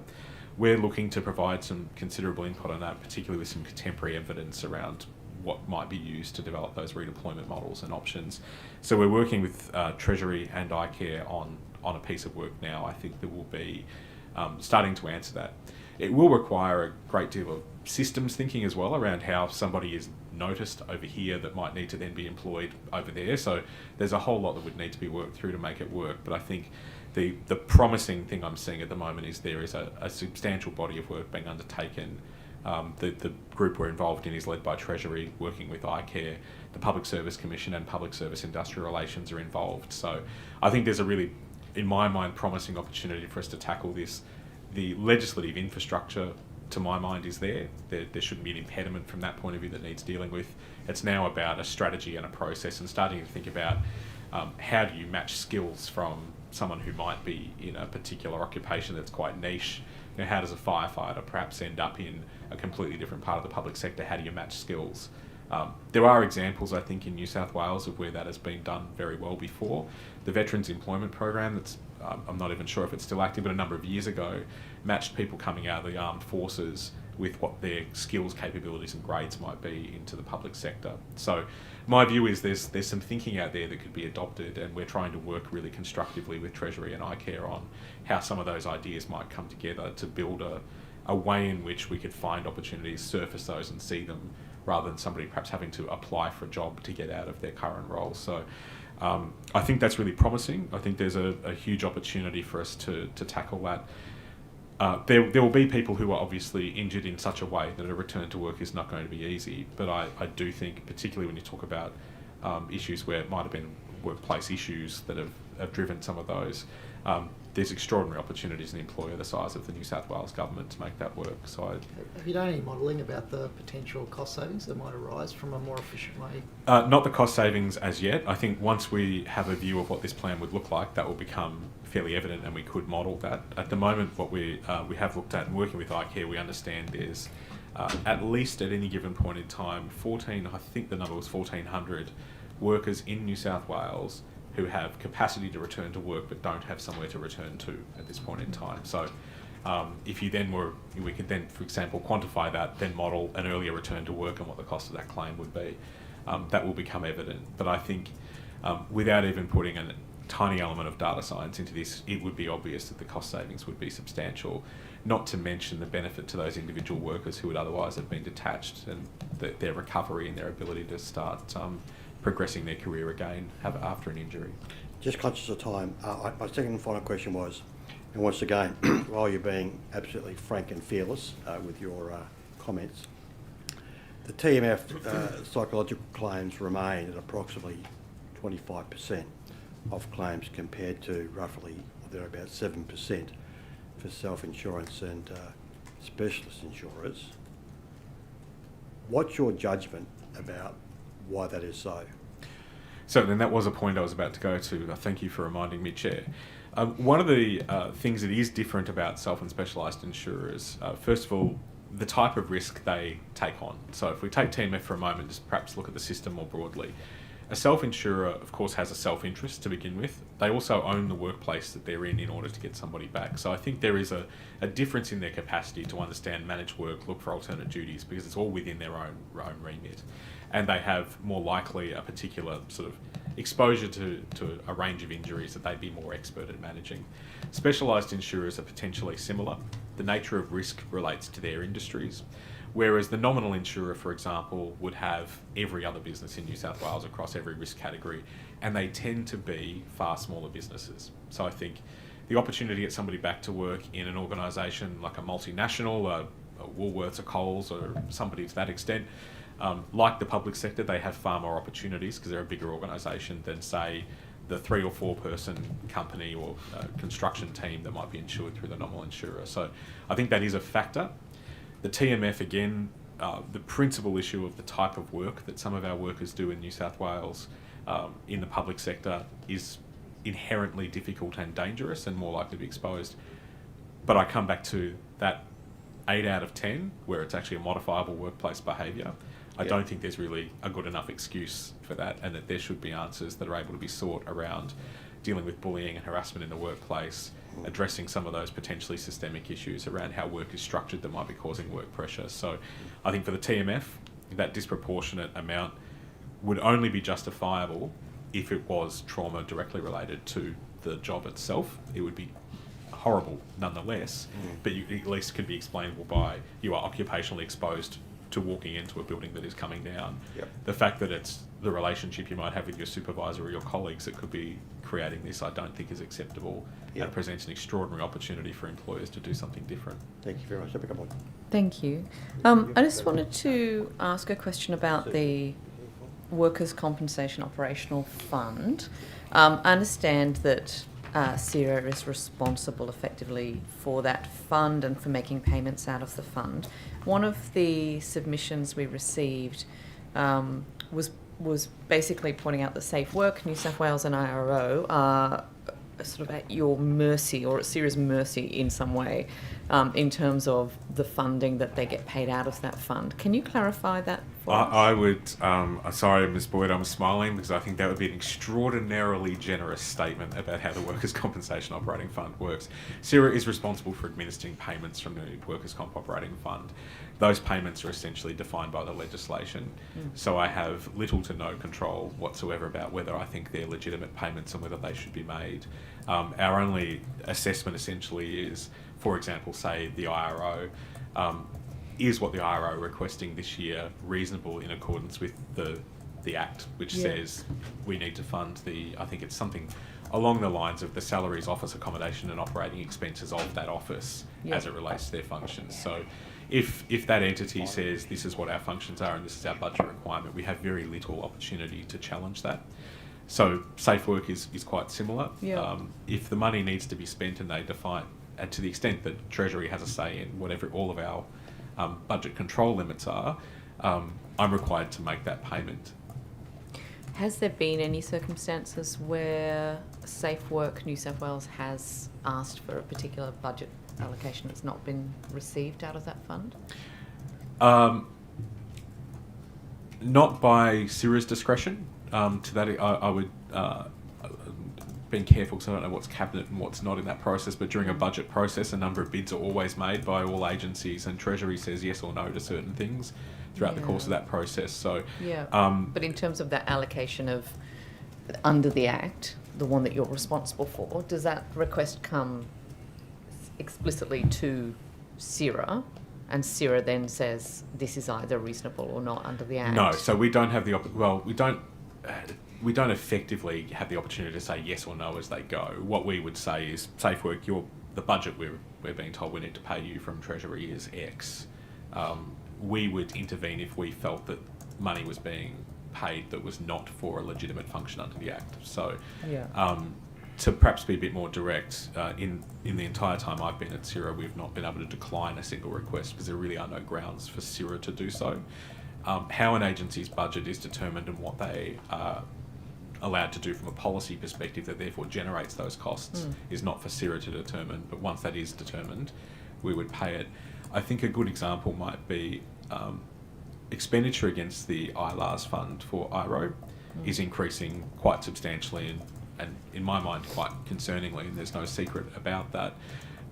We're looking to provide some considerable input on that, particularly with some contemporary evidence around what might be used to develop those redeployment models and options. So we're working with Treasury and icare on a piece of work now, I think, that will be starting to answer that. It will require a great deal of systems thinking as well around how somebody is noticed over here that might need to then be employed over there. So there's a whole lot that would need to be worked through to make it work. But I think the promising thing I'm seeing at the moment is there is a substantial body of work being undertaken. The group we're involved in is led by Treasury, working with icare. The Public Service Commission and Public Service Industrial Relations are involved. So I think there's a really, in my mind, promising opportunity for us to tackle this. The legislative infrastructure, to my mind, is there. There shouldn't be an impediment from that point of view that needs dealing with. It's now about a strategy and a process, and starting to think about how do you match skills from someone who might be in a particular occupation that's quite niche. How does a firefighter perhaps end up in a completely different part of the public sector? How do you match skills? There are examples, I think, in New South Wales of where that has been done very well before. The Veterans Employment Program that's I'm not even sure if it's still active, but a number of years ago, matched people coming out of the armed forces with what their skills, capabilities and grades might be into the public sector. So my view is there's some thinking out there that could be adopted, and we're trying to work really constructively with Treasury and icare on how some of those ideas might come together to build a way in which we could find opportunities, surface those and see them, rather than somebody perhaps having to apply for a job to get out of their current role. So I think that's really promising. I think there's a huge opportunity for us to tackle that. There will be people who are obviously injured in such a way that a return to work is not going to be easy, but I do think, particularly when you talk about issues where it might have been workplace issues that have driven some of those, there's extraordinary opportunities in an employer the size of the New South Wales government to make that work. So Have you done any modelling about the potential cost savings that might arise from a more efficient way? not the cost savings as yet. I think once we have a view of what this plan would look like, that will become fairly evident and we could model that. At the moment, what we have looked at, and working with icare, we understand there's at least at any given point in time, I think the number was 1,400 workers in New South Wales who have capacity to return to work but don't have somewhere to return to at this point in time. So if you then we could then, for example, quantify that, then model an earlier return to work and what the cost of that claim would be. That will become evident. But I think without even putting a tiny element of data science into this, it would be obvious that the cost savings would be substantial, not to mention the benefit to those individual workers who would otherwise have been detached, and their recovery and their ability to start progressing their career again after an injury. Just conscious of time, my second and final question was, and once again, while you're being absolutely frank and fearless with your comments, the TMF psychological claims remain at approximately 25% of claims, compared to roughly, they're about 7% for self-insurance and specialist insurers. What's your judgment about why that is so? So then that was a point I was about to go to. Thank you for reminding me, Chair. One of the things that is different about self and specialised insurers, first of all, the type of risk they take on. So if we take TMF for a moment, just perhaps look at the system more broadly. A self-insurer, of course, has a self-interest to begin with. They also own the workplace that they're in order to get somebody back. So I think there is a difference in their capacity to understand, manage work, look for alternate duties, because it's all within their own remit. And they have more likely a particular sort of exposure to a range of injuries that they'd be more expert at managing. Specialised insurers are potentially similar. The nature of risk relates to their industries, whereas the nominal insurer, for example, would have every other business in New South Wales across every risk category, and they tend to be far smaller businesses. So I think the opportunity to get somebody back to work in an organisation like a multinational, a Woolworths or Coles or somebody to that extent, like the public sector, they have far more opportunities because they're a bigger organisation than, say, the 3 or 4 person company or construction team that might be insured through the nominal insurer. So I think that is a factor. The TMF, again, the principal issue of the type of work that some of our workers do in New South Wales in the public sector is inherently difficult and dangerous and more likely to be exposed. But I come back to that 8 out of 10 where it's actually a modifiable workplace behaviour. I don't think there's really a good enough excuse for that, and that there should be answers that are able to be sought around dealing with bullying and harassment in the workplace, addressing some of those potentially systemic issues around how work is structured that might be causing work pressure. So I think for the TMF, that disproportionate amount would only be justifiable if it was trauma directly related to the job itself. It would be horrible nonetheless, but you at least could be explainable by you are occupationally exposed to walking into a building that is coming down. The fact that it's the relationship you might have with your supervisor or your colleagues that could be creating this, I don't think is acceptable, and presents an extraordinary opportunity for employers to do something different. Thank you very much. Come on. Thank you. I just wanted to ask a question about the Workers' Compensation Operational Fund. I understand that SIRA is responsible effectively for that fund and for making payments out of the fund. One of the submissions we received was basically pointing out that Safe Work, New South Wales and IRO are sort of at your mercy, or at SIRA's mercy in some way, in terms of the funding that they get paid out of that fund. Can you clarify that for us? I would, sorry, Ms. Boyd, I'm smiling because I think that would be an extraordinarily generous statement about how the Workers' Compensation Operating Fund works. SIRA is responsible for administering payments from the Workers' Comp Operating Fund. Those payments are essentially defined by the legislation. So I have little to no control whatsoever about whether I think they're legitimate payments and whether they should be made. Our only assessment essentially is, for example, say the IRO, is what the IRO requesting this year reasonable in accordance with the Act, which says we need to fund I think it's something along the lines of the salaries, office accommodation and operating expenses of that office as it relates to their functions. So if that entity says this is what our functions are and this is our budget requirement, we have very little opportunity to challenge that. So safe work is quite similar. If the money needs to be spent and they define, and to the extent that Treasury has a say in whatever all of our budget control limits are, I'm required to make that payment. Has there been any circumstances where Safe Work New South Wales has asked for a particular budget allocation that's not been received out of that fund? Not by SIRA's discretion. To that, I would been careful because I don't know what's cabinet and what's not in that process, but during a budget process a number of bids are always made by all agencies and Treasury says yes or no to certain things throughout the course of that process. So but in terms of that allocation of under the Act, the one that you're responsible for, does that request come explicitly to SIRA and SIRA then says this is either reasonable or not under the Act? No, so we don't have the we don't effectively have the opportunity to say yes or no as they go. What we would say is, Safe Work, the budget we're being told we need to pay you from Treasury is X. We would intervene if we felt that money was being paid that was not for a legitimate function under the Act. So to perhaps be a bit more direct, in the entire time I've been at SIRA, we've not been able to decline a single request because there really are no grounds for SIRA to do so. How an agency's budget is determined and what they are allowed to do from a policy perspective that therefore generates those costs is not for SIRA to determine, but once that is determined, we would pay it. I think a good example might be expenditure against the ILARS fund for IRO is increasing quite substantially and in my mind quite concerningly, and there's no secret about that.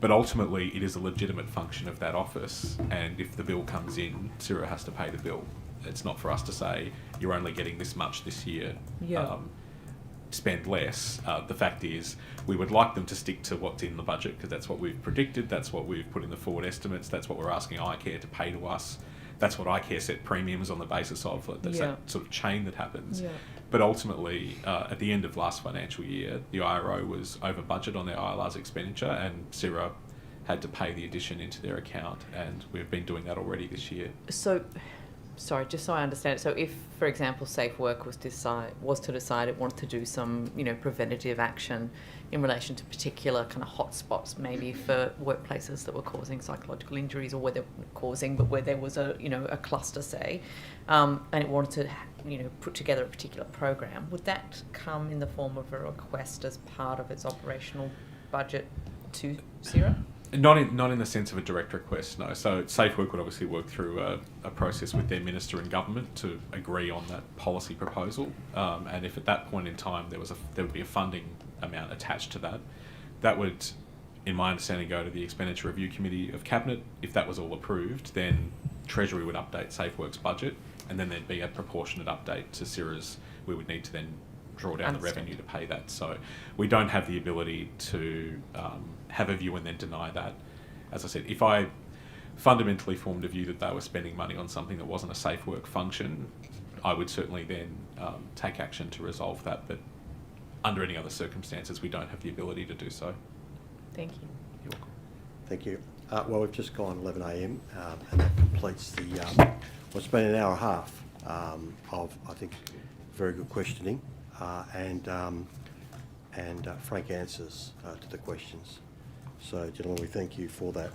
But ultimately it is a legitimate function of that office, and if the bill comes in, SIRA has to pay the bill. It's not for us to say you're only getting this much this year, spend less. The fact is we would like them to stick to what's in the budget because that's what we've predicted, that's what we've put in the forward estimates, that's what we're asking icare to pay to us, that's what icare set premiums on the basis of. There's that sort of chain that happens. But ultimately, at the end of last financial year, the IRO was over budget on their ILR's expenditure and SIRA had to pay the addition into their account, and we've been doing that already this year. So, sorry, just so I understand. So if, for example, Safe Work was to decide it wanted to do some, preventative action in relation to particular kind of hotspots, maybe for workplaces that were causing psychological injuries, or where they weren't causing, but where there was a cluster, say, and it wanted to, put together a particular program, would that come in the form of a request as part of its operational budget to SIRA? Not in the sense of a direct request, no. So Safe Work would obviously work through a process with their minister and government to agree on that policy proposal, and if at that point in time there would be a funding amount attached to that, that would, in my understanding, go to the Expenditure Review Committee of Cabinet. If that was all approved, then Treasury would update Safe Work's budget, and then there'd be a proportionate update to SIRA's. We would need to then draw down the revenue to pay that. So we don't have the ability to have a view and then deny that. As I said, if I fundamentally formed a view that they were spending money on something that wasn't a Safe Work function, I would certainly then take action to resolve that. But under any other circumstances, we don't have the ability to do so. Thank you. You're welcome. Thank you. Well, we've just gone 11 a.m. And that completes the what's been an hour and a half of, I think, very good questioning and frank answers to the questions. So, gentlemen, we thank you for that.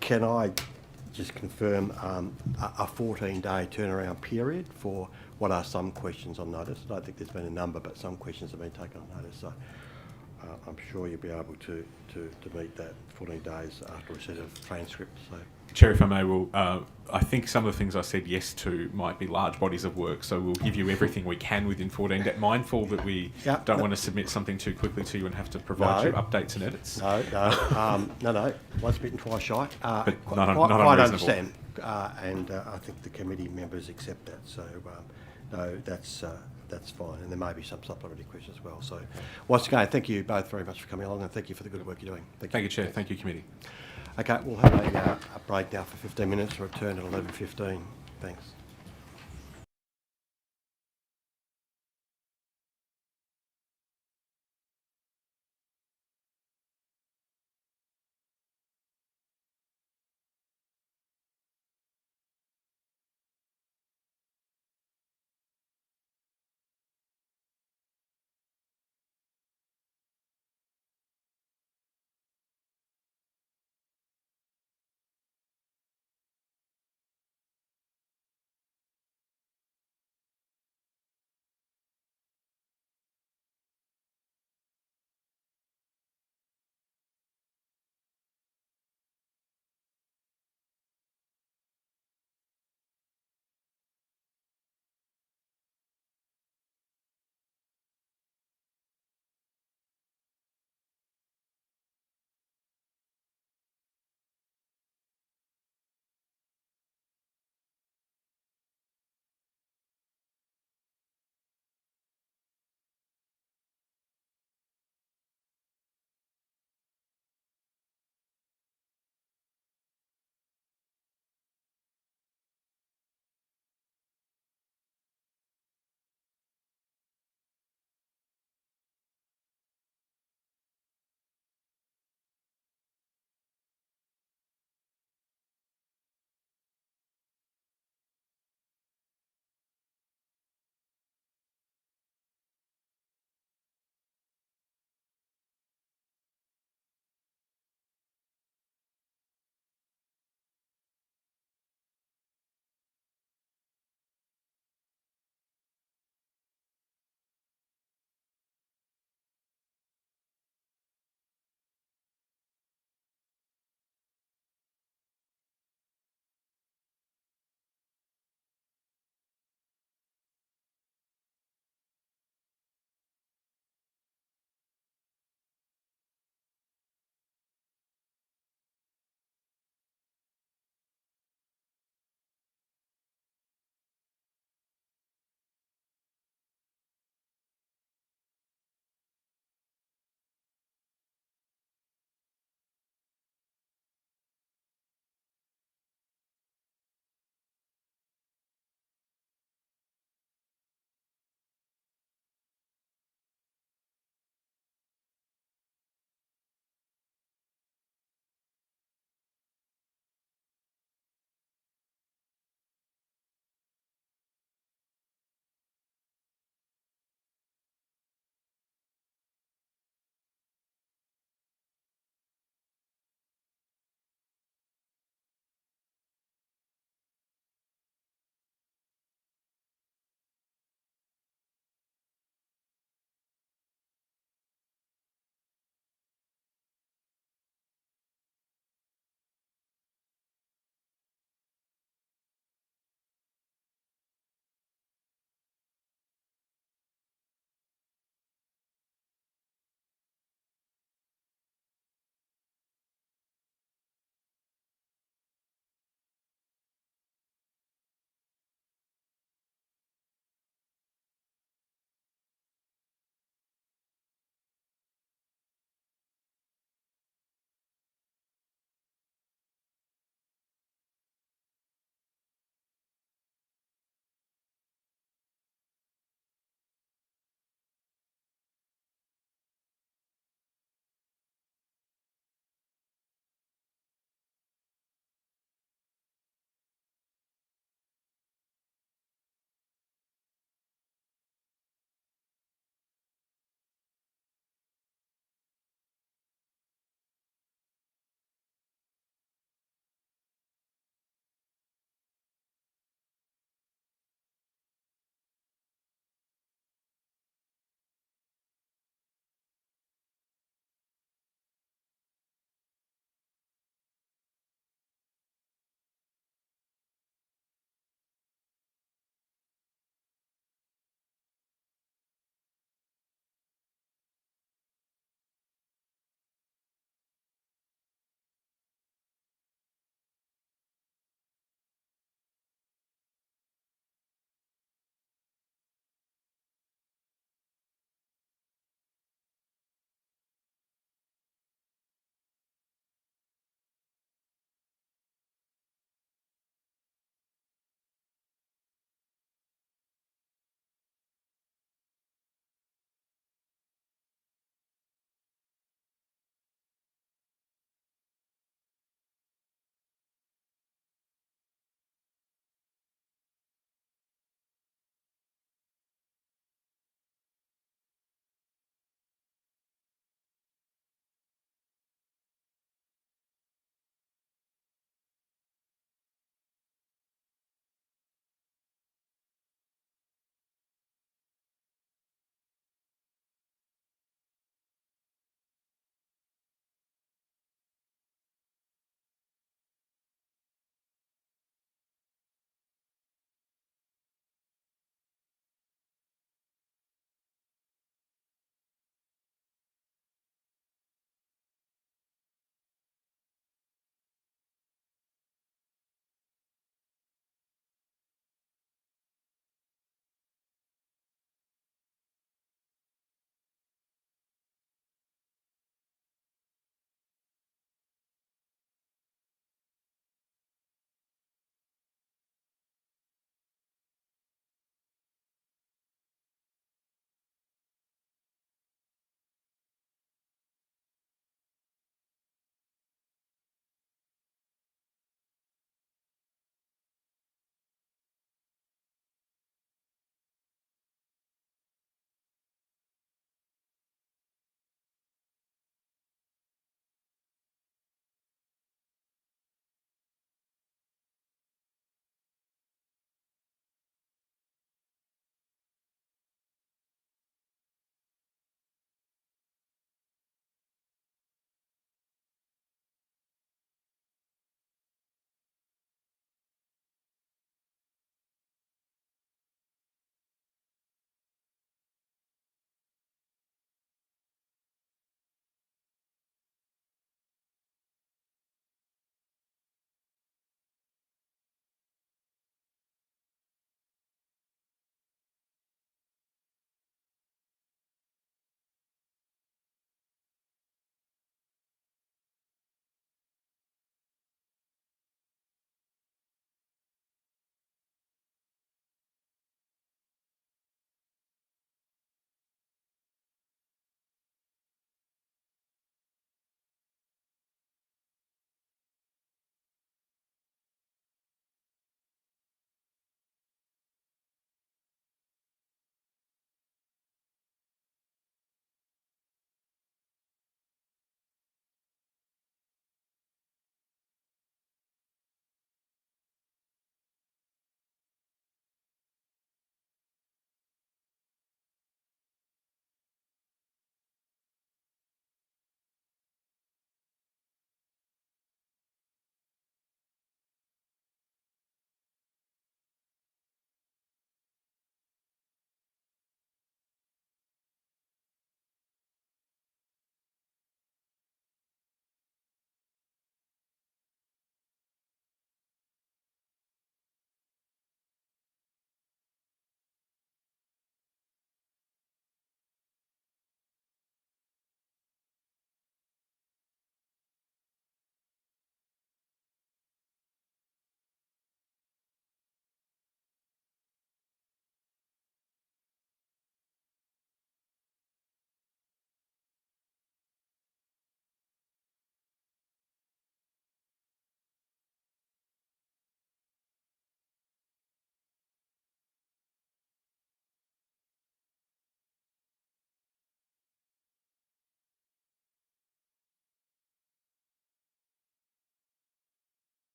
Can I just confirm a 14-day turnaround period for what are some questions on notice? I don't think there's been a number, but some questions have been taken on notice. So I'm sure you'll be able to meet that 14 days after receipt of transcript. So, Chair, if I may, I think some of the things I said yes to might be large bodies of work, so we'll give you everything we can within 14 days. Mindful that we Yep. don't want to submit something too quickly to you and have to provide you updates and edits. No. Once bitten, twice shy. But Quite, not quite unreasonable. understand, and I think the committee members accept that. So, no, that's fine. And there may be some supplementary questions as well. So, once again, thank you both very much for coming along, and thank you for the good work you're doing. Thank you, Chair. Thank you, Committee. Okay, we'll have a break now for 15 minutes. Return at 11:15. Thanks.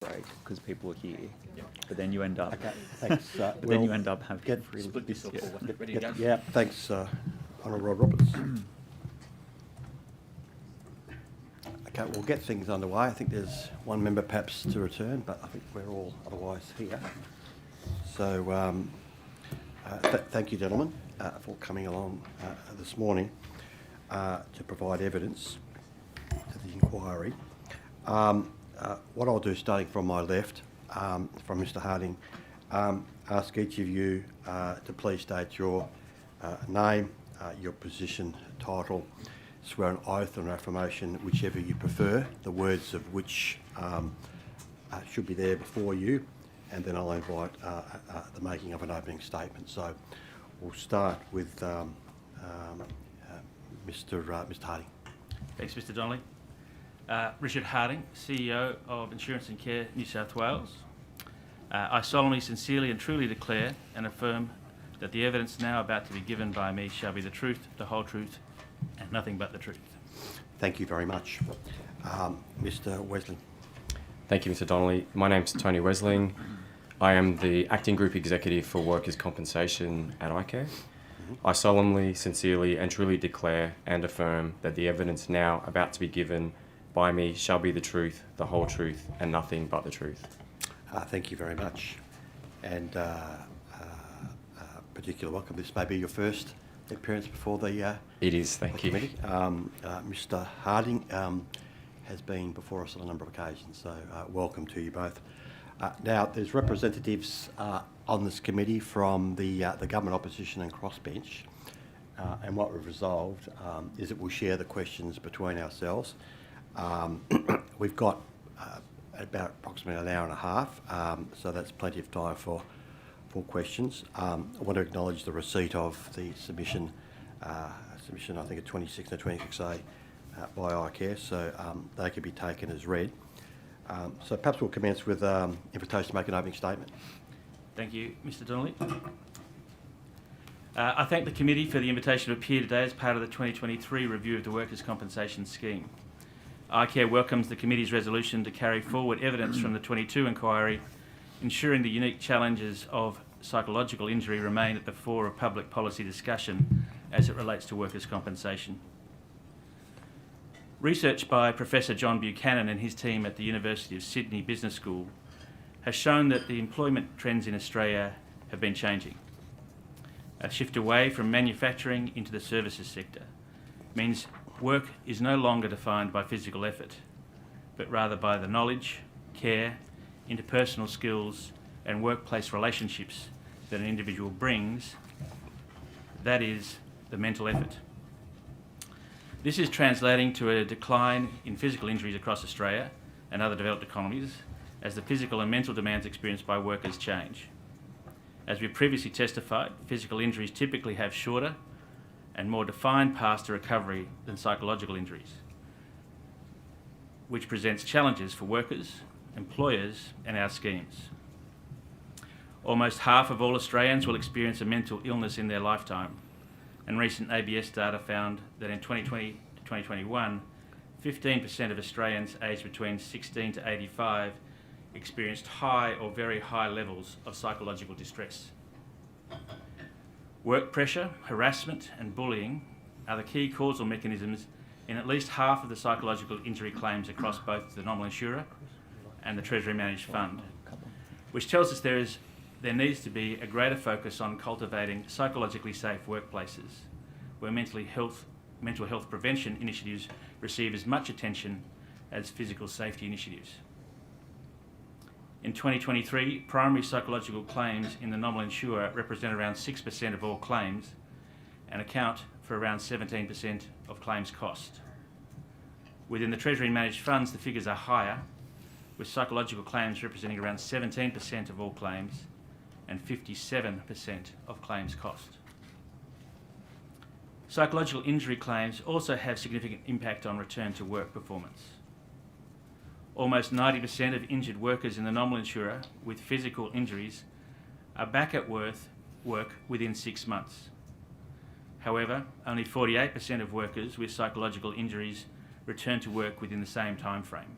break because people are here. But then you end up. Okay, thanks. But then you end up having get- free Split this up. yeah. Ready to go? Yeah, thanks, Honourable Rod Roberts. Okay, we'll get things underway. I think there's one member perhaps to return, but I think we're all otherwise here. So thank you, gentlemen, for coming along this morning to provide evidence to the inquiry. What I'll do, starting from my left, from Mr Harding, ask each of you to please state your name, your position, title, swear an oath or an affirmation, whichever you prefer, the words of which should be there before you, and then I'll invite the making of an opening statement. So we'll start with Mr Harding. Thanks, Mr Donnelly. Richard Harding, CEO of Insurance and Care New South Wales. I solemnly, sincerely and truly declare and affirm that the evidence now about to be given by me shall be the truth, the whole truth, and nothing but the truth. Thank you very much. Mr Wesley. Thank you, Mr Donnelly. My name's Tony Wesling. I am the Acting Group Executive for Workers' Compensation at icare. I solemnly, sincerely and truly declare and affirm that the evidence now about to be given by me shall be the truth, the whole truth, and nothing but the truth. Thank you very much. And particular welcome. This may be your first appearance before the It is, thank you. committee. Mr Harding has been before us on a number of occasions, so welcome to you both. Now, there's representatives on this committee from the government opposition and crossbench, and what we've resolved is that we'll share the questions between ourselves. We've got about approximately an hour and a half, so that's plenty of time for questions. I want to acknowledge the receipt of the submission, I think at 26 and 26A by icare, so they can be taken as read. So perhaps we'll commence with invitation to make an opening statement. Thank you, Mr Donnelly. I thank the committee for the invitation to appear today as part of the 2023 review of the Workers' Compensation Scheme. icare welcomes the committee's resolution to carry forward evidence from the 22 inquiry, ensuring the unique challenges of psychological injury remain at the fore of public policy discussion as it relates to workers' compensation. Research by Professor John Buchanan and his team at the University of Sydney Business School has shown that the employment trends in Australia have been changing. A shift away from manufacturing into the services sector means work is no longer defined by physical effort, but rather by the knowledge, care, interpersonal skills and workplace relationships that an individual brings, that is, the mental effort. This is translating to a decline in physical injuries across Australia and other developed economies as the physical and mental demands experienced by workers change. As we previously testified, physical injuries typically have shorter and more defined paths to recovery than psychological injuries, which presents challenges for workers, employers and our schemes. Almost half of all Australians will experience a mental illness in their lifetime, and recent ABS data found that in 2020 to 2021, 15% of Australians aged between 16 to 85 experienced high or very high levels of psychological distress. Work pressure, harassment and bullying are the key causal mechanisms in at least half of the psychological injury claims across both the nominal insurer and the Treasury Managed Fund, which tells us there needs to be a greater focus on cultivating psychologically safe workplaces where mental health prevention initiatives receive as much attention as physical safety initiatives. In 2023, primary psychological claims in the nominal insurer represent around 6% of all claims and account for around 17% of claims cost. Within the Treasury Managed Funds, the figures are higher, with psychological claims representing around 17% of all claims and 57% of claims cost. Psychological injury claims also have significant impact on return to work performance. Almost 90% of injured workers in the nominal insurer with physical injuries are back at work within 6 months. However, only 48% of workers with psychological injuries return to work within the same time frame.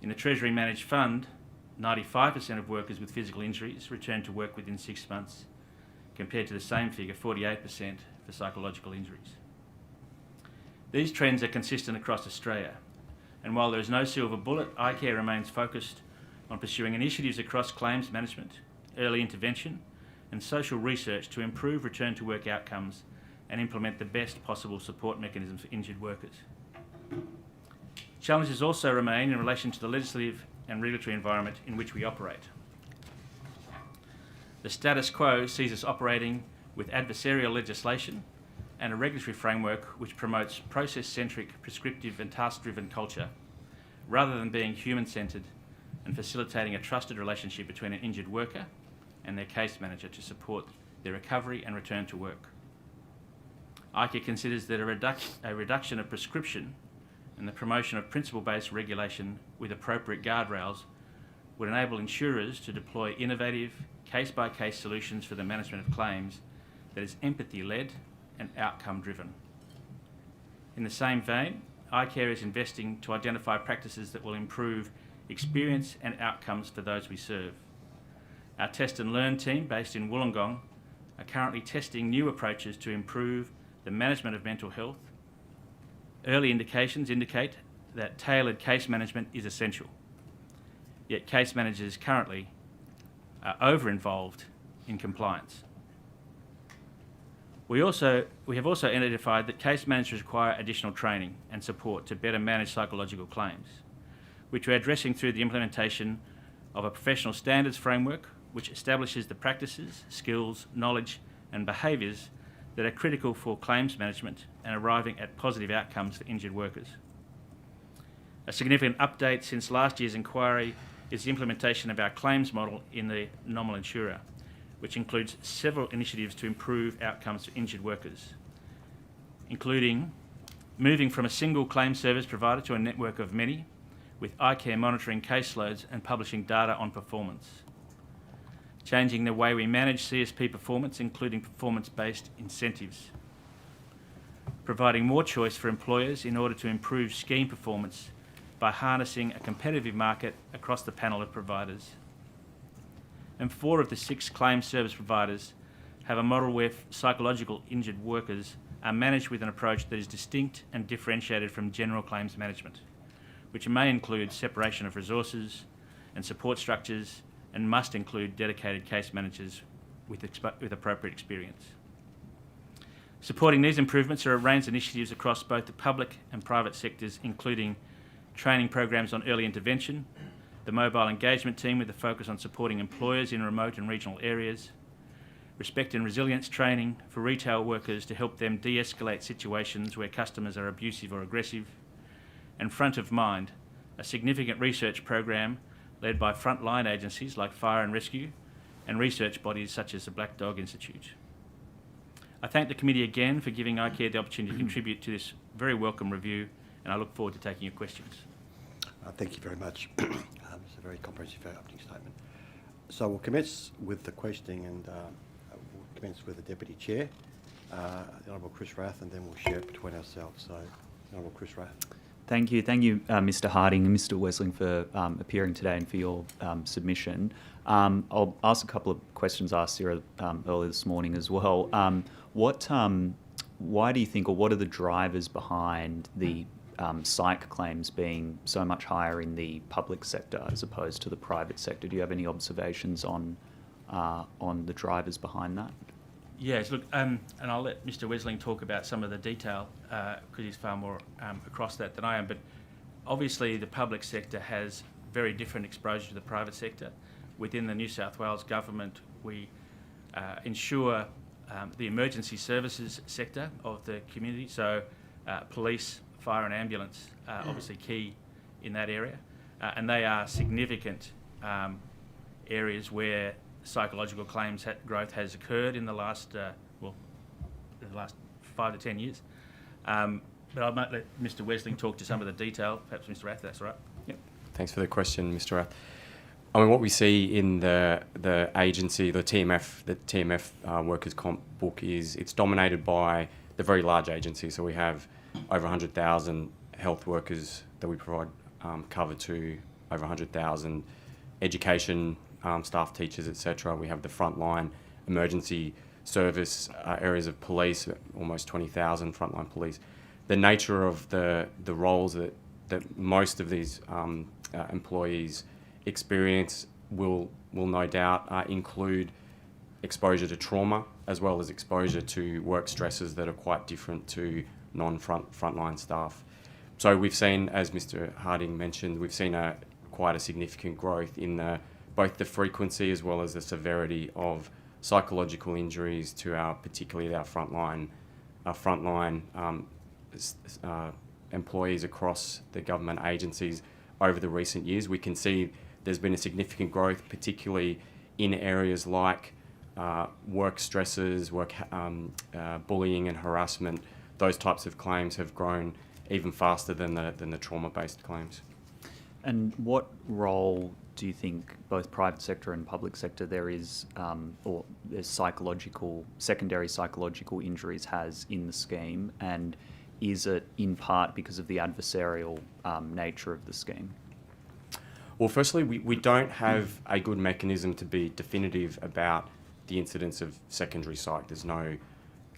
In the Treasury Managed Fund, 95% of workers with physical injuries returned to work within 6 months, compared to the same figure, 48%, for psychological injuries. These trends are consistent across Australia, and while there is no silver bullet, icare remains focused on pursuing initiatives across claims management, early intervention, and social research to improve return to work outcomes and implement the best possible support mechanisms for injured workers. Challenges also remain in relation to the legislative and regulatory environment in which we operate. The status quo sees us operating with adversarial legislation and a regulatory framework which promotes process-centric, prescriptive and task-driven culture, rather than being human-centred and facilitating a trusted relationship between an injured worker and their case manager to support their recovery and return to work. icare considers that a reduction of prescription and the promotion of principle-based regulation with appropriate guardrails would enable insurers to deploy innovative, case-by-case solutions for the management of claims that is empathy-led and outcome-driven. In the same vein, icare is investing to identify practices that will improve experience and outcomes for those we serve. Our test and learn team, based in Wollongong, are currently testing new approaches to improve the management of mental health. Early indications indicate that tailored case management is essential, yet case managers currently are over-involved in compliance. We have also identified that case managers require additional training and support to better manage psychological claims, which we're addressing through the implementation of a professional standards framework which establishes the practices, skills, knowledge and behaviours that are critical for claims management and arriving at positive outcomes for injured workers. A significant update since last year's inquiry is the implementation of our claims model in the nominal insurer, which includes several initiatives to improve outcomes for injured workers, including moving from a single claim service provider to a network of many, with icare monitoring caseloads and publishing data on performance, changing the way we manage CSP performance, including performance-based incentives, providing more choice for employers in order to improve scheme performance by harnessing a competitive market across the panel of providers. And 4 of the 6 claim service providers have a model where psychological injured workers are managed with an approach that is distinct and differentiated from general claims management, which may include separation of resources and support structures and must include dedicated case managers with appropriate experience. Supporting these improvements are a range of initiatives across both the public and private sectors, including training programs on early intervention, the mobile engagement team with a focus on supporting employers in remote and regional areas, respect and resilience training for retail workers to help them de-escalate situations where customers are abusive or aggressive, and Front of Mind, a significant research program led by frontline agencies like Fire and Rescue and research bodies such as the Black Dog Institute. I thank the committee again for giving icare the opportunity to contribute to this very welcome review, and I look forward to taking your questions. Thank you very much. It's a very comprehensive opening statement. So we'll commence with the questioning, and we'll commence with the Deputy Chair, the Honourable Chris Rath, and then we'll share it between ourselves. So, Honourable Chris Rath. Thank you, Mr. Harding and Mr. Wesling for appearing today and for your submission. I'll ask a couple of questions asked SIRA earlier this morning as well. Why do you think, or what are the drivers behind the psych claims being so much higher in the public sector as opposed to the private sector? Do you have any observations on the drivers behind that? Yes, look, and I'll let Mr. Wesling talk about some of the detail because he's far more across that than I am. But obviously, the public sector has very different exposure to the private sector. Within the New South Wales government, we ensure the emergency services sector of the community. So, police, fire, and ambulance are obviously key in that area, and they are significant areas where psychological claims growth has occurred in the last 5 to 10 years. But I might let Mr. Wesling talk to some of the detail. Perhaps Mr. Rath, that's all right. Yep. Thanks for the question, Mr. Rath. I mean, what we see in the agency, the TMF workers' comp book is it's dominated by the very large agencies. So we have over 100,000 health workers that we provide cover to over 100,000, education staff, teachers, etc. We have the frontline emergency service areas of police, almost 20,000 frontline police. The nature of the roles that most of these employees experience will no doubt include exposure to trauma, as well as exposure to work stresses that are quite different to frontline staff. So we've seen, as Mr. Harding mentioned, we've seen quite a significant growth in both the frequency as well as the severity of psychological injuries to particularly our frontline employees across the government agencies over the recent years. We can see there's been a significant growth, particularly in areas like work stresses, bullying and harassment. Those types of claims have grown even faster than the trauma-based claims. And what role do you think both private sector and public sector there is, or there's secondary psychological injuries has in the scheme, and is it in part because of the adversarial nature of the scheme? Well, firstly, we don't have a good mechanism to be definitive about the incidence of secondary psych. There's no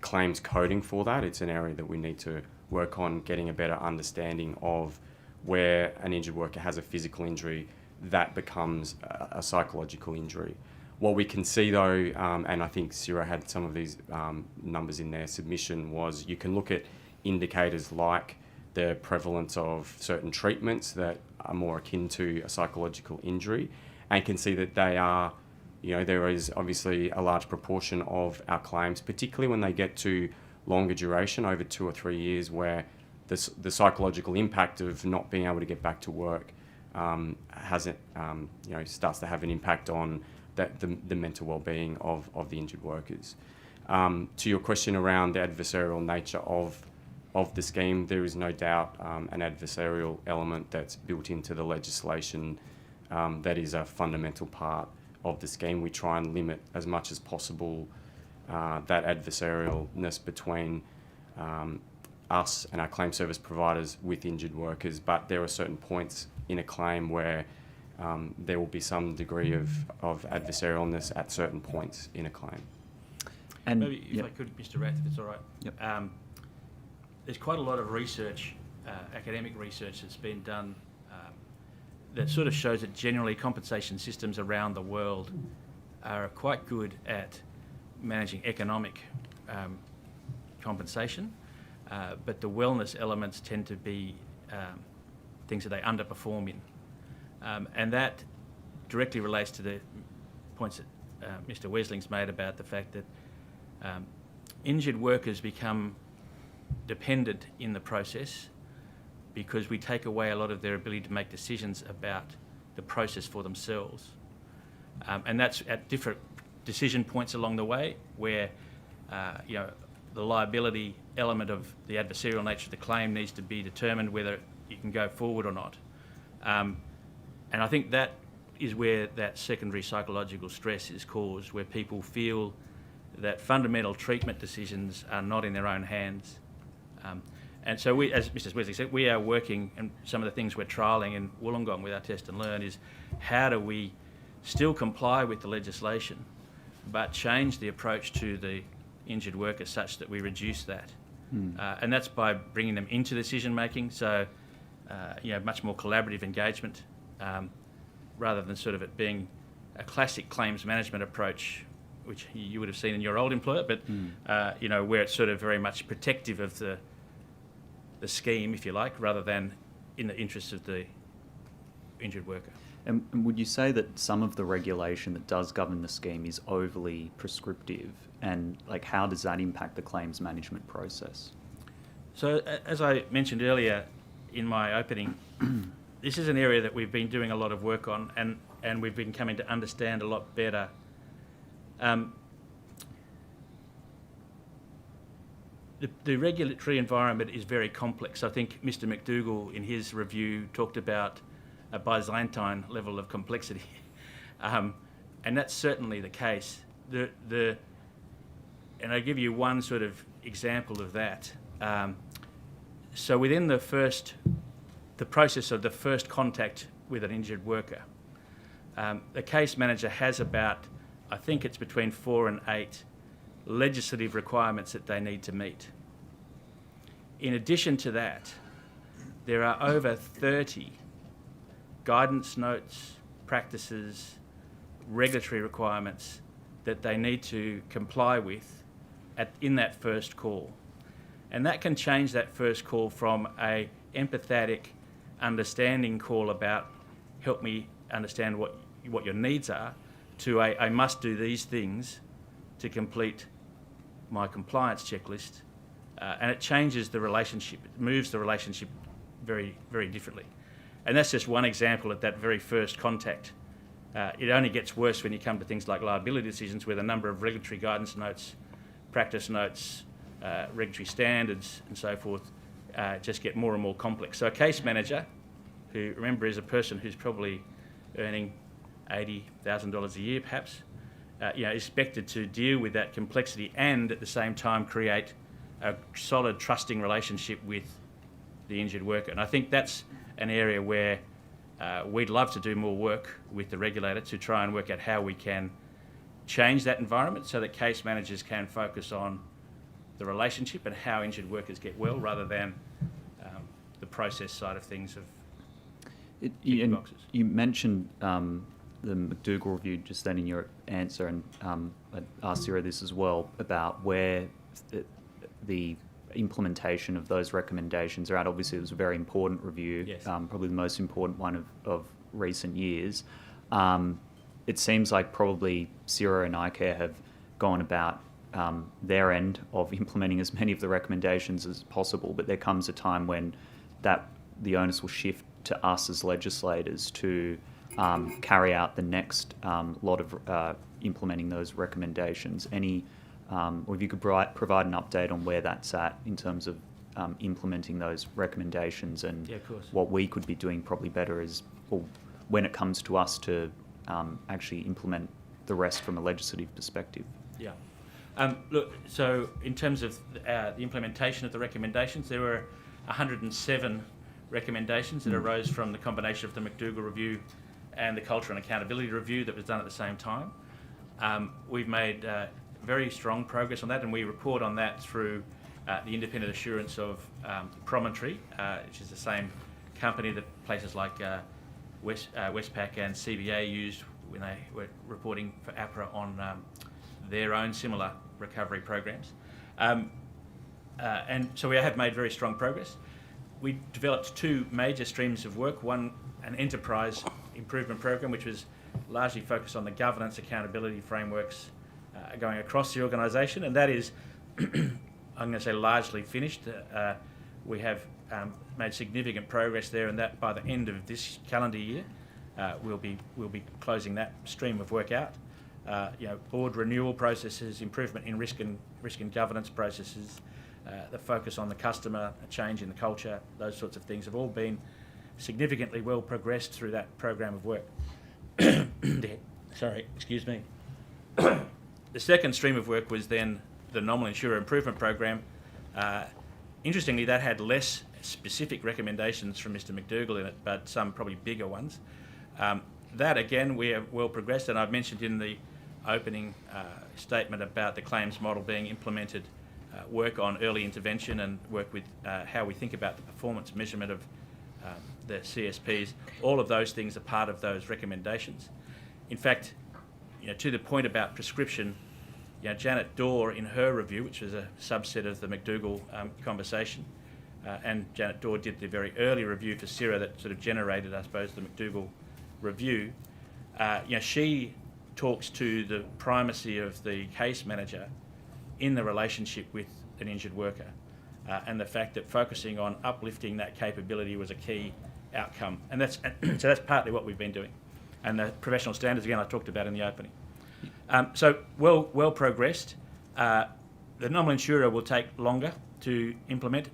claims coding for that. It's an area that we need to work on getting a better understanding of where an injured worker has a physical injury that becomes a psychological injury. What we can see though, and I think SIRA had some of these numbers in their submission, was you can look at indicators like the prevalence of certain treatments that are more akin to a psychological injury, and can see that they are, there is obviously a large proportion of our claims, particularly when they get to longer duration, over 2 or 3 years, where the psychological impact of not being able to get back to work starts to have an impact on the mental well-being of the injured workers. To your question around the adversarial nature of the scheme, there is no doubt an adversarial element that's built into the legislation that is a fundamental part of the scheme. We try and limit as much as possible that adversarialness between us and our claim service providers with injured workers, but there are certain points in a claim where there will be some degree of adversarialness at certain points in a claim. And maybe if I could, Mr. Rath, if it's all right. Yep. There's quite a lot of research, academic research that's been done that sort of shows that generally compensation systems around the world are quite good at managing economic compensation, but the wellness elements tend to be things that they underperform in. And that directly relates to the points that Mr. Wesling's made about the fact that injured workers become dependent in the process because we take away a lot of their ability to make decisions about the process for themselves. And that's at different decision points along the way where the liability element of the adversarial nature of the claim needs to be determined whether you can go forward or not. And I think that is where that secondary psychological stress is caused, where people feel that fundamental treatment decisions are not in their own hands. And so we, as Mr. Wesley said, we are working, and some of the things we're trialling in Wollongong with our test and learn is how do we still comply with the legislation but change the approach to the injured worker such that we reduce that. And that's by bringing them into decision making, so much more collaborative engagement, rather than sort of it being a classic claims management approach, which you would have seen in your old employer, but where it's sort of very much protective of the scheme, if you like, rather than in the interests of the injured worker. And would you say that some of the regulation that does govern the scheme is overly prescriptive, and how does that impact the claims management process? So as I mentioned earlier in my opening, this is an area that we've been doing a lot of work on, and we've been coming to understand a lot better. The regulatory environment is very complex. I think Mr. McDougall in his review talked about a Byzantine level of complexity, and that's certainly the case. And I'll give you one sort of example of that. So within the process of the first contact with an injured worker. The case manager has about, I think it's between 4 and 8 legislative requirements that they need to meet. In addition to that, there are over 30 guidance notes, practices, regulatory requirements that they need to comply with in that first call. And that can change that first call from a empathetic, understanding call about help me understand what your needs are to I must do these things to complete my compliance checklist. And it changes the relationship. It moves the relationship very, very differently. And that's just one example at that very first contact. It only gets worse when you come to things like liability decisions, where the number of regulatory guidance notes, practice notes, regulatory standards and so forth just get more and more complex. So a case manager, who, remember, is a person who's probably earning $80,000 a year perhaps, is expected to deal with that complexity and at the same time create a solid, trusting relationship with the injured worker. And I think that's an area where we'd love to do more work with the regulator to try and work out how we can change that environment so that case managers can focus on the relationship and how injured workers get well, rather than the process side of things of ticking boxes. You mentioned the McDougall review just then in your answer, and I asked SIRA this as well, about where the implementation of those recommendations are at. Obviously, it was a very important review, yes. Probably the most important one of recent years. It seems like probably SIRA and icare have gone about their end of implementing as many of the recommendations as possible, but there comes a time when the onus will shift to us as legislators to carry out the next lot of implementing those recommendations. Or if you could provide an update on where that's at in terms of implementing those recommendations, and what we could be doing probably better is, or when it comes to us to actually implement the rest from a legislative perspective. Yeah. Look, so in terms of the implementation of the recommendations, there were 107 recommendations that arose from the combination of the McDougall review and the Culture and Accountability review that was done at the same time. We've made very strong progress on that, and we report on that through the independent assurance of Promontory, which is the same company that places like Westpac and CBA used when they were reporting for APRA on their own similar recovery programs. And so we have made very strong progress. We developed 2 major streams of work, one an enterprise improvement program, which was largely focused on the governance accountability frameworks going across the organisation, and that is, I'm going to say, largely finished. We have made significant progress there, and that by the end of this calendar year, we'll be closing that stream of work out. Board renewal processes, improvement in risk and governance processes, the focus on the customer, a change in the culture, those sorts of things have all been significantly well progressed through that program of work. Sorry, excuse me. The second stream of work was then the nominal insurer improvement program. Interestingly, that had less specific recommendations from Mr. McDougall in it, but some probably bigger ones. That again, we have well progressed, and I've mentioned in the opening statement about the claims model being implemented, work on early intervention and work with how we think about the performance measurement of the CSPs. All of those things are part of those recommendations. In fact, to the point about prescription, Janet Dorr in her review, which was a subset of the McDougall conversation, and Janet Dorr did the very early review for SIRA that sort of generated, I suppose, the McDougall review. She talks to the primacy of the case manager in the relationship with an injured worker, and the fact that focusing on uplifting that capability was a key outcome. And so that's partly what we've been doing. And the professional standards, again, I talked about in the opening. So well progressed. The nominal insurer will take longer to implement.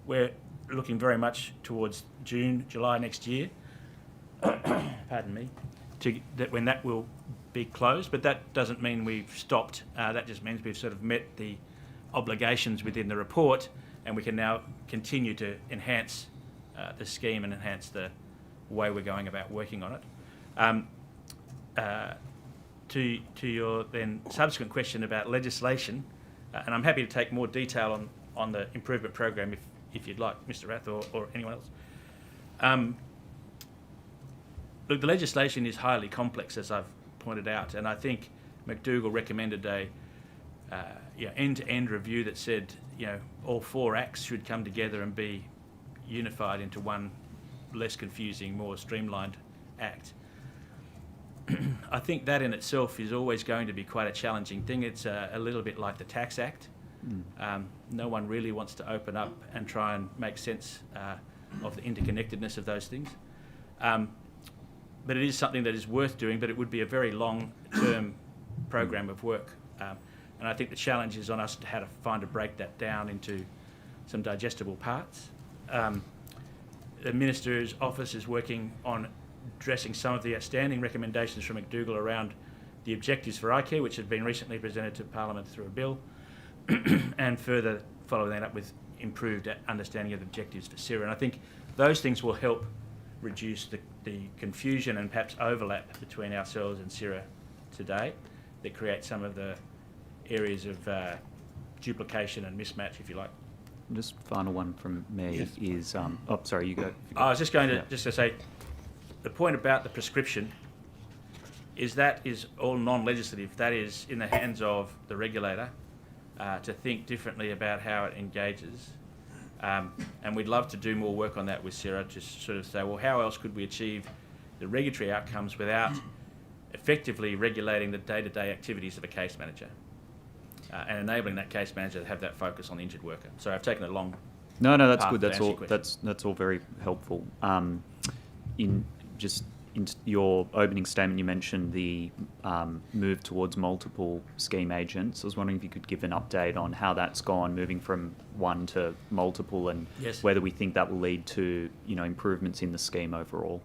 We're looking very much towards June, July next year. Pardon me. When that will be closed, but that doesn't mean we've stopped. That just means we've sort of met the obligations within the report, and we can now continue to enhance the scheme and enhance the way we're going about working on it. To your then subsequent question about legislation, and I'm happy to take more detail on the improvement program if you'd like, Mr. Rath or anyone else. Look, the legislation is highly complex, as I've pointed out, and I think McDougall recommended a end-to-end review that said all 4 acts should come together and be unified into one less confusing, more streamlined act. I think that in itself is always going to be quite a challenging thing. It's a little bit like the Tax Act. No one really wants to open up and try and make sense of the interconnectedness of those things. But it is something that is worth doing, but it would be a very long-term program of work. And I think the challenge is on us to how to break that down into some digestible parts. The Minister's office is working on addressing some of the outstanding recommendations from McDougall around the objectives for icare, which have been recently presented to Parliament through a bill, and further following that up with improved understanding of the objectives for SIRA. And I think those things will help reduce the confusion and perhaps overlap between ourselves and SIRA today that create some of the areas of duplication and mismatch, if you like. Just final one from me is... oh, sorry, you go. I was just going to just to say, the point about the prescription is that is all non-legislative. That is in the hands of the regulator to think differently about how it engages. And we'd love to do more work on that with SIRA to sort of say, well, how else could we achieve the regulatory outcomes without effectively regulating the day-to-day activities of a case manager and enabling that case manager to have that focus on the injured worker. So I've taken a long No, that's path good. to That's answer all. your question. That's all very helpful. In your opening statement, you mentioned the move towards multiple scheme agents. I was wondering if you could give an update on how that's gone, moving from one to multiple, and whether we think that will lead to improvements in the scheme overall.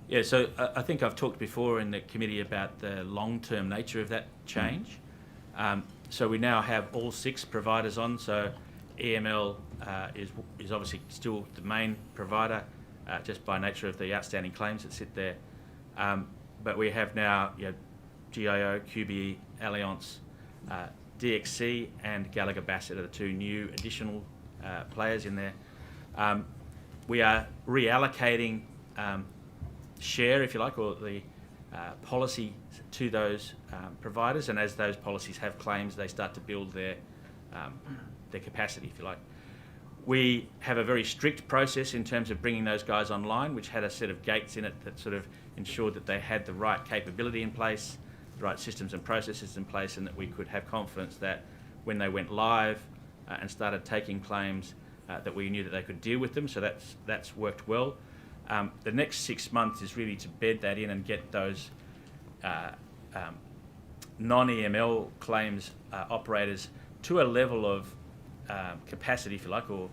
Yeah, so I think I've talked before in the committee about the long-term nature of that change. So we now have all 6 providers on. So EML is obviously still the main provider, just by nature of the outstanding claims that sit there. But we have now GIO, QBE, Allianz, DXC and Gallagher Bassett are the 2 new additional players in there. We are reallocating share, if you like, or the policy to those providers, and as those policies have claims, they start to build their capacity, if you like. We have a very strict process in terms of bringing those guys online, which had a set of gates in it that sort of ensured that they had the right capability in place, the right systems and processes in place, and that we could have confidence that when they went live and started taking claims, that we knew that they could deal with them. So that's worked well. The next 6 months is really to bed that in and get those non-EML claims operators to a level of capacity, if you like, or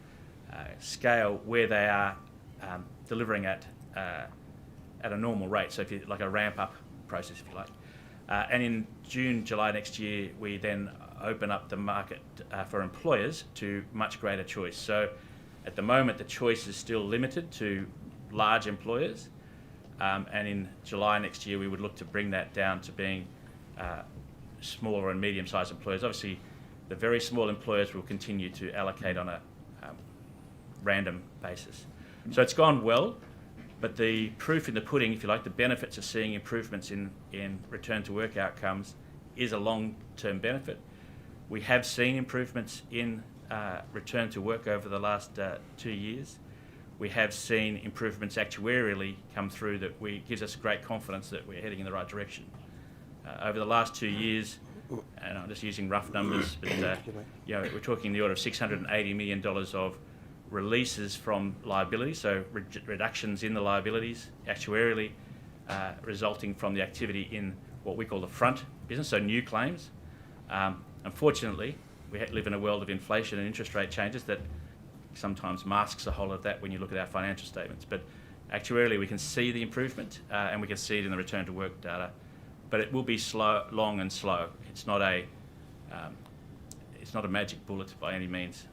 scale where they are delivering at a normal rate. So if you like a ramp-up process, if you like. And in June, July next year, we then open up the market for employers to much greater choice. So at the moment, the choice is still limited to large employers, and in July next year we would look to bring that down to being smaller and medium-sized employers. Obviously, the very small employers will continue to allocate on a random basis. So it's gone well, but the proof in the pudding, if you like, the benefits of seeing improvements in return to work outcomes is a long-term benefit. We have seen improvements in return to work over the last 2 years. We have seen improvements actuarially come through that gives us great confidence that we're heading in the right direction. Over the last 2 years, and I'm just using rough numbers, but we're talking in the order of $680 million of releases from liability, so reductions in the liabilities actuarially resulting from the activity in what we call the front business, so new claims. Unfortunately, we live in a world of inflation and interest rate changes that sometimes masks the whole of that when you look at our financial statements. But actuarially, we can see the improvement and we can see it in the return to work data. But it will be slow, long and slow. It's not a magic bullet by any means.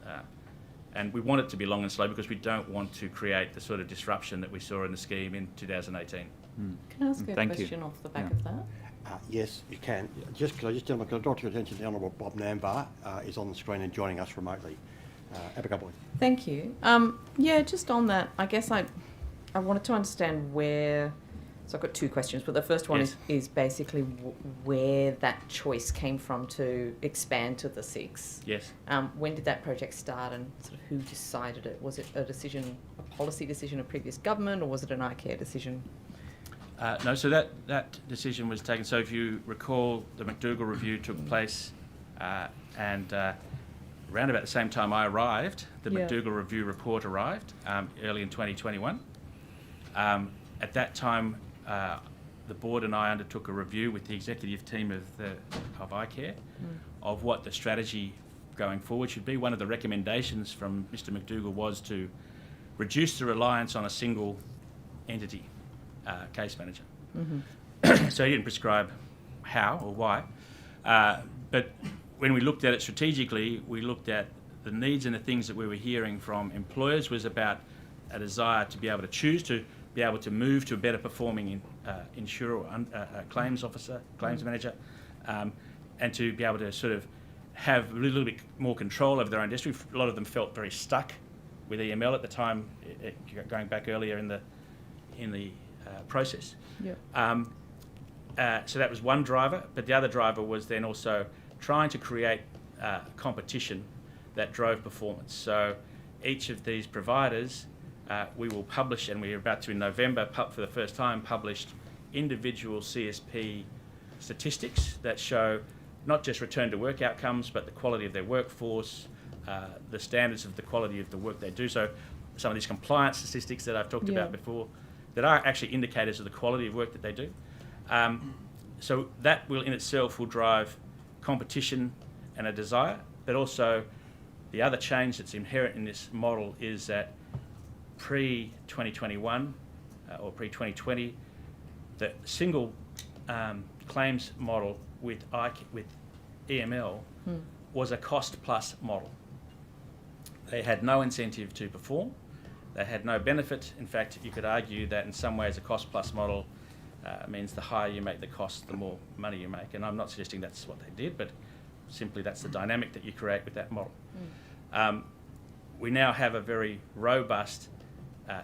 And we want it to be long and slow because we don't want to create the sort of disruption that we saw in the scheme in 2018. Can I ask a Thank you. question off the back Yeah. of that? Yes, you can. Could I just draw your attention to the Honourable Bob Nambar is on the screen and joining us remotely. Abigail. Thank you. Yeah, just on that, I guess I wanted to understand where. So I've got two questions, but the first one Yes. is basically where that choice came from to expand to the 6. Yes. When did that project start, and sort of who decided it? Was it a policy decision of previous government, or was it an icare decision? No, so that decision was taken. So if you recall, the McDougall review took place, and around about the same time I arrived, the Yeah. McDougall review report arrived early in 2021. At that time, the board and I undertook a review with the executive team of icare of what the strategy going forward should be. One of the recommendations from Mr. McDougall was to reduce the reliance on a single entity, case manager. So he didn't prescribe how or why, but when we looked at it strategically, we looked at the needs and the things that we were hearing from employers was about a desire to be able to choose to be able to move to a better performing insurer, claims officer, claims manager, and to be able to sort of have a little bit more control over their own destiny. A lot of them felt very stuck with EML at the time, going back earlier in the process. Yeah. So that was one driver, but the other driver was then also trying to create competition that drove performance. So each of these providers, we will publish, and we're about to in November, for the first time, published individual CSP statistics that show not just return to work outcomes, but the quality of their workforce, the standards of the quality of the work they do. So some of these compliance statistics that I've talked about before that are actually indicators of the quality of work that they do. So that will in itself will drive competition and a desire, but also the other change that's inherent in this model is that pre-2021 or pre-2020, the single claims model with EML was a cost-plus model. They had no incentive to perform. They had no benefit. In fact, you could argue that in some ways a cost-plus model means the higher you make the cost, the more money you make. And I'm not suggesting that's what they did, but simply that's the dynamic that you create with that model. We now have a very robust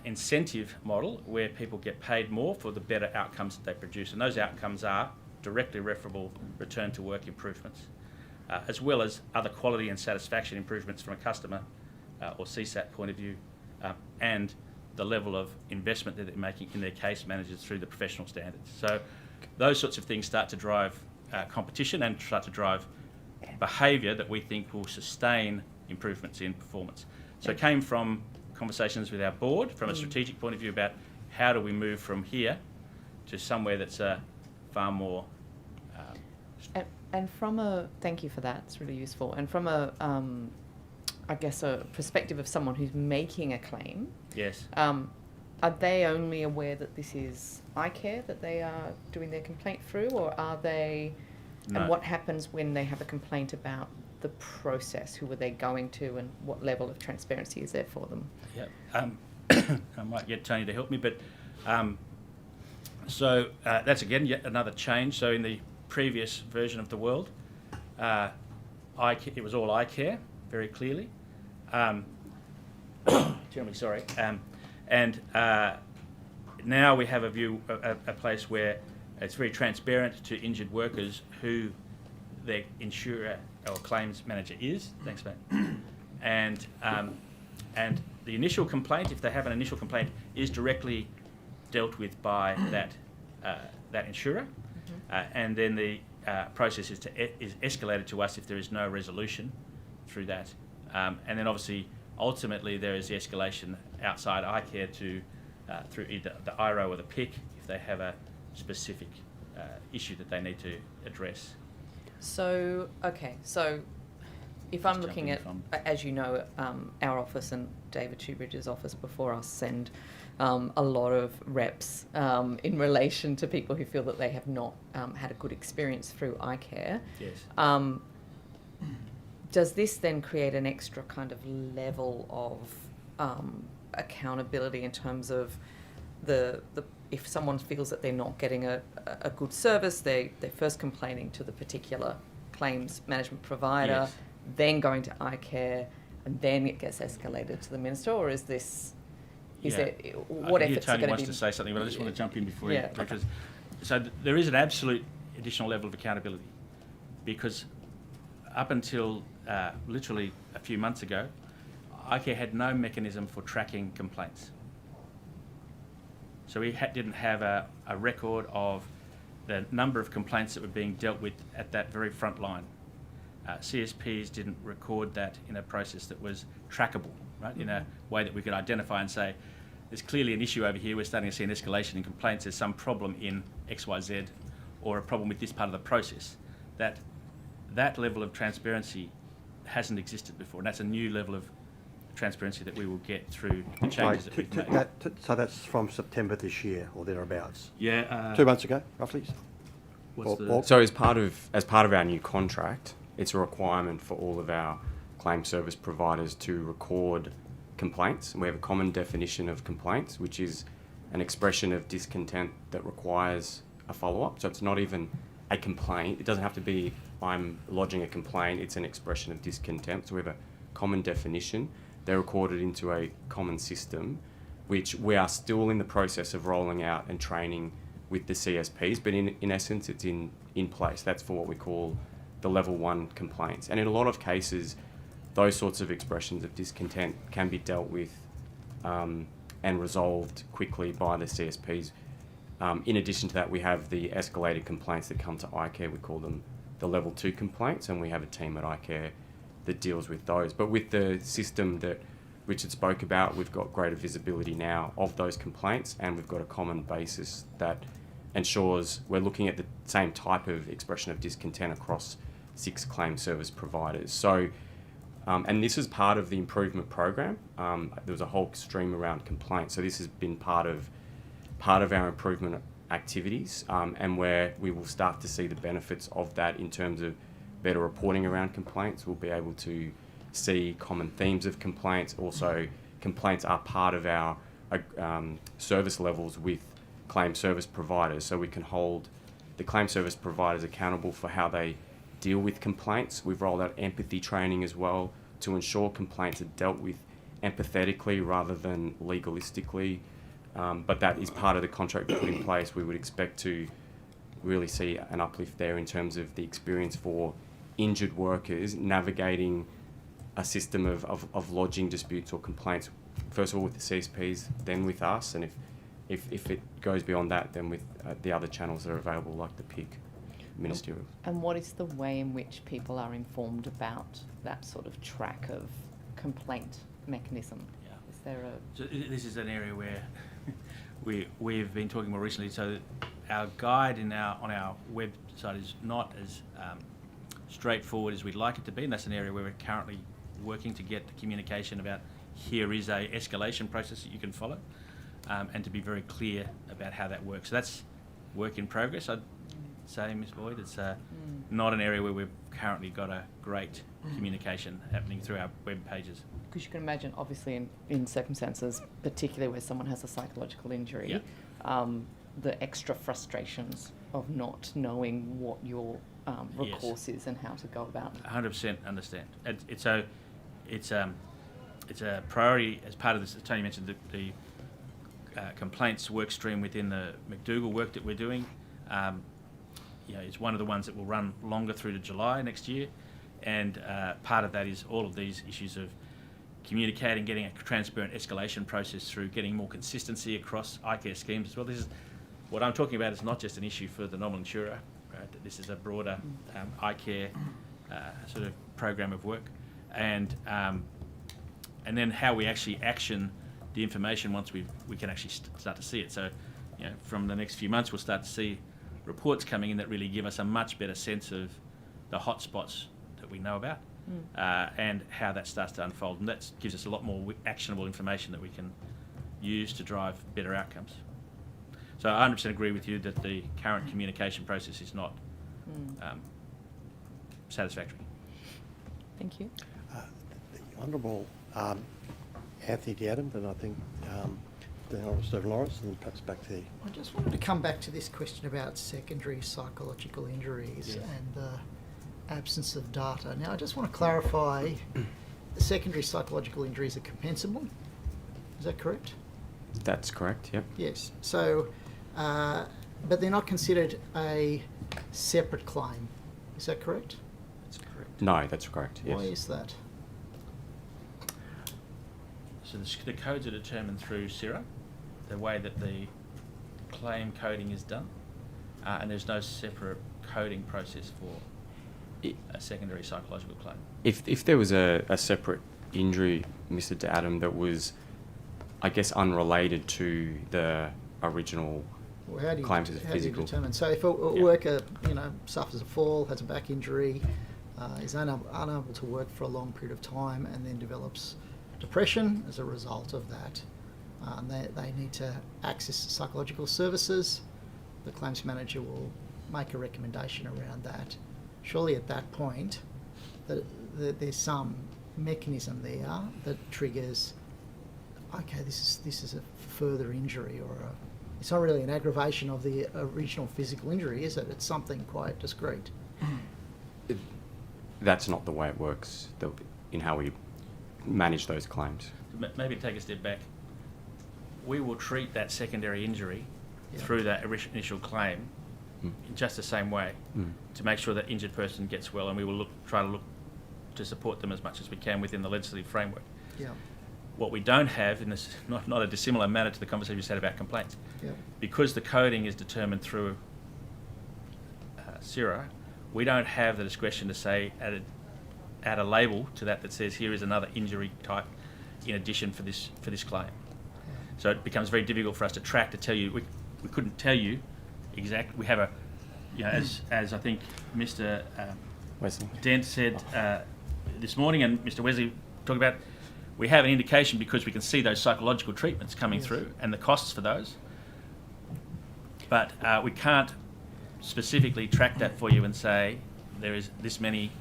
incentive model where people get paid more for the better outcomes that they produce. And those outcomes are directly referable return to work improvements, as well as other quality and satisfaction improvements from a customer or CSAT point of view, and the level of investment that they're making in their case managers through the professional standards. So those sorts of things start to drive competition and start to drive behaviour that we think will sustain improvements in performance. So it came from conversations with our board from a strategic point of view about how do we move from here to somewhere that's far more... And from a... Thank you for that, it's really useful. And from a, I guess, a perspective of someone who's making a claim... Yes. Are they only aware that this is icare that they are doing their complaint through, or are they... No. And what happens when they have a complaint about the process? Who are they going to, and what level of transparency is there for them? Yeah. I might get Tony to help me, but so that's again yet another change. So in the previous version of the world, it was all icare, very clearly. Jeremy, sorry. And now we have a view, a place where it's very transparent to injured workers who their insurer or claims manager is. Thanks, mate. And the initial complaint, if they have an initial complaint, is directly dealt with by that insurer, and then the process is escalated to us if there is no resolution through that, and then obviously ultimately there is the escalation outside icare to through either the IRO or the PIC if they have a specific issue that they need to address. So, okay, so if I'm looking at, as you know, our office and David Shoebridge's office before us send a lot of reps in relation to people who feel that they have not had a good experience through icare. Yes. does this then create an extra kind of level of accountability in terms of the if someone feels that they're not getting a good service, they're first complaining to the particular claims management provider, Yes. then going to icare, and then it gets escalated to the minister, or is this? Is Yeah. there what I hear efforts are Tony going wants to be? to say something, but I just want to jump in before Yeah, you, because there is an absolute additional level of accountability, because up until literally a few months ago, icare had no mechanism for tracking complaints. So we didn't have a record of the number of complaints that were being dealt with at that very front line. CSPs didn't record that in a process that was trackable, right? In a way that we could identify and say, there's clearly an issue over here, we're starting to see an escalation in complaints, there's some problem in XYZ, or a problem with this part of the process. That level of transparency hasn't existed before, and that's a new level of transparency that we will get through the changes that we've made. So that's from September this year or thereabouts. Yeah. 2 months ago, roughly. What's or- So as part of our new contract, it's a requirement for all of our claim service providers to record complaints. And we have a common definition of complaints, which is an expression of discontent that requires a follow-up. So it's not even a complaint. It doesn't have to be I'm lodging a complaint. It's an expression of discontent. So we have a common definition. They're recorded into a common system, which we are still in the process of rolling out and training with the CSPs, but in essence, it's in place. That's for what we call the level 1 complaints. And in a lot of cases, those sorts of expressions of discontent can be dealt with and resolved quickly by the CSPs. In addition to that, we have the escalated complaints that come to icare. We call them the level 2 complaints, and we have a team at icare that deals with those. But with the system that Richard spoke about, we've got greater visibility now of those complaints, and we've got a common basis that ensures we're looking at the same type of expression of discontent across 6 claim service providers. So, and this is part of the improvement program. There was a whole stream around complaints, so this has been part of our improvement activities, and where we will start to see the benefits of that in terms of better reporting around complaints. We'll be able to see common themes of complaints. Also, complaints are part of our service levels with claim service providers, so we can hold the claim service providers accountable for how they deal with complaints. We've rolled out empathy training as well to ensure complaints are dealt with empathetically rather than legalistically. But that is part of the contract we put in place. We would expect to really see an uplift there in terms of the experience for injured workers navigating a system of lodging disputes or complaints, first of all with the CSPs, then with us, and if it goes beyond that, then with the other channels that are available, like the PIC ministerial. And what is the way in which people are informed about that sort of track of complaint mechanism? Yeah. Is there a... So this is an area where we've been talking more recently. So our guide on our website is not as straightforward as we'd like it to be, and that's an area where we're currently working to get the communication about here is a escalation process that you can follow, and to be very clear about how that works. So that's work in progress, I'd say, Ms. Boyd. It's not an area where we've currently got a great communication happening through our web pages. Because you can imagine, obviously, in circumstances, particularly where someone has a psychological injury, the extra frustrations of not knowing what your recourse is and how to go about it. 100% understand. It's a priority as part of this. As Tony mentioned, the complaints work stream within the McDougall work that we're doing. It's one of the ones that will run longer through to July next year, and part of that is all of these issues of communicating, getting a transparent escalation process through, getting more consistency across icare schemes as well. This is what I'm talking about. Is not just an issue for the nominal insurer. Right? This is a broader icare sort of program of work, and then how we actually action the information once we can actually start to see it. So, from the next few months, we'll start to see reports coming in that really give us a much better sense of the hotspots that we know about, and how that starts to unfold. And that gives us a lot more actionable information that we can use to drive better outcomes. So I 100% agree with you that the current communication process is not satisfactory. Thank you. The Honourable Anthony D'Adam, and I think the Honourable Stephen Lawrence, and perhaps back to you. I just wanted to come back to this question about secondary psychological injuries and the absence of data. Now, I just want to clarify, secondary psychological injuries are compensable. Is that correct? That's correct, yep. Yes. So, but they're not considered a separate claim. Is that correct? That's correct. No, that's correct, yes. Why is that? So the codes are determined through SIRA, the way that the claim coding is done, and there's no separate coding process for a secondary psychological claim. If there was a separate injury, Mr. D'Adam, that was, I guess, unrelated to the original Well, how do you, claims as how physical. do you determine? So if a worker, suffers a fall, has a back injury, is unable to work for a long period of time, and then develops depression as a result of that, they need to access psychological services. The claims manager will make a recommendation around that. Surely at that point, there's some mechanism there that triggers, okay, this is a further injury, or it's not really an aggravation of the original physical injury, is it? It's something quite discrete. That's not the way it works in how we manage those claims. Maybe take a step back. We will treat that secondary injury through that initial claim in just the same way to make sure that injured person gets well, and we will try to support them as much as we can within the legislative framework. Yeah. What we don't have, in this not a dissimilar manner to the conversation we had about complaints, because the coding is determined through SIRA, we don't have the discretion to say add a label to that says here is another injury type in addition for this claim. So it becomes very difficult for us to track, to tell you. We couldn't tell you exactly. We have a, as I think Mr. Wesley Dent said this morning, and Mr. Wesley talked about, we have an indication because we can see those psychological treatments coming through and the costs for those. But we can't specifically track that for you and say there is this many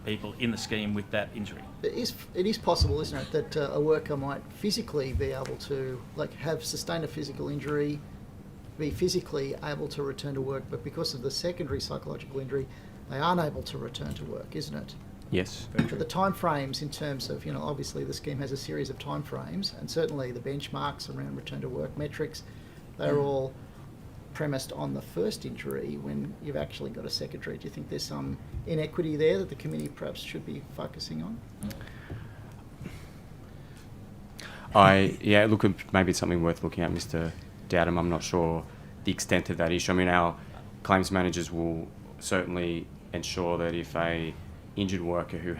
people in the scheme with that injury. It is possible, isn't it, that a worker might physically be able to, have sustained a physical injury, be physically able to return to work, but because of the secondary psychological injury, they aren't able to return to work, isn't it? Yes. But the timeframes in terms of, obviously the scheme has a series of timeframes, and certainly the benchmarks around return to work metrics, they're all premised on the first injury when you've actually got a secondary. Do you think there's some inequity there that the committee perhaps should be focusing on? Look, maybe it's something worth looking at, Mr. D'Adam. I'm not sure the extent of that issue. I mean, our claims managers will certainly ensure that if a injured worker who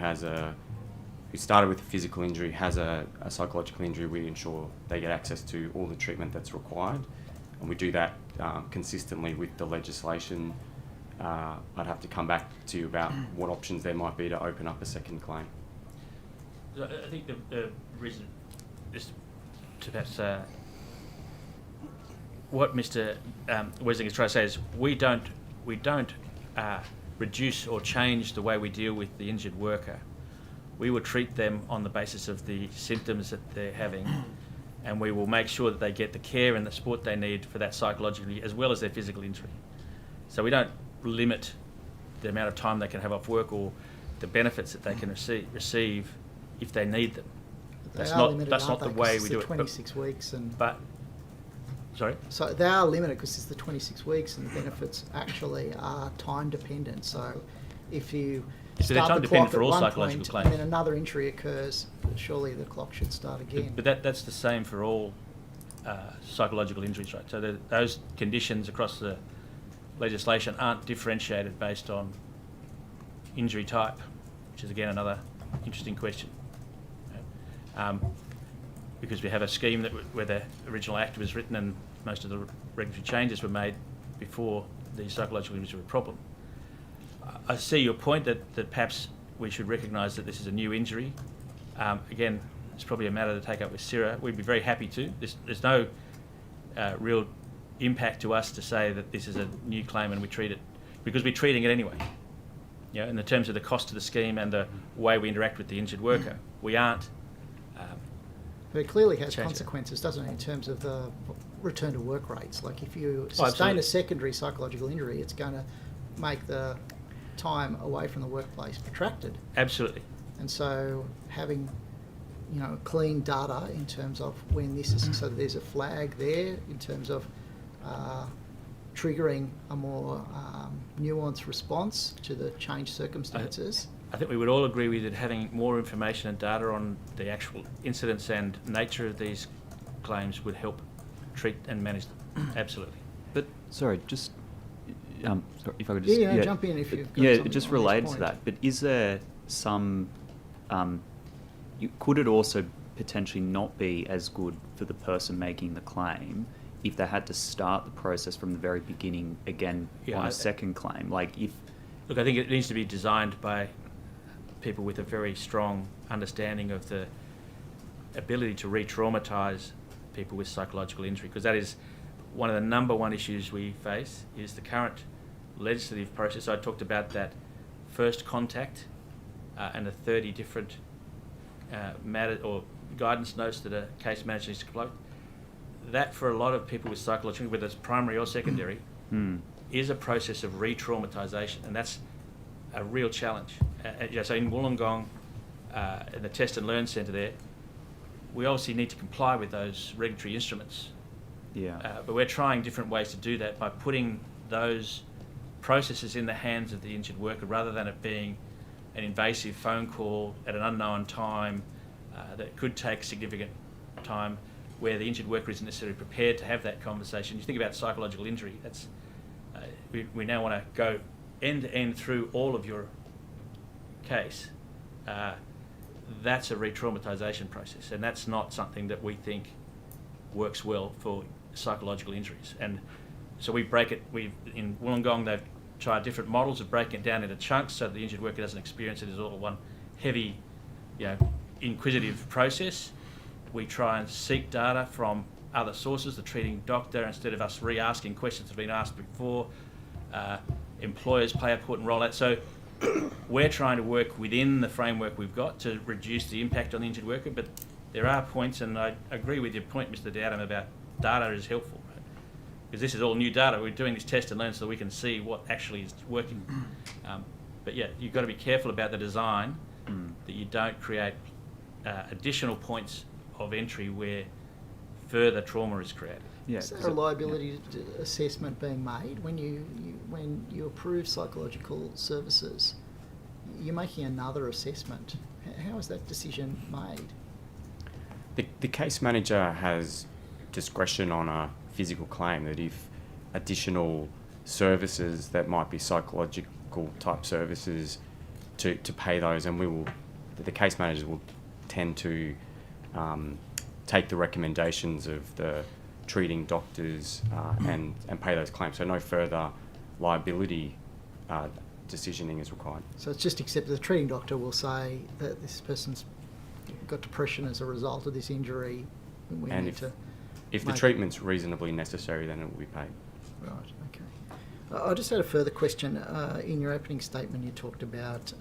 started with a physical injury has a psychological injury, we ensure they get access to all the treatment that's required. And we do that consistently with the legislation. I'd have to come back to you about what options there might be to open up a second claim. I think the reason is to perhaps what Mr. Wesling is trying to say is we don't reduce or change the way we deal with the injured worker. We will treat them on the basis of the symptoms that they're having, and we will make sure that they get the care and the support they need for that psychologically as well as their physical injury. So we don't limit the amount of time they can have off work or the benefits that they can receive if they need them. That's not the way we do it. 26 weeks and. But sorry. So they are limited because it's the 26 weeks, and the benefits actually are time dependent. So if you So they're time dependent for all psychological claims. And then another injury occurs, surely the clock should start again. But that's the same for all psychological injuries, right? So those conditions across the legislation aren't differentiated based on injury type, which is again another interesting question. Because we have a scheme where the original act was written and most of the regulatory changes were made before the psychological injuries were a problem. I see your point that perhaps we should recognise that this is a new injury. Again, it's probably a matter to take up with SIRA. We'd be very happy to. There's no real impact to us to say that this is a new claim and we treat it, because we're treating it anyway. You know, in the terms of the cost of the scheme and the way we interact with the injured worker, we aren't. But it clearly has Change it. consequences, doesn't it, in terms of the return to work rates? Like if you Oh, sustain absolutely. a secondary psychological injury, it's going to make the time away from the workplace protracted. Absolutely. And so having, clean data in terms of when this is, so that there's a flag there in terms of triggering a more nuanced response to the changed circumstances. I think we would all agree with it, having more information and data on the actual incidents and nature of these claims would help treat and manage them. Absolutely. But sorry, just sorry, if I could just Jump in if you've got yeah, something just on this related to point. that. But is there some? Could it also potentially not be as good for the person making the claim if they had to start the process from the very beginning again on a second claim? Like if Look, I think it needs to be designed by people with a very strong understanding of the ability to re-traumatise people with psychological injury, because that is one of the number one issues we face, is the current legislative process. I talked about that first contact and the 30 different matter or guidance notes that a case manager needs to comply with. That, for a lot of people with psychological injury, whether it's primary or secondary, is a process of re-traumatisation, and that's a real challenge. So in Wollongong, in the Test and Learn Centre there, we obviously need to comply with those regulatory instruments. But we're trying different ways to do that by putting those processes in the hands of the injured worker rather than it being an invasive phone call at an unknown time that could take significant time, where the injured worker isn't necessarily prepared to have that conversation. You think about psychological injury, that's we now want to go end to end through all of your case. That's a re-traumatisation process, and that's not something that we think works well for psychological injuries. And so we break it. In Wollongong, they've tried different models of breaking it down into chunks so that the injured worker doesn't experience it as all one heavy, inquisitive process. We try and seek data from other sources, the treating doctor, instead of us re-asking questions that have been asked before. Employers play an important role in that. So we're trying to work within the framework we've got to reduce the impact on the injured worker, but there are points, and I agree with your point, Mr. Dowdham, about data is helpful, right? Because this is all new data. We're doing this test and learn so that we can see what actually is working. But yeah, you've got to be careful about the design, that you don't create additional points of entry where further trauma is created. Is there a liability assessment being made when you approve psychological services? You're making another assessment. How is that decision made? The case manager has discretion on a physical claim that if additional services that might be psychological type services to pay those, and the case managers will tend to take the recommendations of the treating doctors and pay those claims. So no further liability decisioning is required. So it's just accept the treating doctor will say that this person's got depression as a result of this injury. We And need to if the make- treatment's reasonably necessary, then it will be paid. Right, okay. I just had a further question. In your opening statement, you talked about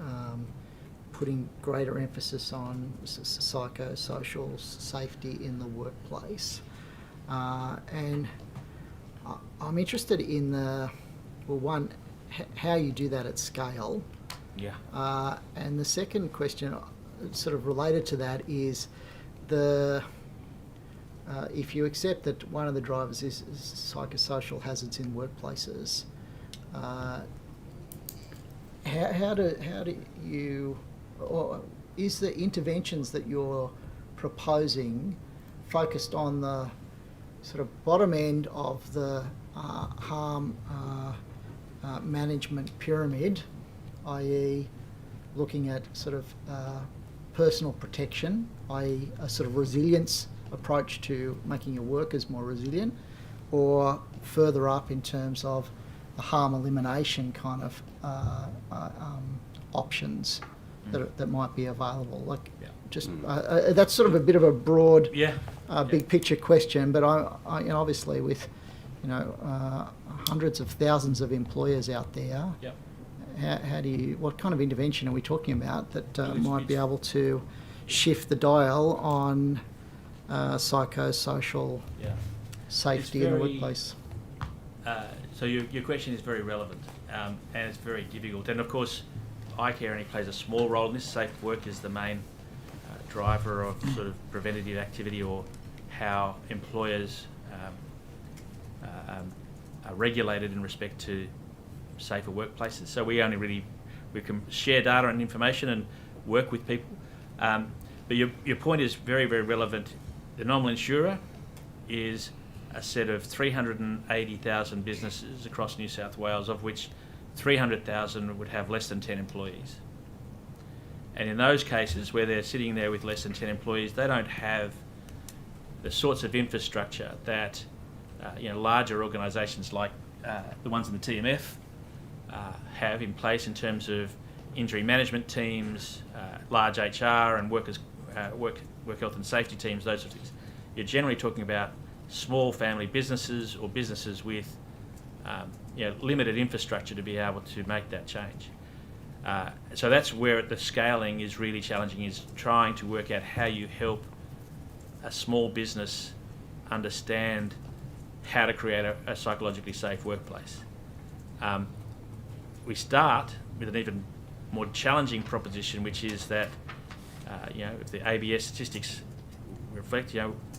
putting greater emphasis on psychosocial safety in the workplace. And I'm interested in how you do that at scale. Yeah. And the second question, sort of related to that, is if you accept that one of the drivers is psychosocial hazards in workplaces, how do you, or is the interventions that you're proposing focused on the sort of bottom end of the harm management pyramid, i.e. looking at sort of personal protection, i.e. a sort of resilience approach to making your workers more resilient, or further up in terms of the harm elimination kind of options that might be available? Like, that's sort of a bit of a broad, big picture question. But I obviously with hundreds of thousands of employers out there, how do you, what kind of intervention are we talking about that might be able to shift the dial on psychosocial safety in the workplace? So your question is very relevant, and it's very difficult. And of course, icare only plays a small role in this. Safe work is the main driver of sort of preventative activity, or how employers are regulated in respect to safer workplaces. So we can share data and information and work with people. But your point is very, very relevant. The nominal insurer is a set of 380,000 businesses across New South Wales, of which 300,000 would have less than 10 employees. And in those cases where they're sitting there with less than 10 employees, they don't have the sorts of infrastructure that larger organisations like the ones in the TMF have in place in terms of injury management teams, large HR and work health and safety teams, those sorts of things. You're generally talking about small family businesses or businesses with limited infrastructure to be able to make that change. So that's where the scaling is really challenging, is trying to work out how you help a small business understand how to create a psychologically safe workplace. We start with an even more challenging proposition, which is that if the ABS statistics reflect,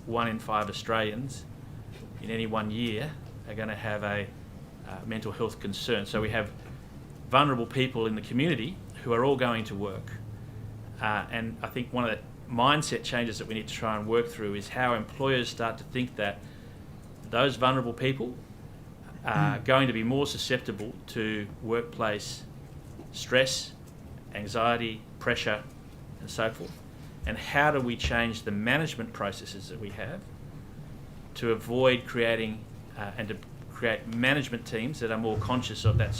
1 in 5 Australians in any one year are going to have a mental health concern. So we have vulnerable people in the community who are all going to work. And I think one of the mindset changes that we need to try and work through is how employers start to think that those vulnerable people are going to be more susceptible to workplace stress, anxiety, pressure, and so forth. And how do we change the management processes that we have to avoid creating and to create management teams that are more conscious of that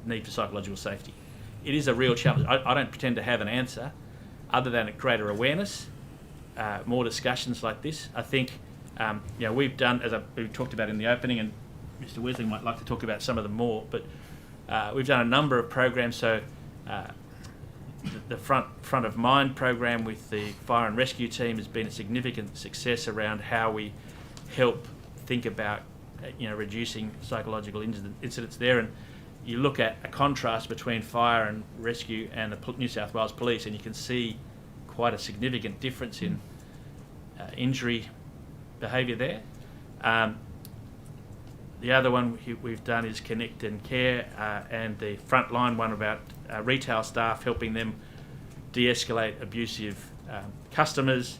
need for psychological safety? It is a real challenge. I don't pretend to have an answer other than greater awareness, more discussions like this. I think we've done, as we talked about in the opening, and Mr. Wesling might like to talk about some of them more, but we've done a number of programs. So the front of mind program with the fire and rescue team has been a significant success around how we help think about reducing psychological incidents there. And you look at a contrast between fire and rescue and the New South Wales Police, and you can see quite a significant difference in injury behaviour there. The other one we've done is Connect and Care, and the frontline one about retail staff, helping them de-escalate abusive customers.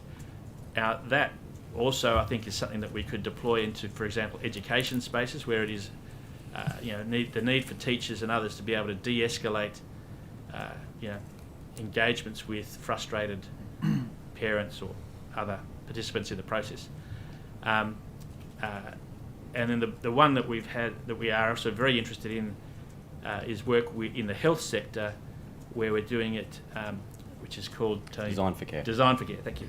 Now that also I think is something that we could deploy into, for example, education spaces where it is the need for teachers and others to be able to de-escalate engagements with frustrated parents or other participants in the process. And then the one that we are also very interested in is work in the health sector, where we're doing it, which is called Design for Care. Design for Care, thank you.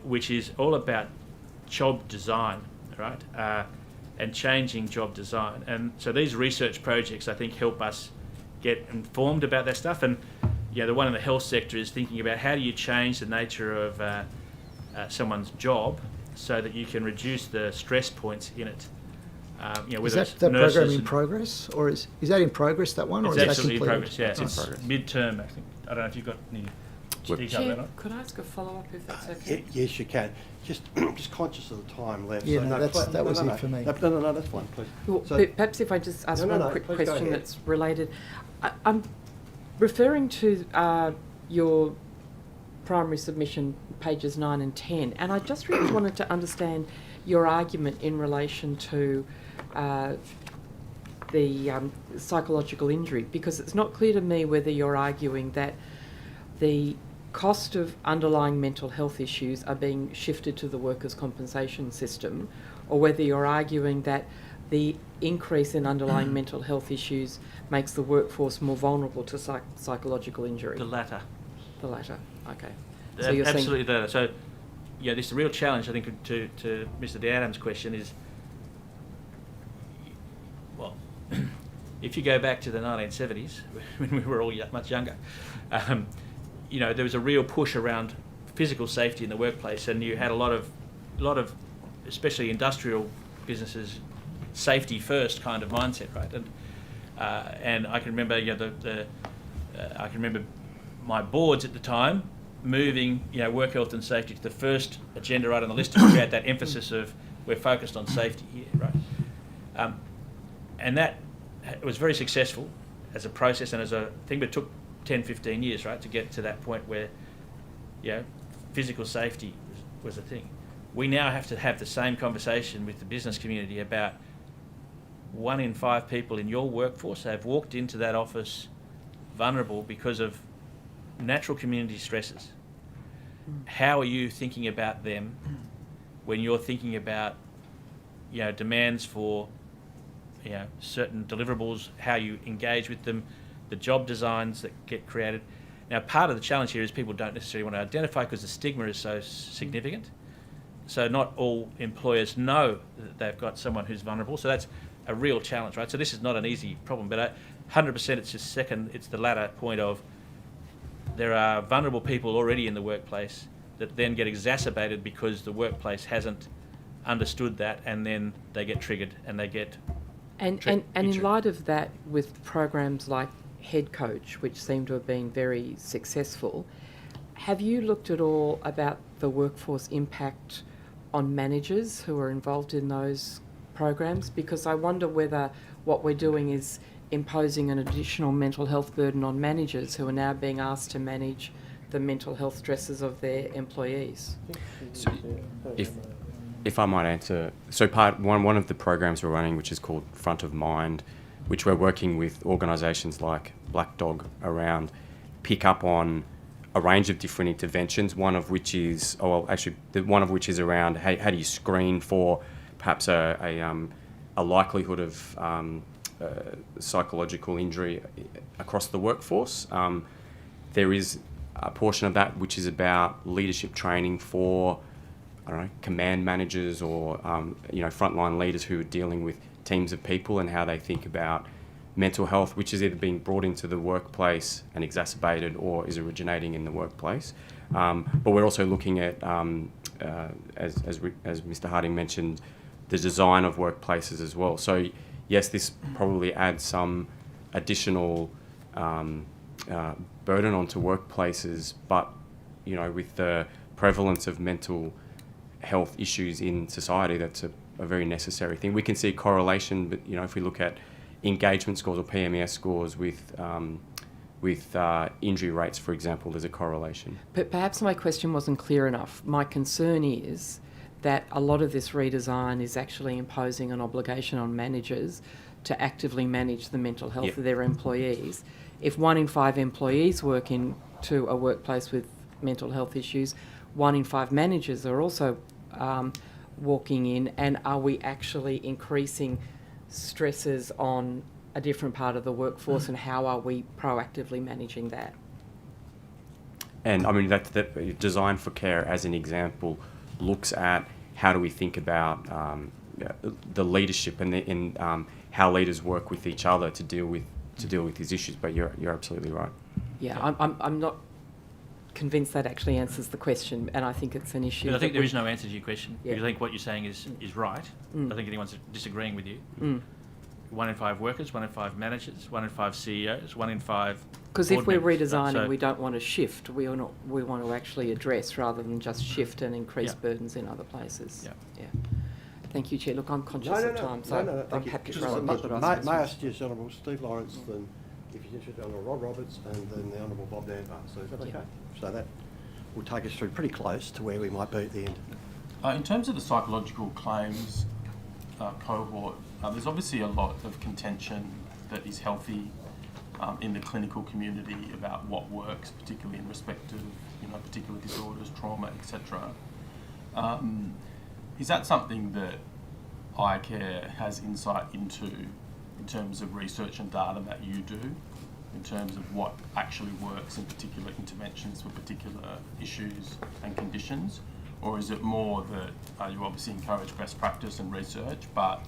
Which is all about job design, right? And changing job design. And so these research projects, I think, help us get informed about that stuff. And the one in the health sector is thinking about how do you change the nature of someone's job so that you can reduce the stress points in it. Is that the program in progress, or is that in progress, that one? It's or is absolutely in that progress, yeah. It's in progress. Mid-term, I think. I don't know if you've got any detail Chair, about it. could I ask a follow-up if that's okay? Yes, you can. Just conscious of the time left. Yeah, so no, that was it for me. No, that's fine, please. Well, So- perhaps if I just ask one quick please go question ahead. that's related. I'm referring to your primary submission, pages 9 and 10, and I just really wanted to understand your argument in relation to the psychological injury, because it's not clear to me whether you're arguing that the cost of underlying mental health issues are being shifted to the workers' compensation system, or whether you're arguing that the increase in underlying mental health issues makes the workforce more vulnerable to psychological injury. The latter. The latter, okay. So you're saying Absolutely the latter. So, this is a real challenge, I think, to Mr. De Adam's question is, well, if you go back to the 1970s, when we were all much younger, you know, there was a real push around physical safety in the workplace, and you had a lot of, especially industrial businesses, safety first kind of mindset, right? And I can remember, you know, I can remember my boards at the time moving, you know, work health and safety to the first agenda item on the list to create that emphasis of we're focused on safety here, right? And that was very successful as a process and as a thing, but it took 10, 15 years, right, to get to that point where, you know, physical safety was a thing. We now have to have the same conversation with the business community about 1 in 5 people in your workforce have walked into that office vulnerable because of natural community stresses. How are you thinking about them when you're thinking about, you know, demands for, you know, certain deliverables, how you engage with them, the job designs that get created? Now, part of the challenge here is people don't necessarily want to identify because the stigma is so significant. So not all employers know that they've got someone who's vulnerable. So that's a real challenge, right? So this is not an easy problem, but 100% it's the latter point of there are vulnerable people already in the workplace that then get exacerbated because the workplace hasn't understood that, and then they get triggered and they get And in light of that, with programs like Head Coach, which seem to have been very successful, have you looked at all about the workforce impact on managers who are involved in those programs? Because I wonder whether what we're doing is imposing an additional mental health burden on managers who are now being asked to manage the mental health stresses of their employees. So if I might answer, so one of the programs we're running, which is called Front of Mind, which we're working with organisations like Black Dog around, pick up on a range of different interventions. One of which is, one of which is around how do you screen for perhaps a likelihood of psychological injury across the workforce. There is a portion of that which is about leadership training for, I don't know, command managers or frontline leaders who are dealing with teams of people and how they think about mental health, which is either being brought into the workplace and exacerbated or is originating in the workplace. But we're also looking at, as Mr. Harding mentioned, the design of workplaces as well. So yes, this probably adds some additional burden onto workplaces, but with the prevalence of mental health issues in society, that's a very necessary thing. We can see correlation, but if we look at engagement scores or PMES scores with injury rates, for example, there's a correlation. But perhaps my question wasn't clear enough. My concern is that a lot of this redesign is actually imposing an obligation on managers to actively manage the mental health of their employees. If 1 in 5 employees work into a workplace with mental health issues, 1 in 5 managers are also walking in, and are we actually increasing stresses on a different part of the workforce, and how are we proactively managing that? And I mean, that Design for Care, as an example, looks at how do we think about the leadership and how leaders work with each other to deal with these issues. But you're absolutely right. Yeah, I'm not convinced that actually answers the question, and I think it's an issue. But I think there is no answer to your question. Yeah. Because I think what you're saying is right. I don't think anyone's disagreeing with you. 1 in 5 workers, 1 in 5 managers, 1 in 5 CEOs, 1 in 5. Because if we're board members, redesigning, right? So we don't want to shift. We want to actually address rather than just shift and increase burdens in other places. Yeah. Thank you, Chair. Look, I'm conscious of time, so I'm happy to roll May I suggest Honourable Steve Lawrence, then if he's interested, Honourable Rod Roberts, and then the Honourable Bob Danvers. So is that okay? So that will take us through pretty close to where we might be at the end. In terms of the psychological claims cohort, there's obviously a lot of contention that is healthy in the clinical community about what works, particularly in respect of particular disorders, trauma, etc. Is that something that icare has insight into in terms of research and data that you do, in terms of what actually works in particular interventions for particular issues and conditions? Or is it more that you obviously encourage best practice and research, but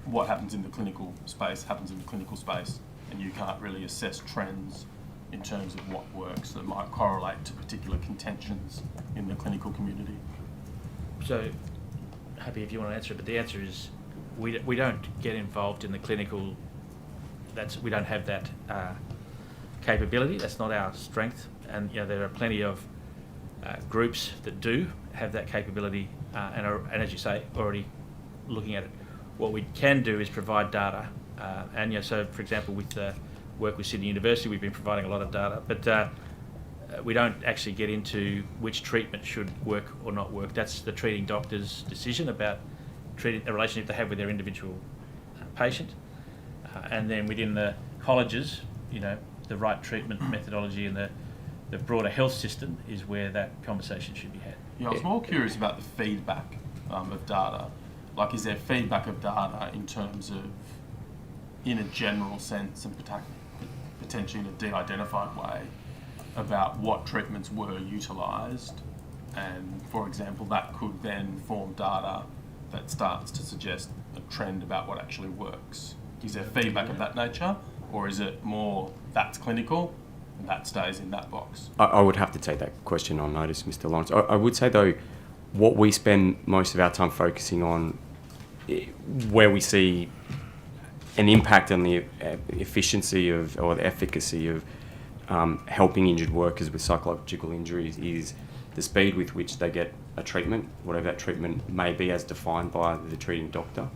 what happens in the clinical space happens in the clinical space, and you can't really assess trends in terms of what works that might correlate to particular contentions in the clinical community. So, happy if you want to answer it, but the answer is we don't get involved in the clinical. We don't have that capability. That's not our strength, and there are plenty of groups that do have that capability, and as you say, already looking at it. What we can do is provide data, and so for example, with work with Sydney University, we've been providing a lot of data, but we don't actually get into which treatment should work or not work. That's the treating doctor's decision about treating a relationship they have with their individual patient, and then within the colleges, the right treatment methodology and the broader health system is where that conversation should be had. Yeah, I was more curious about the feedback of data. Like, is there feedback of data in terms of, in a general sense and potentially in a de-identified way, about what treatments were utilised, and, for example, that could then form data that starts to suggest a trend about what actually works? Is there feedback of that nature, or is it more that's clinical and that stays in that box? I would have to take that question on notice, Mr. Lawrence. I would say, though, what we spend most of our time focusing on, where we see an impact on the efficiency of, or the efficacy of helping injured workers with psychological injuries, is the speed with which they get a treatment, whatever that treatment may be as defined by the treating doctor.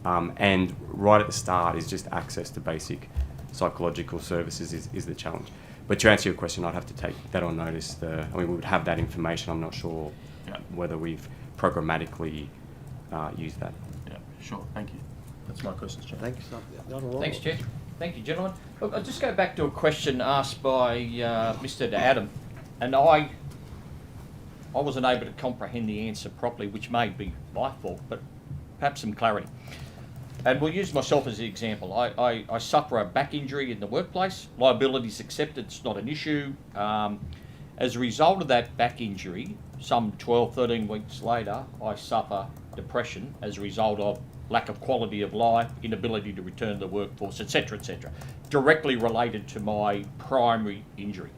And right at the start is just access to basic psychological services is the challenge. But to answer your question, I'd have to take that on notice. We would have that information. I'm not sure whether we've programmatically used that. Yeah, sure. Thank you. That's my question, Chair. Thanks, Thanks, Chair. Thank you, gentlemen. Look, I'll just go back to a question asked by Mr. Adam, and I wasn't able to comprehend the answer properly, which may be my fault, but perhaps some clarity. And we'll use myself as the example. I suffer a back injury in the workplace. Liability is accepted, it's not an issue. As a result of that back injury, some 12, 13 weeks later, I suffer depression as a result of lack of quality of life, inability to return to the workforce, etc., directly related to my primary injury.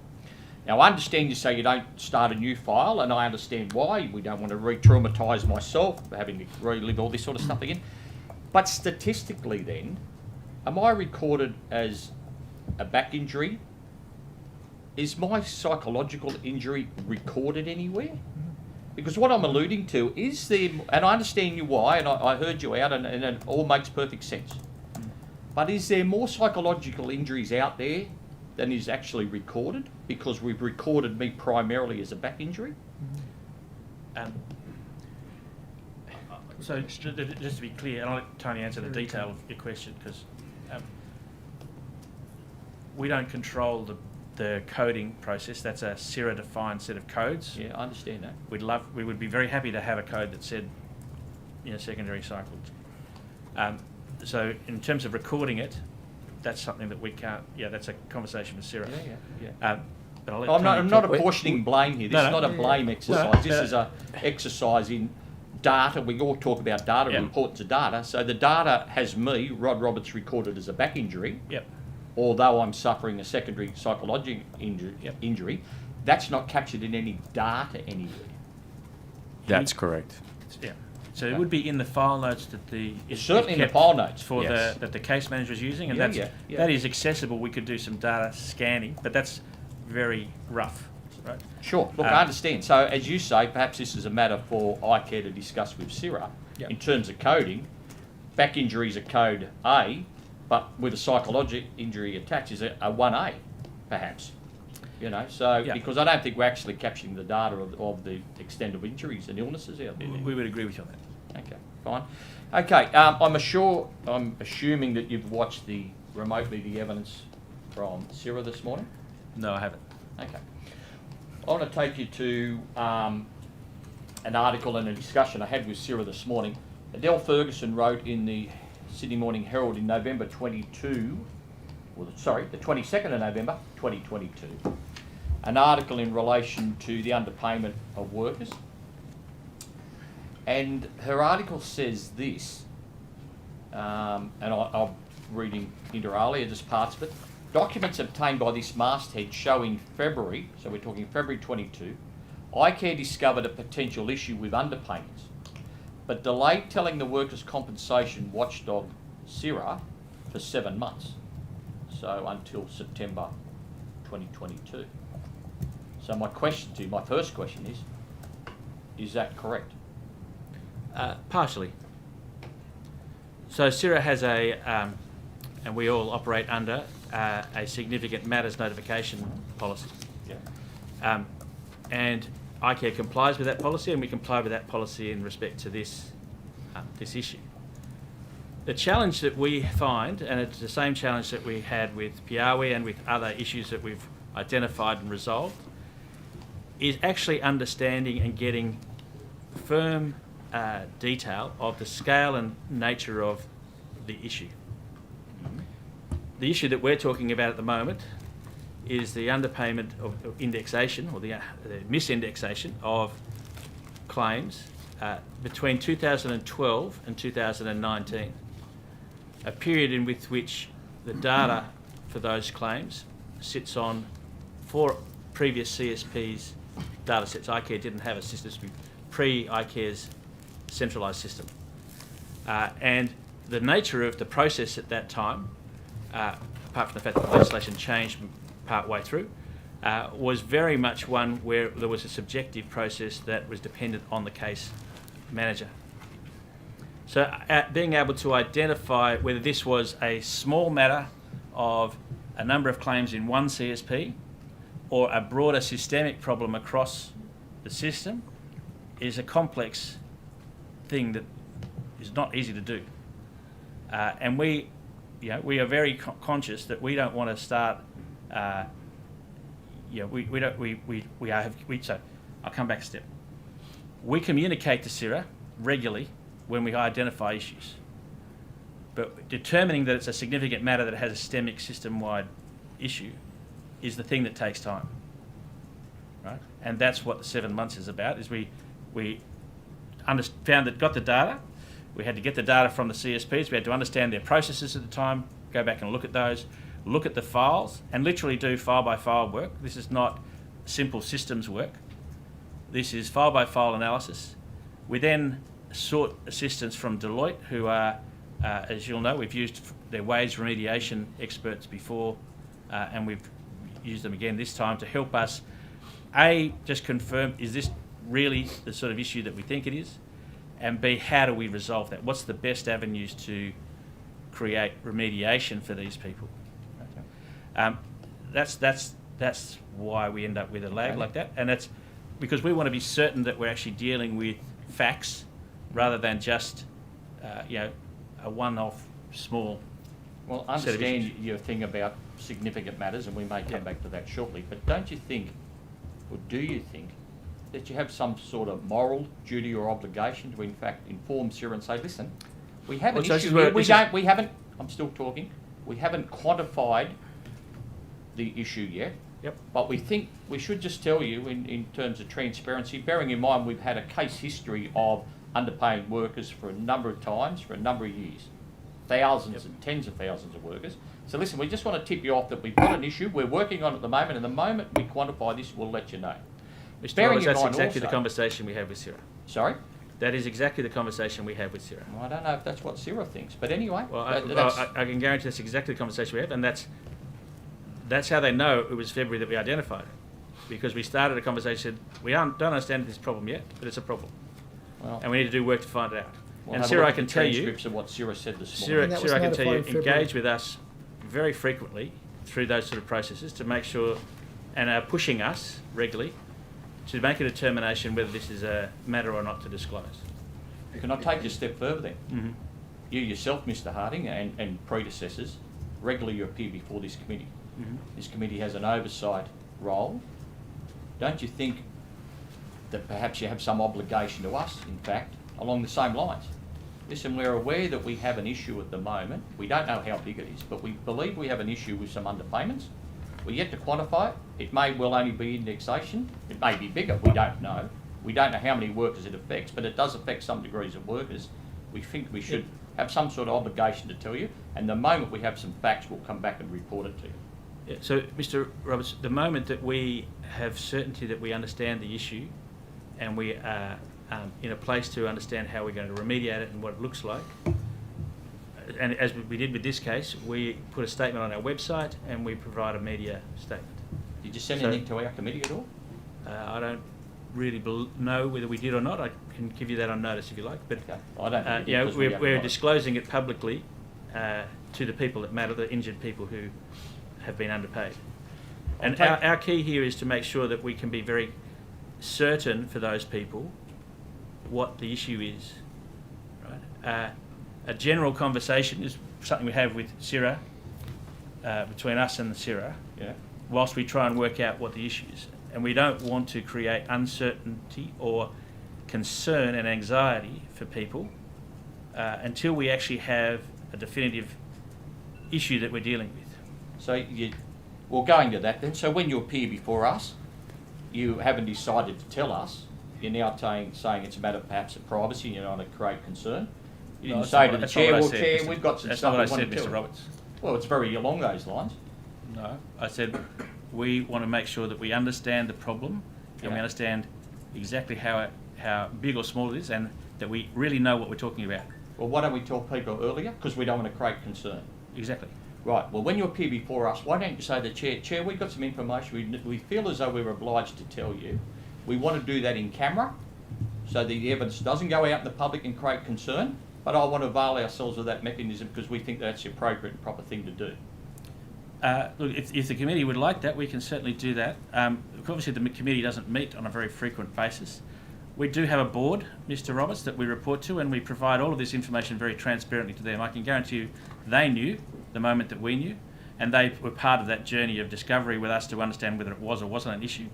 Now, I understand you say you don't start a new file, and I understand why. We don't want to re-traumatise myself, having to relive all this sort of stuff again. But statistically then, am I recorded as a back injury? Is my psychological injury recorded anywhere? Because what I'm alluding to is there, and I understand you why, and I heard you out, and it all makes perfect sense. But is there more psychological injuries out there than is actually recorded? Because we've recorded me primarily as a back injury? So just to be clear, and I'll let Tony answer the detail of your question, because we don't control the coding process. That's a SIRA defined set of codes. Yeah, I understand that. We would be very happy to have a code that said, secondary cycles. So in terms of recording it, that's something that we can't. Yeah, that's a conversation with SIRA. Yeah. But I'll let I'm Tony not talk. apportioning blame here. This is not a blame exercise. This is a exercise in data. We all talk about data and importance of data. So the data has me, Rod Roberts, recorded as a back injury. Yep. Although I'm suffering a secondary psychological injury, that's not captured in any data anywhere. That's correct. Yeah. So it would be in the file notes that It's certainly in the file notes for that the case manager is using, and that is accessible. We could do some data scanning, but that's very rough, right? Sure. Look, I understand. So as you say, perhaps this is a matter for icare to discuss with SIRA. In terms of coding. Back injuries are code A, but with a psychological injury attached is a 1A, perhaps. Because I don't think we're actually capturing the data of the extent of injuries and illnesses out there. We would agree with you on that. Okay, fine. Okay, I'm assuming that you've watched remotely the evidence from SIRA this morning? No, I haven't. Okay. I want to take you to an article and a discussion I had with SIRA this morning. Adele Ferguson wrote in the Sydney Morning Herald in November 22, the 22nd of November 2022, an article in relation to the underpayment of workers. And her article says this, and I'm reading inter alia, just parts of it. Documents obtained by this masthead show in February, so we're talking February 22, icare discovered a potential issue with underpayments, but delayed telling the workers' compensation watchdog SIRA for 7 months, so until September 2022. So my question to you, my first question is that correct? Partially. So SIRA has and we all operate under a significant matters notification policy. Yeah. And icare complies with that policy, and we comply with that policy in respect to this issue. The challenge that we find, and it's the same challenge that we had with Piawi and with other issues that we've identified and resolved, is actually understanding and getting firm detail of the scale and nature of the issue. The issue that we're talking about at the moment is the underpayment of indexation, or the misindexation of claims between 2012 and 2019, a period in which the data for those claims sits on 4 previous CSPs data sets. icare didn't have a system, pre-icare's centralised system. And the nature of the process at that time, apart from the fact that the legislation changed part way through, was very much one where there was a subjective process that was dependent on the case manager. So being able to identify whether this was a small matter of a number of claims in one CSP or a broader systemic problem across the system is a complex thing that is not easy to do. And we are very conscious that we don't want to start. So I'll come back a step. We communicate to SIRA regularly when we identify issues, but determining that it's a significant matter that has a systemic system-wide issue is the thing that takes time, right? And that's what the 7 months is about. Is we found that got the data. We had to get the data from the CSPs. We had to understand their processes at the time, go back and look at those, look at the files, and literally do file-by-file work. This is not simple systems work. This is file-by-file analysis. We then sought assistance from Deloitte, who are, as you'll know, we've used their wage remediation experts before, and we've used them again this time to help us, A, just confirm, is this really the sort of issue that we think it is? And B, how do we resolve that? What's the best avenues to create remediation for these people? Okay. That's why we end up with a lag like that, and that's because we want to be certain that we're actually dealing with facts rather than just a one-off small. Well, understand your thing about significant matters, and we may come back to that shortly. But don't you think, or do you think, that you have some sort of moral duty or obligation to, in fact, inform SIRA and say, listen, we have an issue here. We haven't. I'm still talking. We haven't quantified the issue yet. Yep. But we think we should just tell you, in terms of transparency, bearing in mind we've had a case history of underpaying workers for a number of times, for a number of years. Thousands and tens of thousands of workers. So listen, we just want to tip you off that we've got an issue we're working on at the moment, and the moment we quantify this, we'll let you know. Mr. Roberts, that's exactly the conversation we have with SIRA. Sorry? That is exactly the conversation we have with SIRA. Well, I don't know if that's what SIRA thinks, but anyway. Well, I can guarantee that's exactly the conversation we have, and that's how they know it was February that we identified it. Because we started a conversation, we don't understand this problem yet, but it's a problem. Well, and we need to do work to find it out. We'll and SIRA, I can tell you, transcripts of what SIRA said this morning. SIRA, I can tell you, engage with us very frequently through those sort of processes to make sure, and are pushing us regularly to make a determination whether this is a matter or not to disclose. Can I take you a step further then? Mm-hmm. You yourself, Mr. Harding, and predecessors, regularly appear before this committee. Mm-hmm. This committee has an oversight role. Don't you think that perhaps you have some obligation to us, in fact, along the same lines? Listen, we're aware that we have an issue at the moment. We don't know how big it is, but we believe we have an issue with some underpayments. We're yet to quantify it. It may well only be indexation. It may be bigger. We don't know. We don't know how many workers it affects, but it does affect some degrees of workers. We think we should have some sort of obligation to tell you, and the moment we have some facts, we'll come back and report it to you. Yeah, so, Mr. Roberts, the moment that we have certainty that we understand the issue and we are in a place to understand how we're going to remediate it and what it looks like, and as we did with this case, we put a statement on our website and we provide a media statement. Did you send So- anything to our committee at all? I don't really know whether we did or not. I can give you that on notice if you like. But Okay. I don't think we did yeah, because we haven't we're got it. disclosing it publicly to the people that matter, the injured people who have been underpaid. And our key here is to make sure that we can be very certain for those people what the issue is. Right? A general conversation is something we have with SIRA, between us and the SIRA, Yeah. whilst we try and work out what the issue is. And we don't want to create uncertainty or concern and anxiety for people until we actually have a definitive issue that we're dealing with. So well, going to that then, so when you appear before us, you haven't decided to tell us, you're now saying it's a matter perhaps of privacy, you're not to create concern. You didn't say to the chair, well, Chair, we've got some That's stuff not what we I want said, to tell Mr. you. Roberts. Well, it's very along those lines. No, I said we want to make sure that we understand the problem and we Yeah. understand exactly how big or small it is, and that we really know what we're talking about. Well, why don't we tell people earlier? Because we don't want to create concern. Exactly. Right, well, when you appear before us, why don't you say to the Chair, we've got some information we feel as though we're obliged to tell you. We want to do that in camera so the evidence doesn't go out in the public and create concern, but I want to avail ourselves of that mechanism because we think that's the appropriate and proper thing to do. Look, if the committee would like that, we can certainly do that. Obviously, the committee doesn't meet on a very frequent basis. We do have a board, Mr. Roberts, that we report to, and we provide all of this information very transparently to them. I can guarantee you they knew the moment that we knew, and they were part of that journey of discovery with us to understand whether it was or wasn't an issue,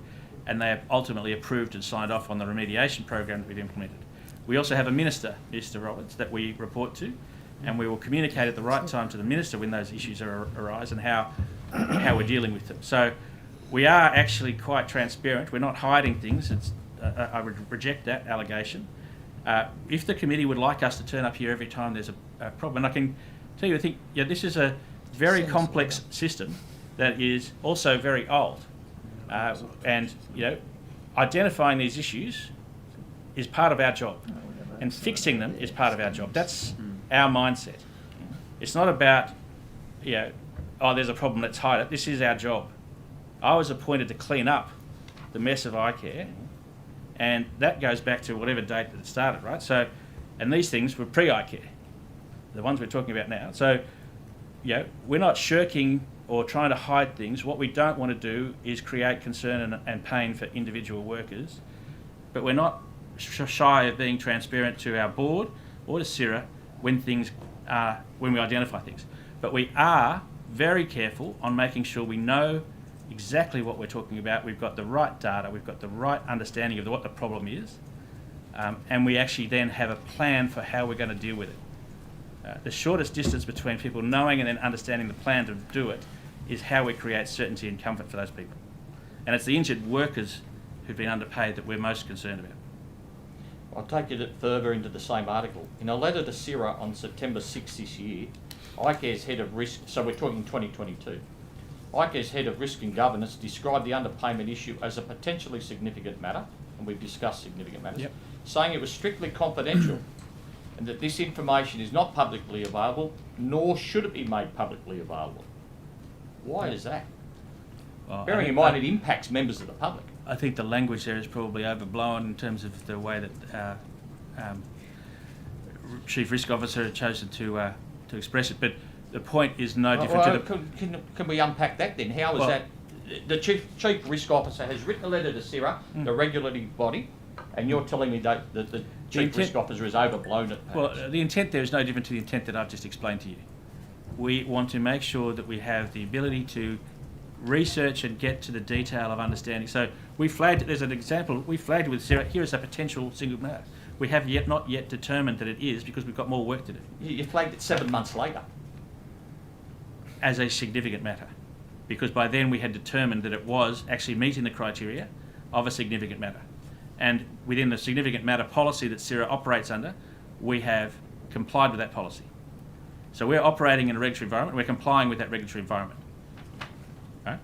and they have ultimately approved and signed off on the remediation program that we've implemented. We also have a minister, Mr. Roberts, that we report to, and we will communicate at the right time to the minister when those issues arise and how we're dealing with them. So we are actually quite transparent. We're not hiding things. I would reject that allegation. If the committee would like us to turn up here every time there's a problem, and I can tell you, I think this is a very complex system that is also very old, and identifying these issues is part of our job, and fixing them is part of our job. That's our mindset. It's not about there's a problem, let's hide it. This is our job. I was appointed to clean up the mess of icare, and that goes back to whatever date that it started, right? So, and these things were pre-icare, the ones we're talking about now. So, we're not shirking or trying to hide things. What we don't want to do is create concern and pain for individual workers, but we're not shy of being transparent to our board or to SIRA when we identify things. But we are very careful on making sure we know exactly what we're talking about. We've got the right data, we've got the right understanding of what the problem is, and we actually then have a plan for how we're going to deal with it. The shortest distance between people knowing and then understanding the plan to do it is how we create certainty and comfort for those people. And it's the injured workers who've been underpaid that we're most concerned about. I'll take it further into the same article. In a letter to SIRA on September 6 this year, icare's head of risk, so we're talking 2022, icare's head of risk and governance described the underpayment issue as a potentially significant matter, and we've discussed significant matters, saying it was strictly confidential and that this information is not publicly available, nor should it be made publicly available. Why is that? Well, Bearing in mind it impacts members of the public. I think the language there is probably overblown in terms of the way that Chief Risk Officer had chosen to express it. But the point is no different to the... Can we unpack that then? How is that? The Chief Risk Officer has written a letter to SIRA, the regulatory body, and you're telling me that the Chief Risk Officer has overblown it, perhaps. Well, the intent there is no different to the intent that I've just explained to you. We want to make sure that we have the ability to research and get to the detail of understanding. So we flagged, there's an example, we flagged with SIRA, here is a potential single matter. We have not yet determined that it is because we've got more work to do. You flagged it 7 months later. As a significant matter. Because by then we had determined that it was actually meeting the criteria of a significant matter. And within the significant matter policy that SIRA operates under, we have complied with that policy. So we're operating in a regulatory environment, we're complying with that regulatory environment. Right?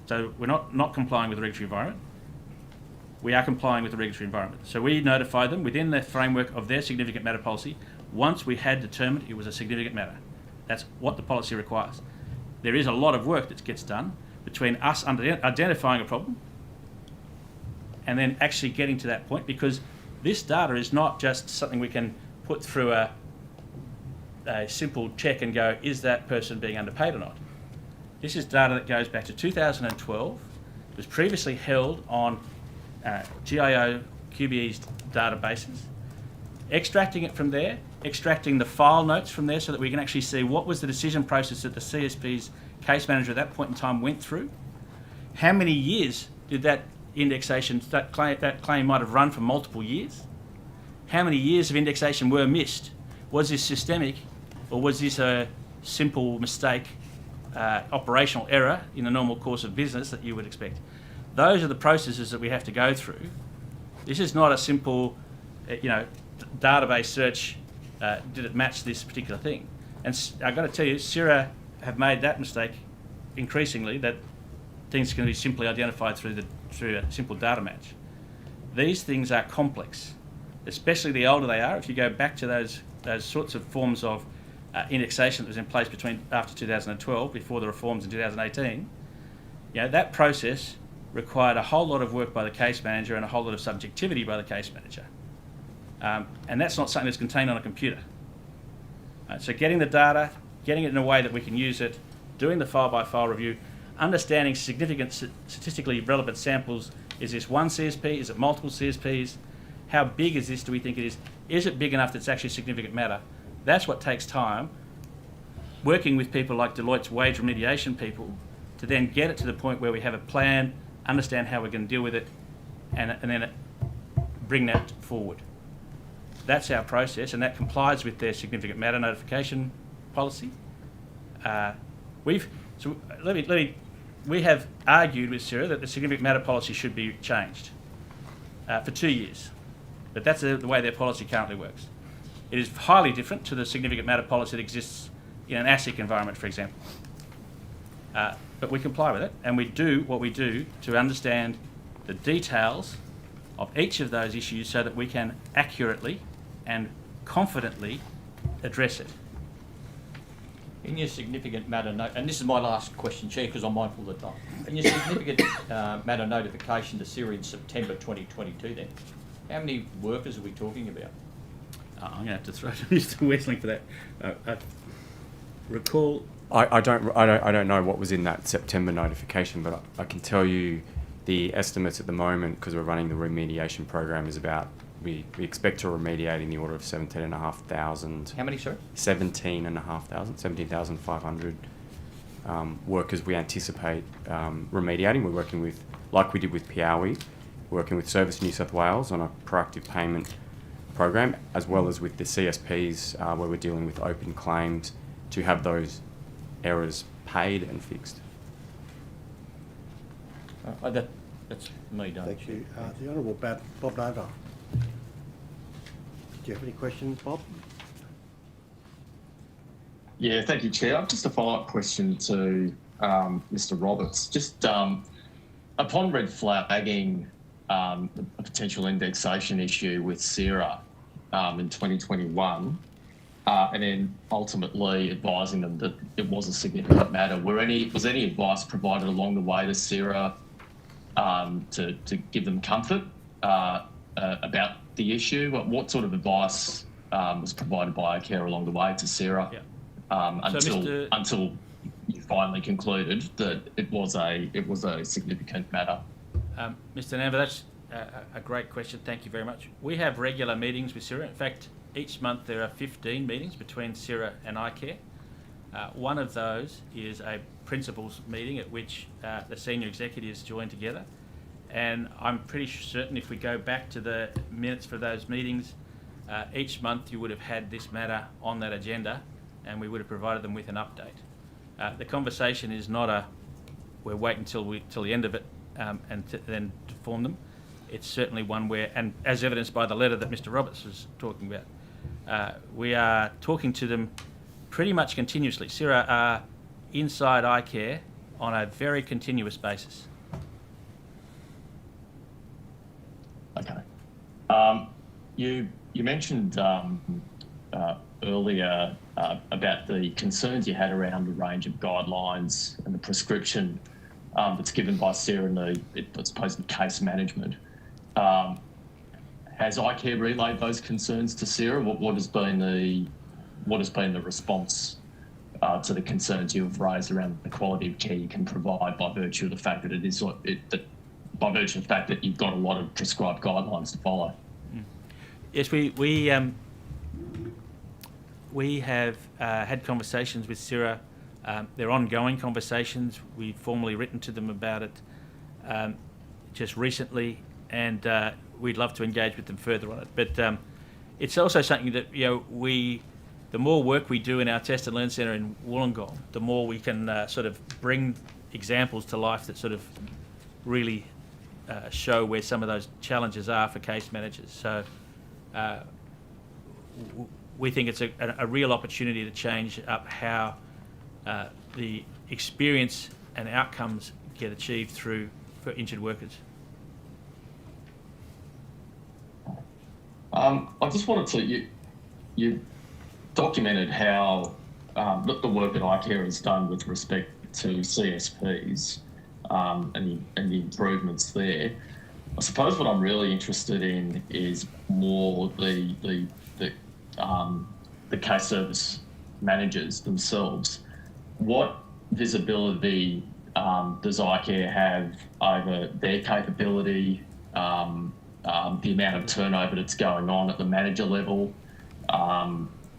So we're not complying with the regulatory environment. We are complying with the regulatory environment. So we notify them within the framework of their significant matter policy once we had determined it was a significant matter. That's what the policy requires. There is a lot of work that gets done between us identifying a problem and then actually getting to that point, because this data is not just something we can put through a simple check and go, is that person being underpaid or not? This is data that goes back to 2012, was previously held on GIO QBE's databases, extracting it from there, extracting the file notes from there so that we can actually see what was the decision process that the CSP's case manager at that point in time went through. How many years did that indexation, that claim might have run for multiple years? How many years of indexation were missed? Was this systemic, or was this a simple mistake, operational error in the normal course of business that you would expect? Those are the processes that we have to go through. This is not a simple, database search, did it match this particular thing? And I've got to tell you, SIRA have made that mistake increasingly, that things can be simply identified through a simple data match. These things are complex, especially the older they are. If you go back to those sorts of forms of indexation that was in place after 2012, before the reforms in 2018, that process required a whole lot of work by the case manager and a whole lot of subjectivity by the case manager. And that's not something that's contained on a computer. So getting the data, getting it in a way that we can use it, doing the file-by-file review, understanding significant statistically relevant samples. Is this one CSP? Is it multiple CSPs? How big is this, do we think it is? Is it big enough that it's actually a significant matter? That's what takes time. Working with people like Deloitte's wage remediation people to then get it to the point where we have a plan, understand how we're going to deal with it, and then bring that forward. That's our process, and that complies with their significant matter notification policy. We have argued with SIRA that the significant matter policy should be changed for 2 years, but that's the way their policy currently works. It is highly different to the significant matter policy that exists in an ASIC environment, for example. But we comply with it, and we do what we do to understand the details of each of those issues so that we can accurately and confidently address it. In your significant matter note, and this is my last question, Chair, because I'm mindful of the time. In your significant matter notification to SIRA in September 2022, then, how many workers are we talking about? I'm going to have to throw to Mr. Westling for that. Recall. I don't know what was in that September notification, but I can tell you the estimates at the moment, because we're running the remediation program, is about we expect to remediate in the order of 17,500. How many, sorry? 17,500 workers we anticipate remediating. We're working with, like we did with Piawi, working with Service New South Wales on a proactive payment program, as well as with the CSPs where we're dealing with open claims to have those errors paid and fixed. That's me done. Thank you. The Honourable Bob Nova. Do you have any questions, Bob? Yeah, thank you, Chair. Just a follow-up question to Mr. Roberts. Just upon red flagging a potential indexation issue with SIRA in 2021, and then ultimately advising them that it was a significant matter, was any advice provided along the way to SIRA to give them comfort about the issue? What sort of advice was provided by icare along the way to SIRA until you finally concluded that it was a significant matter? Mr. Namber, that's a great question. Thank you very much. We have regular meetings with SIRA. In fact, each month there are 15 meetings between SIRA and icare. One of those is a principals meeting at which the senior executives join together. And I'm pretty certain if we go back to the minutes for those meetings, each month you would have had this matter on that agenda and we would have provided them with an update. The conversation is not we're waiting till the end of it then to form them. It's certainly one where, and as evidenced by the letter that Mr. Roberts was talking about, we are talking to them pretty much continuously. SIRA are inside icare on a very continuous basis. Okay. You mentioned earlier about the concerns you had around the range of guidelines and the prescription that's given by SIRA and I suppose the case management. Has icare relayed those concerns to SIRA? What has been the response to the concerns you have raised around the quality of care you can provide by virtue of the fact that by virtue of the fact that you've got a lot of prescribed guidelines to follow? Yes, we have had conversations with SIRA. They're ongoing conversations. We've formally written to them about it just recently, and we'd love to engage with them further on it. But it's also something that, the more work we do in our Test and Learn Centre in Wollongong, the more we can sort of bring examples to life that sort of really show where some of those challenges are for case managers. So we think it's a real opportunity to change up how the experience and outcomes get achieved for injured workers. I just wanted to, you documented how the work that icare has done with respect to CSPs and the improvements there. I suppose what I'm really interested in is more the case service managers themselves. What visibility does icare have over their capability, the amount of turnover that's going on at the manager level,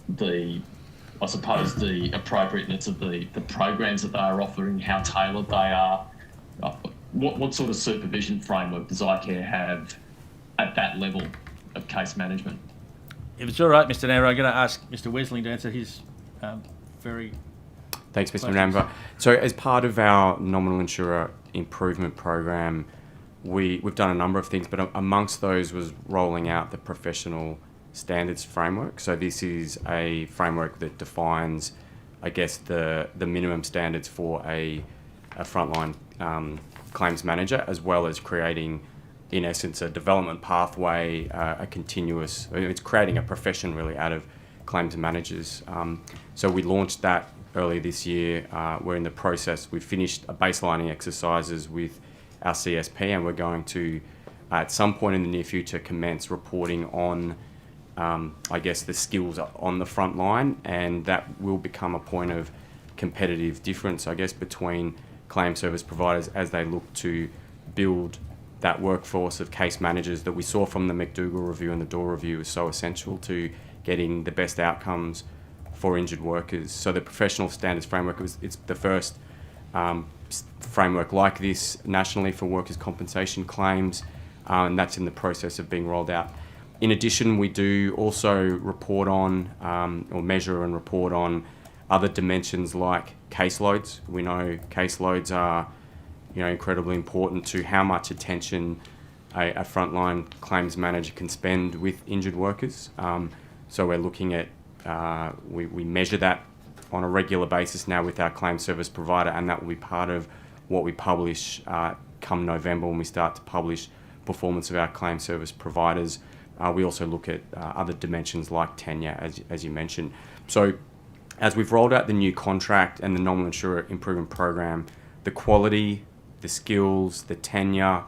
the appropriateness of the programs that they are offering, how tailored they are? What sort of supervision framework does icare have at that level of case management? If it's all right, Mr. Namber, I'm going to ask Mr. Wesling to answer his very... Thanks, Mr. Namber. So as part of our nominal insurer improvement program, we've done a number of things, but amongst those was rolling out the professional standards framework. So this is a framework that defines, I guess, the minimum standards for a frontline claims manager, as well as creating, in essence, a development pathway, a continuous. It's creating a profession really out of claims managers. So we launched that earlier this year. We're in the process. We've finished baselining exercises with our CSP, and we're going to, at some point in the near future, commence reporting on, I guess, the skills on the front line, and that will become a point of competitive difference, I guess, between claim service providers as they look to build that workforce of case managers that we saw from the McDougall review and the Door review is so essential to getting the best outcomes for injured workers. So the professional standards framework, it's the first framework like this nationally for workers' compensation claims, and that's in the process of being rolled out. In addition, we do also report on or measure and report on other dimensions like caseloads. We know caseloads are incredibly important to how much attention a frontline claims manager can spend with injured workers. So we're looking at, we measure that on a regular basis now with our claim service provider, and that will be part of what we publish come November when we start to publish performance of our claim service providers. We also look at other dimensions like tenure, as you mentioned. So as we've rolled out the new contract and the nominal insurer improvement program, the quality, the skills, the tenure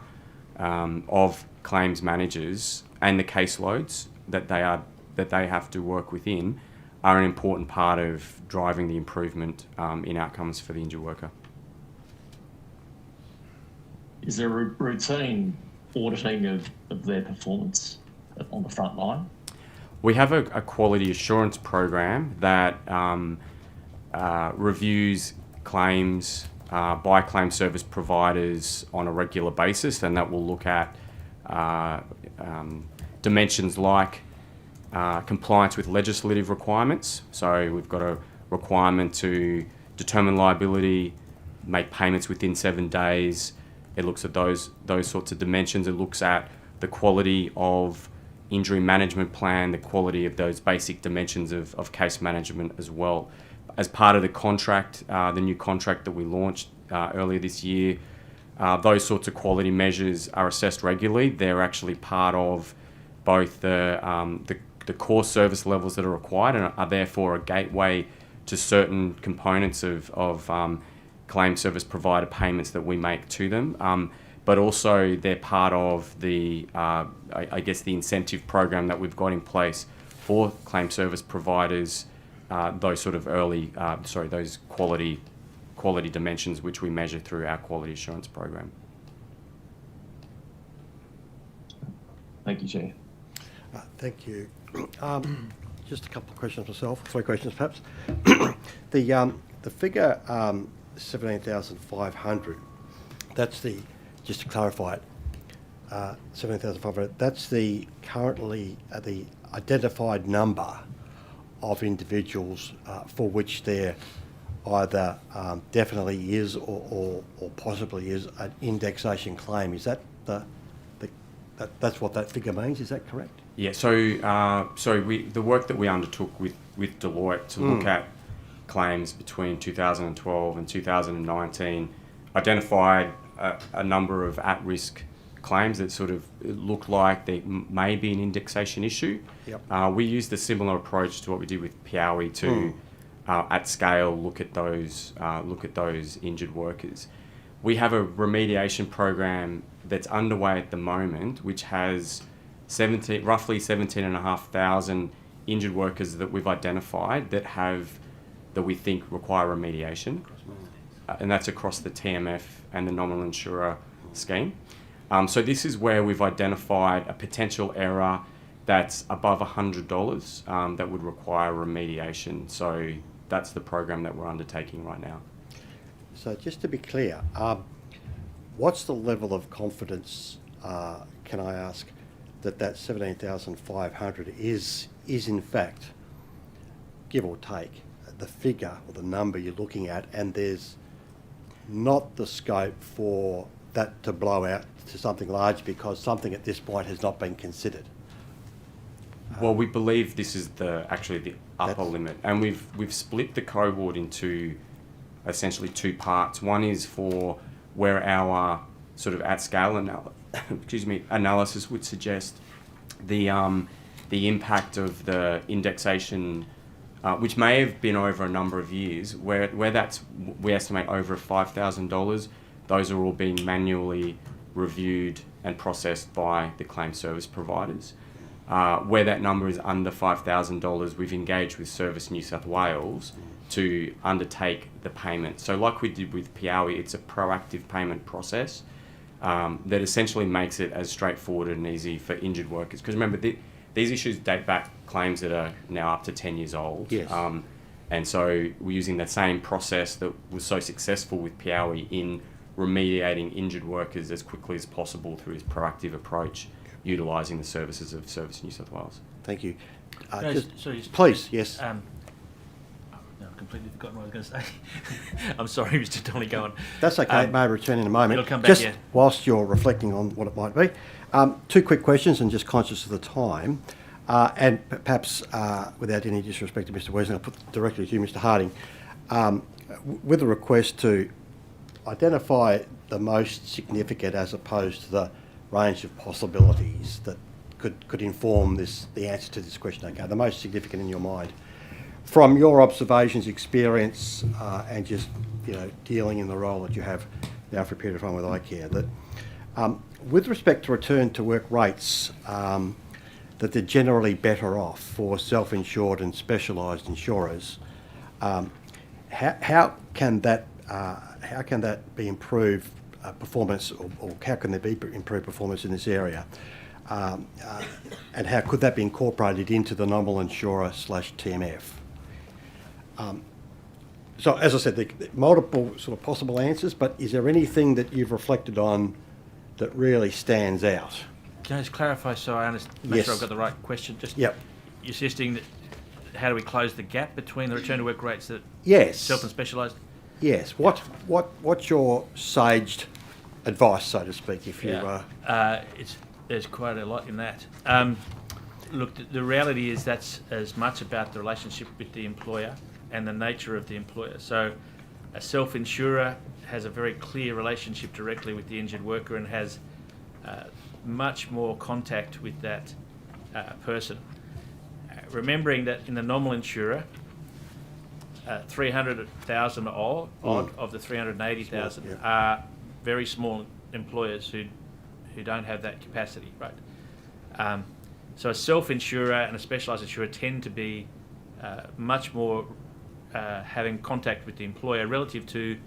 of claims managers and the caseloads that they have to work within are an important part of driving the improvement in outcomes for the injured worker. Is there a routine auditing of their performance on the front line? We have a quality assurance program that reviews claims by claim service providers on a regular basis, and that will look at dimensions like compliance with legislative requirements. So we've got a requirement to determine liability, make payments within 7 days. It looks at those sorts of dimensions. It looks at the quality of injury management plan, the quality of those basic dimensions of case management as well. as part of the contract, the new contract that we launched earlier this year, those sorts of quality measures are assessed regularly. They're actually part of both the core service levels that are required and are therefore a gateway to certain components of claim service provider payments that we make to them. But also they're part of the, I guess, the incentive program that we've got in place for claim service providers, those sort of those quality dimensions which we measure through our quality assurance program. Thank you, Chair. Thank you. Just a couple of questions myself, 3 questions perhaps. The figure 17,500, that's the, just to clarify it, 17,500, that's the currently the identified number of individuals for which there either definitely is or possibly is an indexation claim. Is that that's what that figure means? Is that correct? Yeah. So the work that we undertook with Deloitte to look at claims between 2012 and 2019 identified a number of at-risk claims that sort of look like they may be an indexation issue. Yep. We used a similar approach to what we did with Piawi to, at scale, look at those injured workers. We have a remediation program that's underway at the moment, which has roughly 17,500 injured workers that we've identified that we think require remediation, and that's across the TMF and the nominal insurer scheme. So this is where we've identified a potential error that's above $100 that would require remediation. So that's the program that we're undertaking right now. So just to be clear, what's the level of confidence, can I ask, that 17,500 is in fact, give or take, the figure or the number you're looking at, and there's not the scope for that to blow out to something large because something at this point has not been considered? Well, we believe this is actually the upper limit, and we've split the cohort into essentially 2 parts. One is for where our sort of at-scale analysis would suggest the impact of the indexation, which may have been over a number of years, where we estimate over $5,000. Those are all being manually reviewed and processed by the claim service providers. Where that number is under $5,000, we've engaged with Service New South Wales to undertake the payment. So like we did with Piawi, it's a proactive payment process that essentially makes it as straightforward and easy for injured workers. Because remember, these issues date back claims that are now up to 10 years old. Yes. And so we're using the same process that was so successful with Piawi in remediating injured workers as quickly as possible through this proactive approach, utilising the services of Service New South Wales. Thank you. Sorry, Please, yes. No, I've completely forgotten what I was going to say. I'm sorry, Mr. Donny, go on. That's okay, it may return in a moment. It'll come back, just yeah. whilst you're reflecting on what it might be. 2 quick questions, and just conscious of the time, and perhaps without any disrespect to Mr. Wesley, I'll put directly to you, Mr. Harding, with a request to identify the most significant as opposed to the range of possibilities that could inform the answer to this question. Okay, the most significant in your mind, from your observations, experience, and just dealing in the role that you have now for a period of time with icare, that with respect to return to work rates, that they're generally better off for self-insured and specialised insurers. How can that be improved performance, or how can there be improved performance in this area? And how could that be incorporated into the nominal insurer / TMF? So as I said, the multiple sort of possible answers, but is there anything that you've reflected on that really stands out? Can I just clarify so I make sure I've got the right question? Just Yep. You're suggesting that how do we close the gap between the return to work rates that Yes. self and specialised? Yes. What's your saged advice, so to speak, if you... There's quite a lot in that. Look, the reality is that's as much about the relationship with the employer and the nature of the employer. So a self-insurer has a very clear relationship directly with the injured worker and has much more contact with that person. Remembering that in the normal insurer, 300,000 odd of the 380,000 yeah. are very small employers who don't have that capacity, right? So a self-insurer and a specialised insurer tend to be much more having contact with the employer relative to,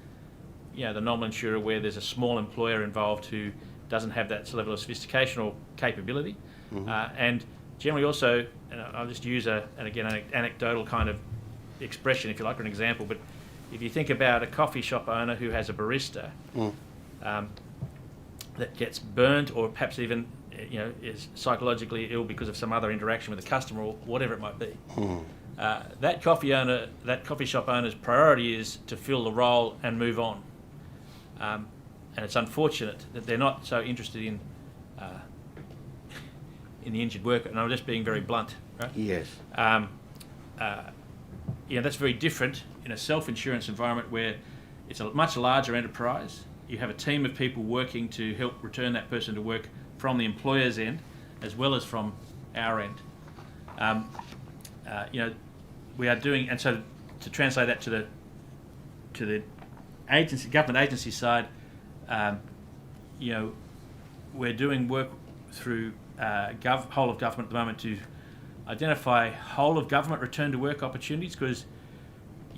the normal insurer where there's a small employer involved who doesn't have that level of sophistication or capability. And generally also, and I'll just use an anecdotal kind of expression, if you like, or an example, but if you think about a coffee shop owner who has a barista that gets burnt or perhaps even is psychologically ill because of some other interaction with a customer or whatever it might be, that coffee shop owner's priority is to fill the role and move on. And it's unfortunate that they're not so interested in the injured worker, and I'm just being very blunt, right? Yes. That's very different in a self-insurance environment where it's a much larger enterprise. You have a team of people working to help return that person to work from the employer's end as well as from our end. We are doing, and so to translate that to the agency, government agency side, we're doing work through whole of government at the moment to identify whole of government return to work opportunities, because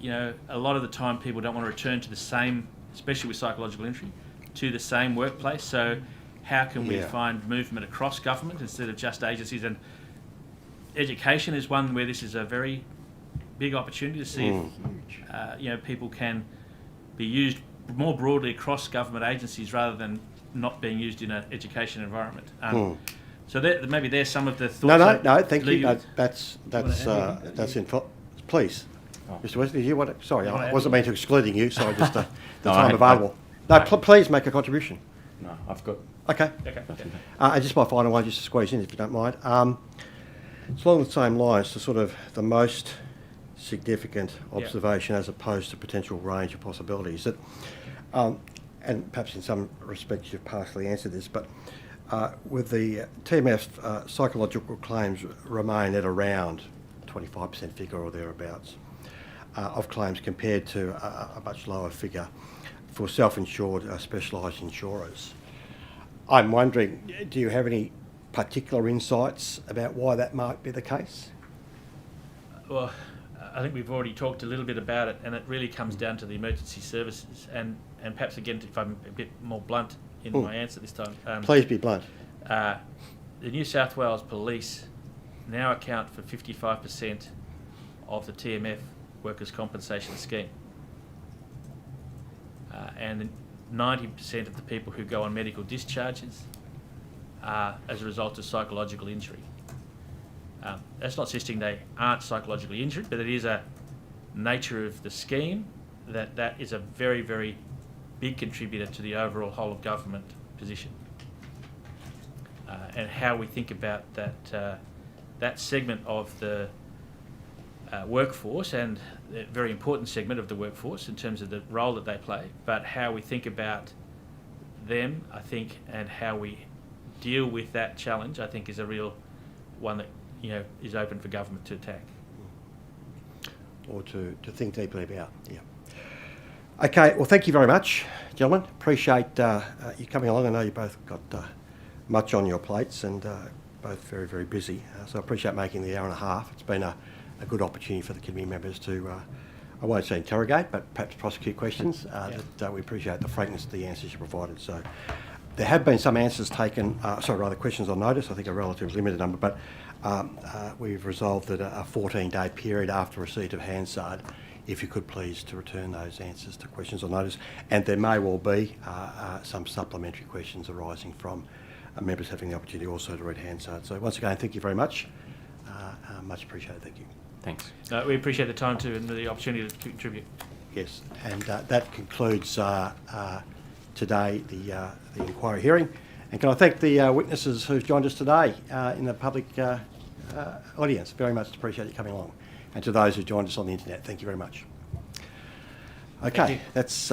a lot of the time people don't want to return to the same, especially with psychological injury, to the same workplace. So how can we find movement across government instead of just agencies? And education is one where this is a very big opportunity to see if people can be used more broadly across government agencies rather than not being used in an education environment. So maybe there's some of the thoughts. No, thank you. That's please. Mr. Wesley, you want to, sorry, I wasn't meant to excluding you, so just the time available. Please make a contribution. No, I've got... Okay. And just my final one, just to squeeze in, if you don't mind. It's along the same lines, to sort of the most significant observation as opposed to potential range of possibilities. That, and perhaps in some respects you've partially answered this, but with the TMF, psychological claims remain at around 25% figure or thereabouts of claims compared to a much lower figure for self-insured specialised insurers. I'm wondering, do you have any particular insights about why that might be the case? Well, I think we've already talked a little bit about it, and it really comes down to the emergency services. And perhaps again, if I'm a bit more blunt in my answer this time. Please be blunt. The New South Wales Police now account for 55% of the TMF workers' compensation scheme. And 90% of the people who go on medical discharges are as a result of psychological injury. That's not suggesting they aren't psychologically injured, but it is a nature of the scheme that is a very, very big contributor to the overall whole of government position. And how we think about that segment of the workforce, and a very important segment of the workforce in terms of the role that they play, but how we think about them, I think, and how we deal with that challenge, I think, is a real one that is open for government to attack. Or to think deeply about, Okay, well, thank you very much, gentlemen. Appreciate you coming along. I know you both got much on your plates and both very, very busy. So I appreciate making the hour and a half. It's been a good opportunity for the committee members to, I won't say interrogate, but perhaps prosecute questions. That we appreciate the frankness of the answers you provided. So there have been some answers taken, questions on notice, I think a relatively limited number, but we've resolved that a 14-day period after receipt of Hansard, if you could please to return those answers to questions on notice. And there may well be some supplementary questions arising from members having the opportunity also to read Hansard. So once again, thank you very much. Much appreciated, thank you. Thanks. We appreciate the time too and the opportunity to contribute. Yes, and that concludes today the inquiry hearing. And can I thank the witnesses who've joined us today in the public audience. Very much appreciate you coming along. And to those who joined us on the internet, thank you very much. Okay, that's